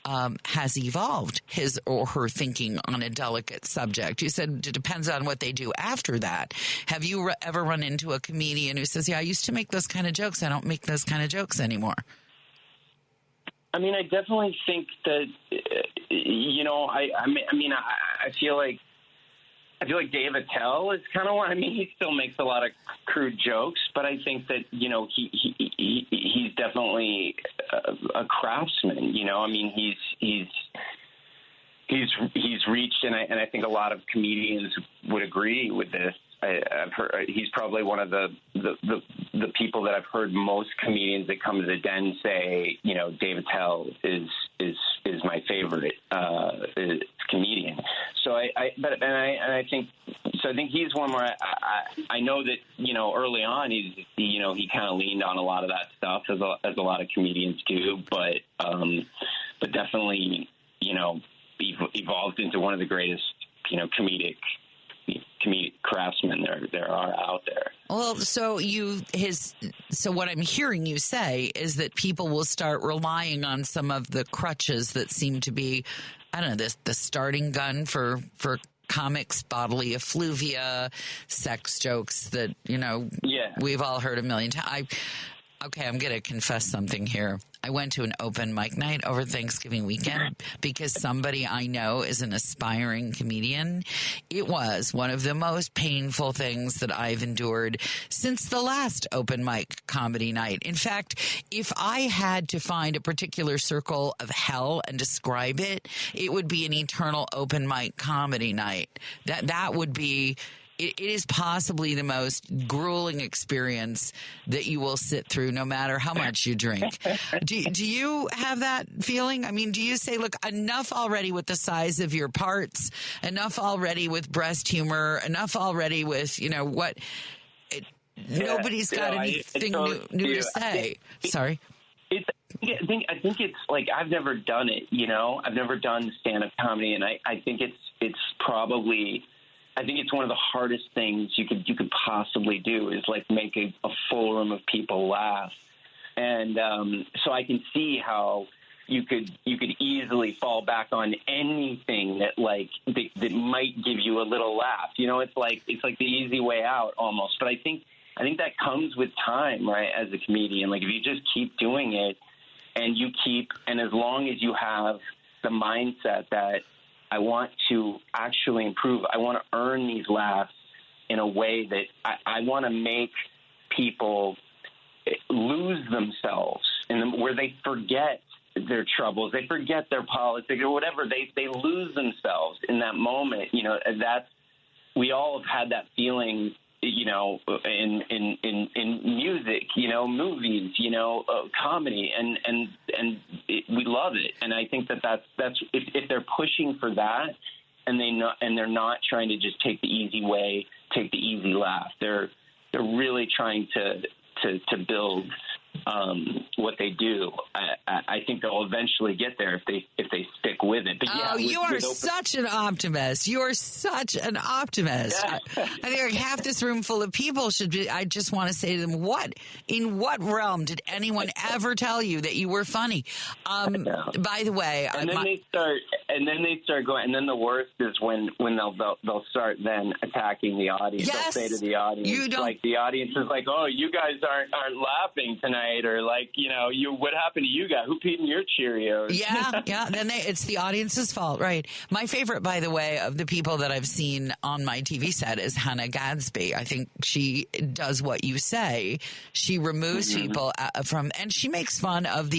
has evolved his or her thinking on a delicate subject? You said it depends on what they do after that. Have you ever run into a comedian who says, I used to make those kind of jokes. I don't make those kind of jokes anymore? I mean, I definitely think that, I feel like Dave Attell is kind of one. I mean, he still makes a lot of crude jokes, but I think that he's definitely a craftsman. I mean, he's reached, and I think a lot of comedians would agree with this. I've heard he's probably one of the people that I've heard most comedians that come to the Den say, Dave Attell is my favorite comedian. So I think he's one where I know that early on he kind of leaned on a lot of that stuff as a lot of comedians do, but definitely evolved into one of the greatest comedic craftsmen there are out there. Well, so what I'm hearing you say is that people will start relying on some of the crutches that seem to be, I don't know, the starting gun for comics, bodily effluvia, sex jokes that, we've all heard a million times. Okay, I'm going to confess something here. I went to an open mic night over Thanksgiving weekend because somebody I know is an aspiring comedian. It was one of the most painful things that I've endured since the last open mic comedy night. In fact, if I had to find a particular circle of hell and describe it, it would be an eternal open mic comedy night. That would be... It is possibly the most grueling experience that you will sit through no matter how much you drink. Do you have that feeling? I mean, do you say, look, enough already with the size of your parts, enough already with breast humor, enough already with, nobody's got anything new to say. Sorry. I think it's like I've never done it, I've never done stand-up comedy, and I think it's probably I think it's one of the hardest things you could possibly do is like make a full room of people laugh, and so I can see how you could easily fall back on anything that that might give you a little laugh. It's like the easy way out almost. But I think that comes with time, right? As a comedian, like if you just keep doing it. And as long as you have the mindset that I want to actually improve, I want to earn these laughs in a way that I want to make people lose themselves where they forget their troubles, they forget their politics or whatever, they lose themselves in that moment. We all have had that feeling, in music, movies, comedy, and we love it. And I think that's if they're pushing for that, and they're not trying to just take the easy way, take the easy laugh. They're really trying to build what they do. I think they'll eventually get there if they stick with it. But you are such an optimist. You are such an optimist. Yeah. I think like half this room full of people should be. I just want to say to them, in what realm did anyone ever tell you that you were funny? By the way, and then they start going. And then the worst is when they'll start then attacking the audience. Yes, they'll say to the audience, like the audience is like, "Oh, you guys aren't laughing tonight," or like, what happened to you guys? Who peed in your Cheerios? Yeah. Then it's the audience's fault, right? My favorite, by the way, of the people that I've seen on my TV set is Hannah Gadsby. I think she does what you say. She removes people and she makes fun of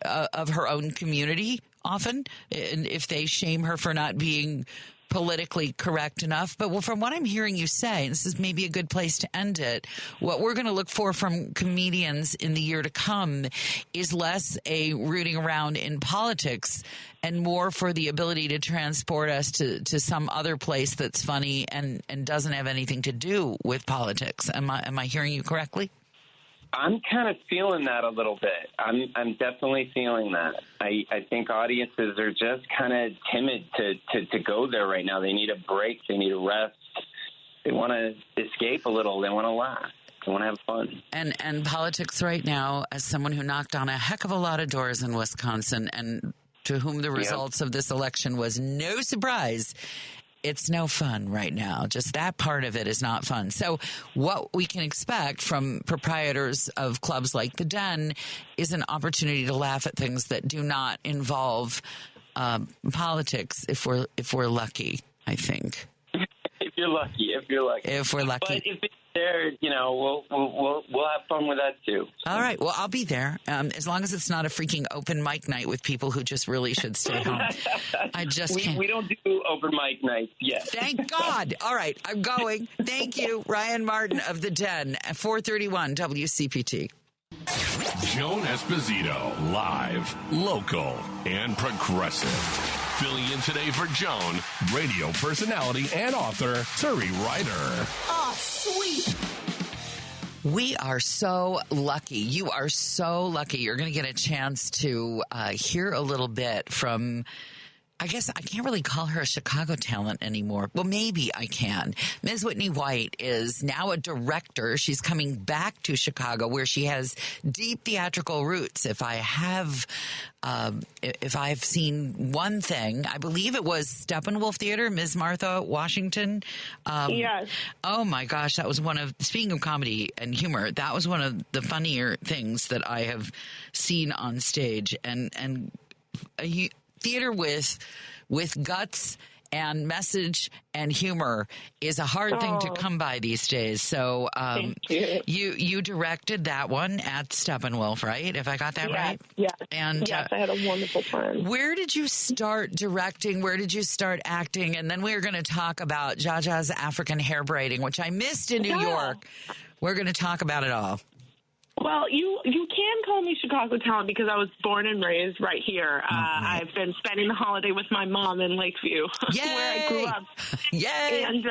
of her own community often, and if they shame her for not being politically correct enough. But from what I'm hearing you say, and this is maybe a good place to end it, what we're going to look for from comedians in the year to come is less a rooting around in politics and more for the ability to transport us to some other place that's funny and doesn't have anything to do with politics. Am I hearing you correctly? I'm kind of feeling that a little bit. I'm definitely feeling that. I think audiences are just kind of timid to go there right now. They need a break. They need a rest. They want to escape a little. They want to laugh. They want to have fun. And politics right now, as someone who knocked on a heck of a lot of doors in Wisconsin and to whom the results of this election was no surprise, it's no fun right now. Just that part of it is not fun. So what we can expect from proprietors of clubs like The Den is an opportunity to laugh at things that do not involve politics if we're lucky, I think. If you're lucky. If we're lucky. But if it's there, we'll have fun with that too. All right. Well, I'll be there as long as it's not a freaking open mic night with people who just really should stay home. I just can't. We don't do open mic nights yet. Thank God. All right. I'm going. Thank you, Ryan Martin of The Den at 431 WCPT. Joan Esposito, live, local, and progressive. Filling in today for Joan, radio personality and author Turi Ryder. Oh, sweet. We are so lucky. You are so lucky. You're going to get a chance to hear a little bit from, I guess I can't really call her a Chicago talent anymore. Well, maybe I can. Ms. Whitney White is now a director. She's coming back to Chicago where she has deep theatrical roots. If I've seen one thing, I believe it was Steppenwolf Theater, Ms. Martha Washington. Yes. Oh my gosh, that was speaking of comedy and humor, that was one of the funnier things that I have seen on stage. And theater with guts and message and humor is a hard thing to come by these days. So you directed that one at Steppenwolf, right? If I got that right? Yes. And yes, I had a wonderful time. Where did you start directing? Where did you start acting? And then we're going to talk about Jaja's African hair braiding, which I missed in New York. We're going to talk about it all. Well, you can call me Chicago talent because I was born and raised right here. I've been spending the holiday with my mom in Lakeview, where I grew up. Yay! And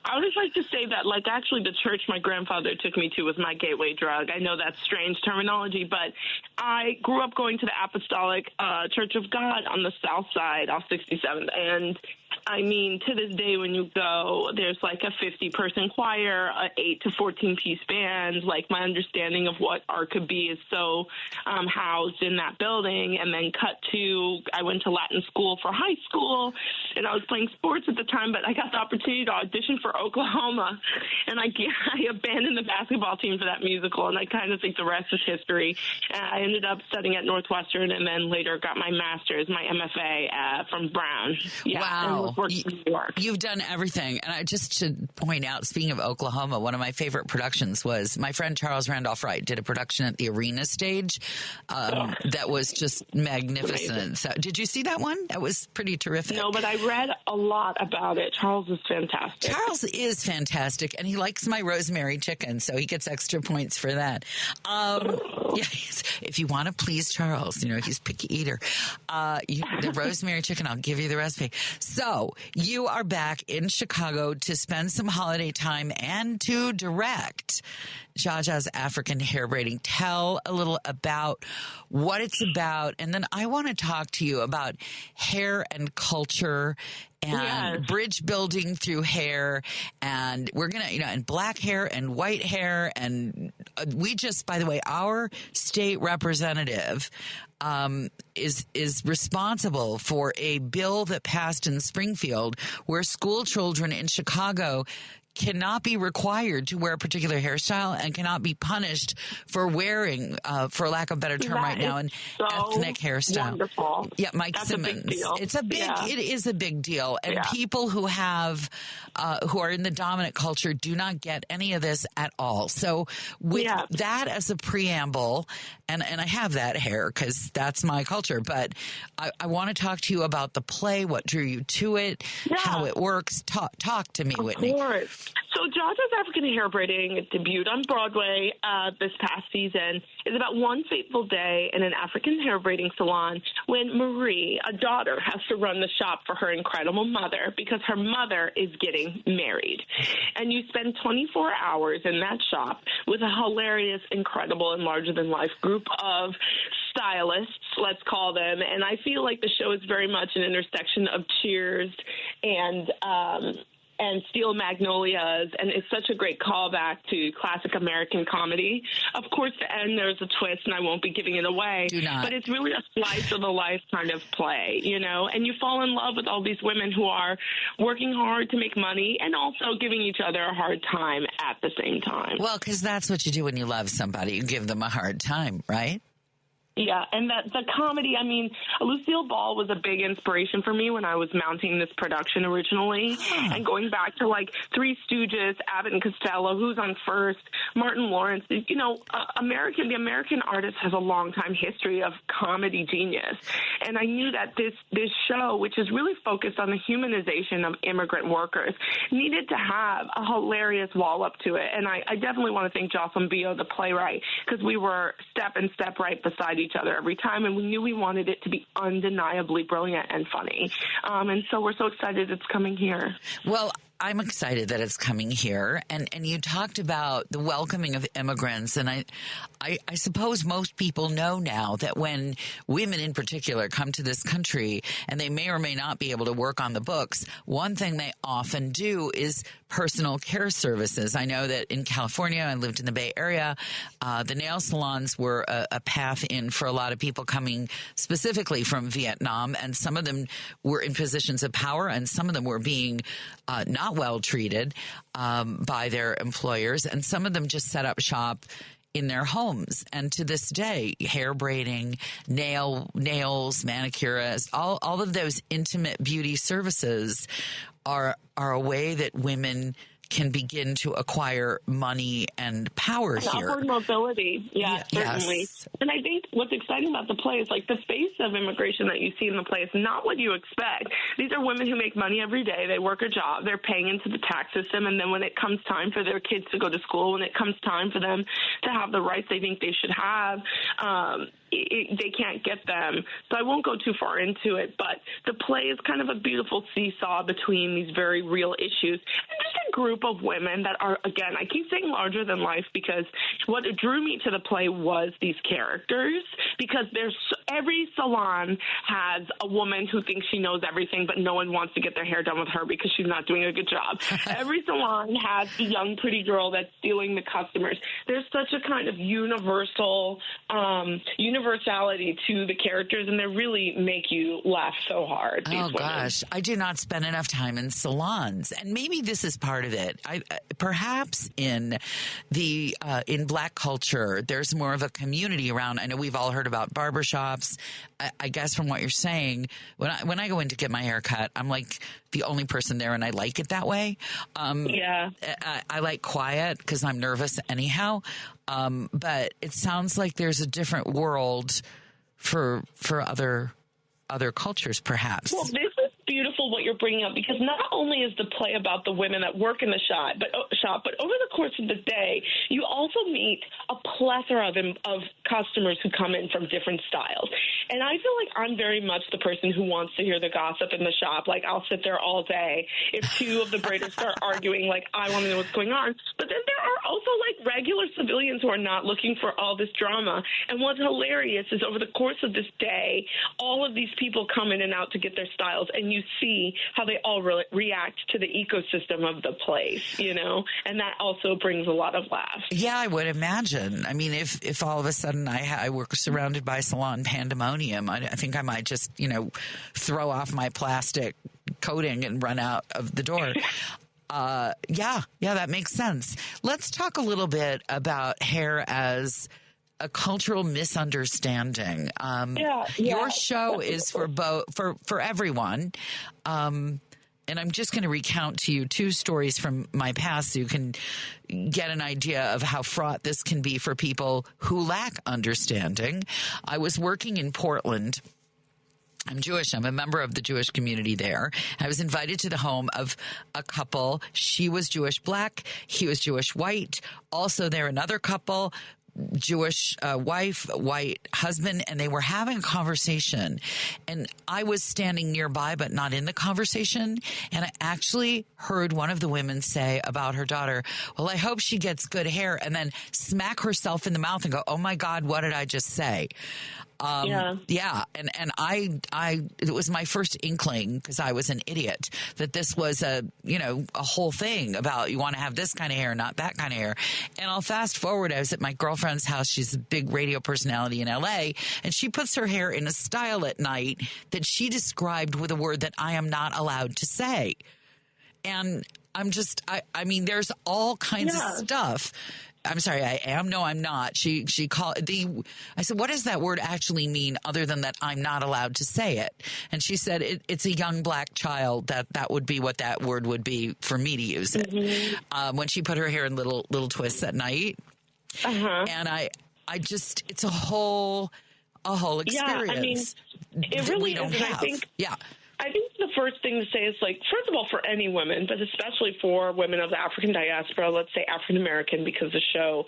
I would just like to say that, like, actually the church my grandfather took me to was my gateway drug. I know that's strange terminology, but I grew up going to the Apostolic Church of God on the south side off 67th. And I mean, to this day, when you go, there's like a 50-person choir, a 8 to 14-piece band. Like, my understanding of what art could be is so housed in that building. And then cut to, I went to Latin school for high school, and I was playing sports at the time, but I got the opportunity to audition for Oklahoma, and I abandoned the basketball team for that musical, and I kind of think the rest is history. I ended up studying at Northwestern, and then later got my master's, my MFA from Brown. Yeah, wow. In New York. You've done everything. And I just should point out, speaking of Oklahoma, one of my favorite productions was my friend Charles Randolph Wright did a production at the Arena Stage that was just magnificent. So, did you see that one? That was pretty terrific. No, but I read a lot about it. Charles is fantastic. Charles is fantastic, and he likes my rosemary chicken, so he gets extra points for that. Yeah, if you want to please Charles, he's a picky eater. The rosemary chicken, I'll give you the recipe. So you are back in Chicago to spend some holiday time and to direct Jaja's African Hair Braiding. Tell a little about what it's about, and then I want to talk to you about hair and culture and bridge building through hair. And we're going to, and black hair and white hair. And we just, by the way, our state representative is responsible for a bill that passed in Springfield where school children in Chicago cannot be required to wear a particular hairstyle and cannot be punished for wearing, for lack of a better term right now, an ethnic hairstyle. Wonderful. Yeah, Mike That's Simmons. A big deal. It is a big deal. And people who are in the dominant culture do not get any of this at all. So with that as a preamble, and I have that hair because that's my culture, but I want to talk to you about the play, what drew you to it, how it works. Talk to me, Whitney. Of course. So Jaja's African Hair Braiding debuted on Broadway this past season. It's about one fateful day in an African hair braiding salon when Marie, a daughter, has to run the shop for her incredible mother because her mother is getting married. And you spend 24 hours in that shop with a hilarious, incredible, and larger-than-life group of stylists, let's call them. And I feel like the show is very much an intersection of Cheers and Steel Magnolias, and it's such a great callback to classic American comedy. Of course, at the end, there's a twist, and I won't be giving it away. Do not. But it's really a slice of the life kind of play, and you fall in love with all these women who are working hard to make money and also giving each other a hard time at the same time. Well, because that's what you do when you love somebody. You give them a hard time, right? Yeah, and the comedy, I mean, Lucille Ball was a big inspiration for me when I was mounting this production originally. And going back to, like, Three Stooges, Abbott and Costello, Who's on First, Martin Lawrence, the American artist has a long-time history of comedy genius. And I knew that this show, which is really focused on the humanization of immigrant workers, needed to have a hilarious wall-up to it. And I definitely want to thank Jocelyn Bio, the playwright, because we were step right beside each other every time, and we knew we wanted it to be undeniably brilliant and funny. And so we're so excited it's coming here. Well, I'm excited that it's coming here. And you talked about the welcoming of immigrants. And I suppose most people know now that when women in particular come to this country and they may or may not be able to work on the books, one thing they often do is personal care services. I know that in California, I lived in the Bay Area, the nail salons were a path in for a lot of people coming specifically from Vietnam. And some of them were in positions of power and some of them were being not well treated by their employers, and some of them just set up shop in their homes. And to this day, hair braiding, nails, manicurists, all of those intimate beauty services are a way that women can begin to acquire money and power here. Upward mobility, certainly. Yes. And I think what's exciting about the play is like the face of immigration that you see in the play is not what you expect. These are women who make money every day. They work a job. They're paying into the tax system. And then when it comes time for their kids to go to school, when it comes time for them to have the rights they think they should have, they can't get them. So I won't go too far into it, but the play is kind of a beautiful seesaw between these very real issues and just a group of women that are, again, I keep saying larger than life, because what drew me to the play was these characters, because every salon has a woman who thinks she knows everything, but no one wants to get their hair done with her because she's not doing a good job. Every salon has the young, pretty girl that's stealing the customers. There's such a kind of universality to the characters, and they really make you laugh so hard. Gosh, I do not spend enough time in salons, and maybe this is part of it. Perhaps in Black culture, there's more of a community around. I know we've all heard about barbershops. I guess from what you're saying, when I go in to get my hair cut, I'm like the only person there, and I like it that way. I like quiet because I'm nervous anyhow. But it sounds like there's a different world for other cultures, perhaps. Well, this is beautiful what you're bringing up, because not only is the play about the women that work in the shop, but over the course of the day, you also meet a plethora of customers who come in from different styles. And I feel like I'm very much the person who wants to hear the gossip in the shop. Like, I'll sit there all day. If two of the braiders start arguing, like, I want to know what's going on. But then there are also, like, regular civilians who are not looking for all this drama. And what's hilarious is over the course of this day, all of these people come in and out to get their styles, and you see how they all react to the ecosystem of the place, and that also brings a lot of laughs. Yeah, I would imagine. I mean, if all of a sudden I were surrounded by salon pandemonium, I think I might just, throw off my plastic coating and run out of the door. Yeah, that makes sense. Let's talk a little bit about hair as a cultural misunderstanding. Your show is for everyone. And I'm just going to recount to you two stories from my past so you can get an idea of how fraught this can be for people who lack understanding. I was working in Portland. I'm Jewish. I'm a member of the Jewish community there. I was invited to the home of a couple. She was Jewish Black. He was Jewish White. Also there, another couple, Jewish wife, white husband, and they were having a conversation. And I was standing nearby, but not in the conversation. And I actually heard one of the women say about her daughter, well, I hope she gets good hair, and then smack herself in the mouth and go, oh my God, what did I just say? Yeah. And it was my first inkling, because I was an idiot, that this was a whole thing about you want to have this kind of hair, not that kind of hair. And I'll fast forward. I was at my girlfriend's house. She's a big radio personality in LA, and she puts her hair in a style at night that she described with a word that I am not allowed to say. And I'm just, I mean, there's all kinds of stuff. I'm sorry, I am. No, I'm not. She called I said, what does that word actually mean other than that I'm not allowed to say it? And she said, it's a young Black child. That would be what that word would be for me to use it. Mm-hmm. When she put her hair in little twists at night. And I just, it's a whole experience. Yeah, I mean, it really is. I think the first thing to say is, like, first of all, for any women, but especially for women of the African diaspora, let's say African American, because the show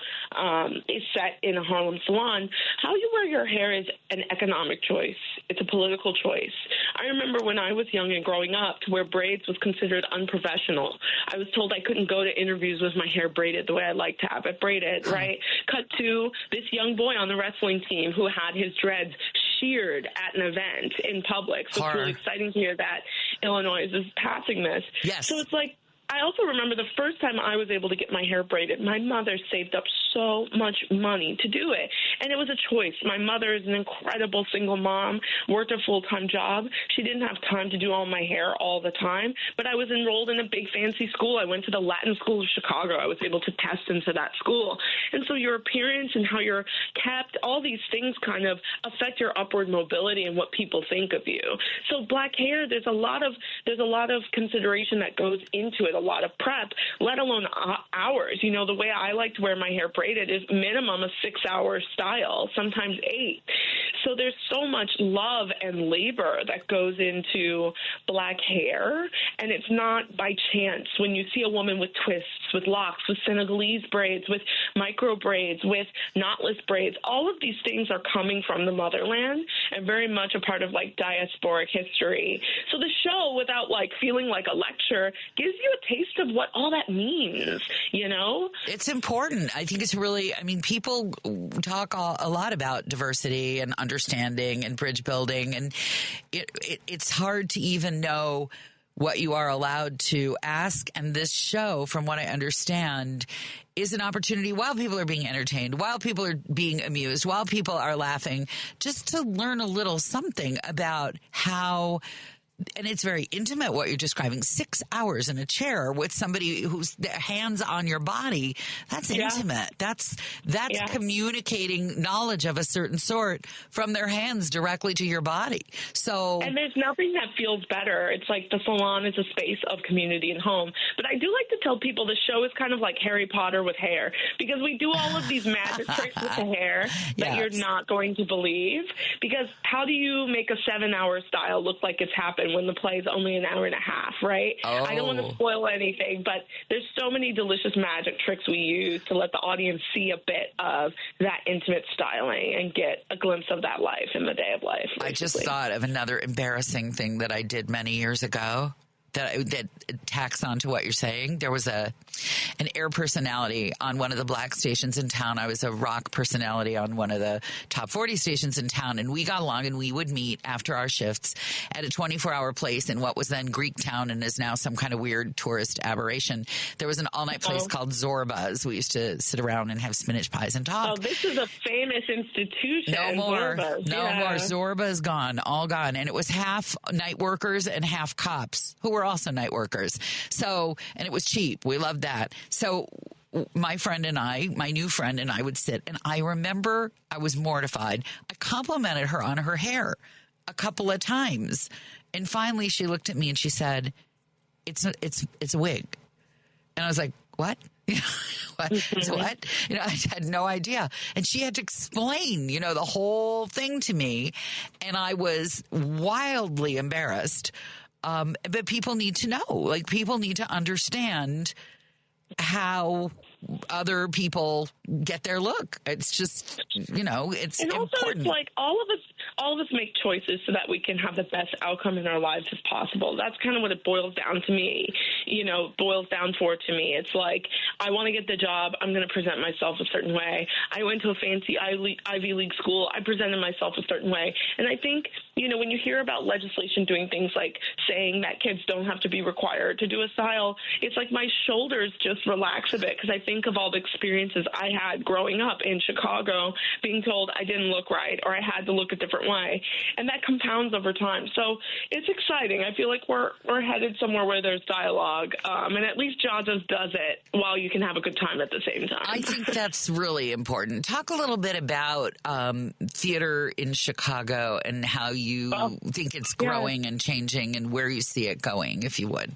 is set in a Harlem salon, how you wear your hair is an economic choice. It's a political choice. I remember when I was young and growing up, to wear braids was considered unprofessional. I was told I couldn't go to interviews with my hair braided the way I like to have it braided, right? Cut to this young boy on the wrestling team who had his dreads sheared at an event in public. So it's really exciting to hear that Illinois is passing this. Yes. So it's like, I also remember the first time I was able to get my hair braided, my mother saved up so much money to do it. And it was a choice. My mother is an incredible single mom, worked a full-time job. She didn't have time to do all my hair all the time, but I was enrolled in a big fancy school. I went to the Latin School of Chicago. I was able to test into that school. And so your appearance and how you're kept, all these things kind of affect your upward mobility and what people think of you. So black hair, there's a lot of consideration that goes into it, a lot of prep, let alone hours. You know, the way I like to wear my hair braided is minimum a 6-hour style, sometimes 8. So there's so much love and labor that goes into black hair, and it's not by chance. When you see a woman with twists, with locks, with Senegalese braids, with micro braids, with knotless braids, all of these things are coming from the motherland and very much a part of like diasporic history. So the show, without like feeling like a lecture, gives you a taste of what all that means, you know? It's important. I think it's really, I mean, people talk a lot about diversity and understanding and bridge building, and it's hard to even know what you are allowed to ask. And this show, from what I understand, is an opportunity while people are being entertained, while people are being amused, while people are laughing, just to learn a little something about how. And it's very intimate what you're describing. 6 hours in a chair with somebody whose hands on your body. That's intimate. That's communicating knowledge of a certain sort from their hands directly to your body. So, and there's nothing that feels better. It's like the salon is a space of community and home. But I do like to tell people the show is kind of like Harry Potter with hair, because we do all of these magic tricks with the hair that you're not going to believe. Because how do you make a 7-hour style look like it's happened when the play is only an hour and a half, right? Oh. I don't want to spoil anything, but there's so many delicious magic tricks we use to let the audience see a bit of that intimate styling and get a glimpse of that life in the day of life. Basically. I just thought of another embarrassing thing that I did many years ago that tacks on to what you're saying. There was an air personality on one of the black stations in town. I was a rock personality on one of the top 40 stations in town, and we got along, and we would meet after our shifts at a 24-hour place in what was then Greektown and is now some kind of weird tourist aberration. There was an all-night place called Zorba's. We used to sit around and have spinach pies and talk. Oh, this is a famous institution. No more. Zorba's. No more. Zorba's gone. All gone. And it was half night workers and half cops who were also night workers. So, and it was cheap. We loved that. So my friend and I, my new friend and I would sit, and I remember I was mortified. I complimented her on her hair a couple of times. And finally she looked at me and she said, it's a wig. And I was like, what? What? Mm-hmm. What? You know, I had no idea. And she had to explain, you know, the whole thing to me. And I was wildly embarrassed. But people need to know, like, people need to understand how other people get their look. It's just, you know, it's and also important. It's like all of us make choices so that we can have the best outcome in our lives as possible. That's kind of what it boils down to me, you know, to me. It's like, I want to get the job. I'm going to present myself a certain way. I went to a fancy Ivy League school. I presented myself a certain way. And I think, you know, when you hear about legislation doing things like saying that kids don't have to be required to do a style, it's like my shoulders just relax a bit, because I think of all the experiences I had growing up in Chicago, being told I didn't look right or I had to look a different way. And that compounds over time. So it's exciting. I feel like we're headed somewhere where there's dialogue. And at least Jaja's does it while you can have a good time at the same time. I think that's really important. Talk a little bit about theater in Chicago and how you think it's growing and changing and where you see it going, if you would.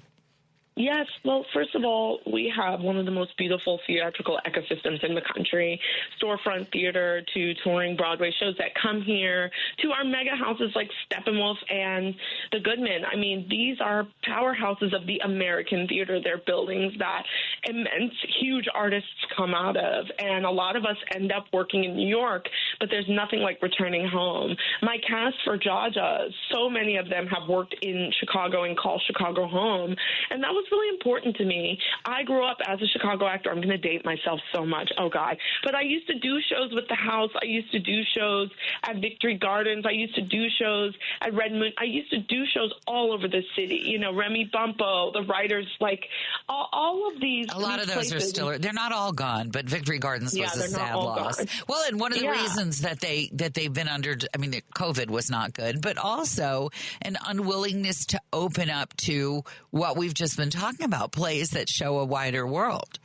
Yes. Well, first of all, we have one of the most beautiful theatrical ecosystems in the country. Storefront theater to touring Broadway shows that come here to our mega houses like Steppenwolf and the Goodman. I mean, these are powerhouses of the American theater. They're buildings that immense, huge artists come out of. And a lot of us end up working in New York, but there's nothing like returning home. My cast for Jaja, so many of them have worked in Chicago and call Chicago home. And that was what's really important to me. I grew up as a Chicago actor. I'm going to date myself so much. Oh, God. But I used to do shows with the House. I used to do shows at Victory Gardens. I used to do shows at Redmond. I used to do shows all over the city. You know, Remy Bumpo, the writers, like all of these. A lot of those are still, they're not all gone, but Victory Gardens was a sad loss. Gone. Well, and one of the reasons that they've been under, I mean, COVID was not good, but also an unwillingness to open up to what we've just been talking about, plays that show a wider world.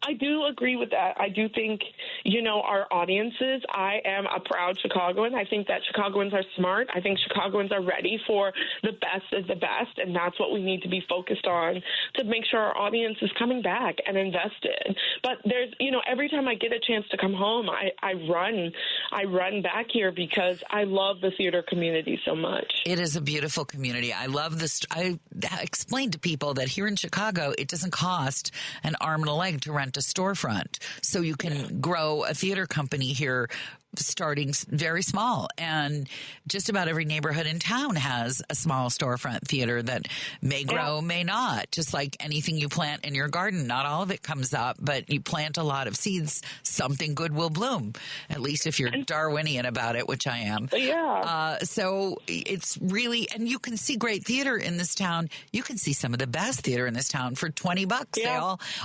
I do agree with that. I do think, you know, our audiences, I am a proud Chicagoan. I think that Chicagoans are smart. I think Chicagoans are ready for the best of the best, and that's what we need to be focused on to make sure our audience is coming back and invested. But there's, you know, every time I get a chance to come home, I run back here because I love the theater community so much. It is a beautiful community. I love this. I explained to people that here in Chicago, it doesn't cost an arm and a leg to rent a storefront, so you can grow a theater company here starting very small. And just about every neighborhood in town has a small storefront theater that may grow, may not. Just like anything you plant in your garden, not all of it comes up, but you plant a lot of seeds, something good will bloom, at least if you're Darwinian about it, which I am. So it's really, and you can see great theater in this town. You can see some of the best theater in this town for $20. They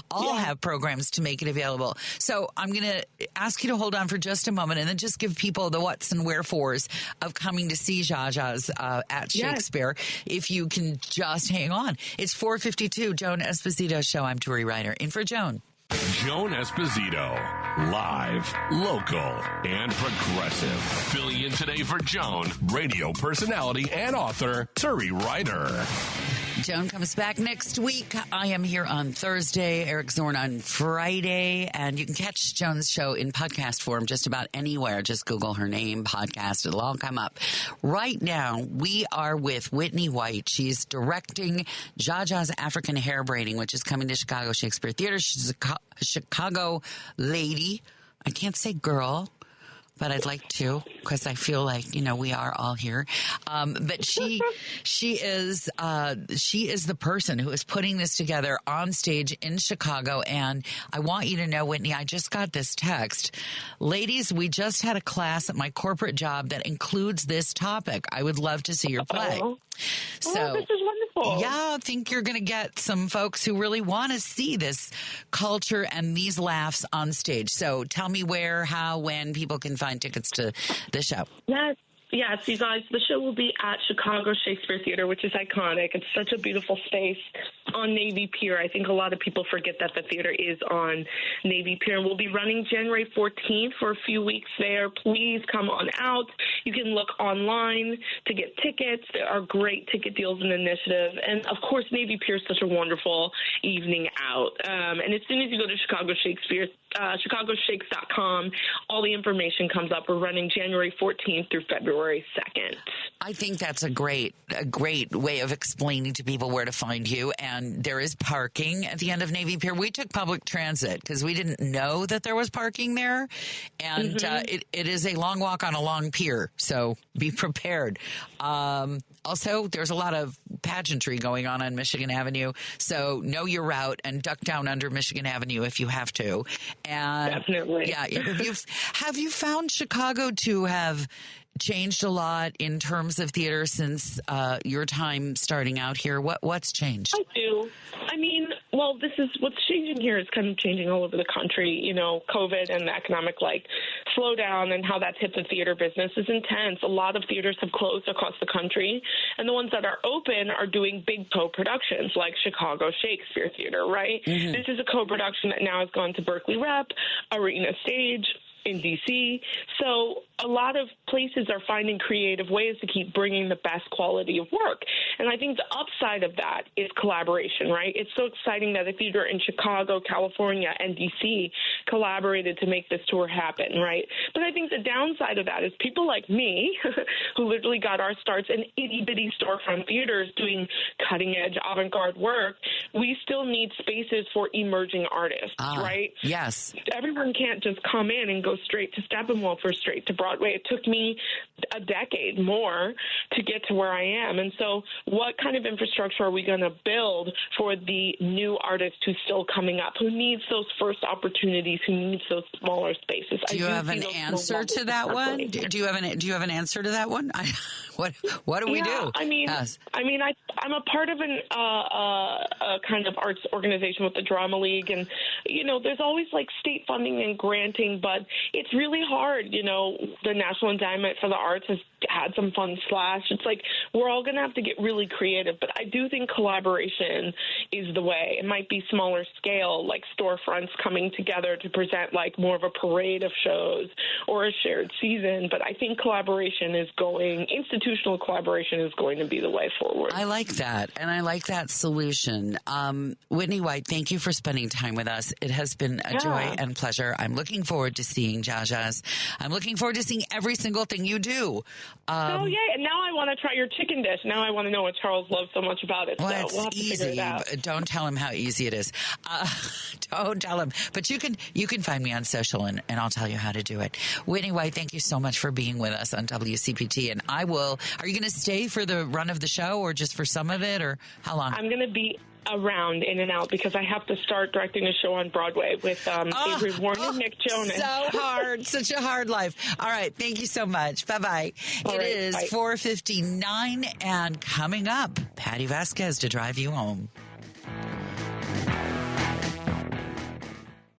all have programs to make it available. So I'm going to ask you to hold on for just a moment and then just give people the what's and wherefores of coming to see Zsa Zsa's at Shakespeare. If you can just hang on. It's 4:52, Joan Esposito Show. I'm Turi Ryder. In for Joan. Joan Esposito, live, local, and progressive. Filling in today for Joan, radio personality and author Turi Ryder. Joan comes back next week. I am here on Thursday, Eric Zorn on Friday, and you can catch Joan's show in podcast form just about anywhere. Just Google her name, podcast, it'll all come up. Right now, we are with Whitney White. She's directing Zsa Zsa's African Hair Braiding, which is coming to Chicago Shakespeare Theater. She's a Chicago lady. I can't say girl, but I'd like to, because I feel like, you know, we are all here. But she is the person who is putting this together on stage in Chicago. And I want you to know, Whitney, I just got this text. Ladies, we just had a class at my corporate job that includes this topic. I would love to see your play. So, this is wonderful. Yeah, I think you're going to get some folks who really want to see this culture and these laughs on stage. So tell me where, how, when people can find tickets to the show. Yes, you guys, the show will be at Chicago Shakespeare Theater, which is iconic. It's such a beautiful space on Navy Pier. I think a lot of people forget that the theater is on Navy Pier. We'll be running January 14th for a few weeks there. Please come on out. You can look online to get tickets. There are great ticket deals and initiatives. And, of course, Navy Pier is such a wonderful evening out. And as soon as you go to Chicago Shakespeare, ChicagoShakes.com, all the information comes up. We're running January 14th through February 2nd. I think that's a great way of explaining to people where to find you. And there is parking at the end of Navy Pier. We took public transit because we didn't know that there was parking there. And it is a long walk on a long pier. So be prepared. Also, there's a lot of pageantry going on Michigan Avenue. So know your route and duck down under Michigan Avenue if you have to. And definitely. Yeah. Have you found Chicago to have changed a lot in terms of theater since your time starting out here? What's changed? I do. I mean, well, this is what's changing here is kind of changing all over the country. You know, COVID and the economic slowdown and how that's hit the theater business is intense. A lot of theaters have closed across the country, and the ones that are open are doing big co-productions like Chicago Shakespeare Theater, right? Mm-hmm. This is a co-production that now has gone to Berkeley Rep, Arena Stage in D.C. So a lot of places are finding creative ways to keep bringing the best quality of work. And I think the upside of that is collaboration, right? It's so exciting that a theater in Chicago, California, and D.C. collaborated to make this tour happen, right? But I think the downside of that is people like me, who literally got our starts in itty-bitty storefront theaters doing cutting-edge avant-garde work, we still need spaces for emerging artists, right? Yes. Everyone can't just come in and go straight to Steppenwolf or straight to Broadway. It took me a decade more to get to where I am. And so what kind of infrastructure are we going to build for the new artist who's still coming up, who needs those first opportunities, who needs those smaller spaces? Do you have an answer to that one? Do you have an answer to that one? What do we do? I'm a part of a kind of arts organization with the Drama League, and there's always like state funding and granting, but it's really hard. The National Endowment for the Arts has had some funds slashed. It's like we're all going to have to get really creative, but I do think collaboration is the way. It might be smaller scale, like storefronts coming together to present like more of a parade of shows or a shared season, but I think institutional collaboration is going to be the way forward. I like that, and I like that solution. Whitney White, thank you for spending time with us. It has been a joy and pleasure. I'm looking forward to seeing Jaja's. I'm looking forward to seeing every single thing you do. And now I want to try your chicken dish. Now I want to know what Charles loves so much about it. Well, so it's we'll have to easy. figure it out. Don't tell him how easy it is. Don't tell him. But you can find me on social, and I'll tell you how to do it. Whitney White, thank you so much for being with us on WCPT. And are you going to stay for the run of the show, or just for some of it, or how long? I'm going to be around in and out because I have to start directing a show on Broadway with Avery Warren and Nick Jonas. So hard. Such a hard life. All right. Thank you so much. Bye-bye. It is 4:59, and coming up, Patty Vasquez to drive you home.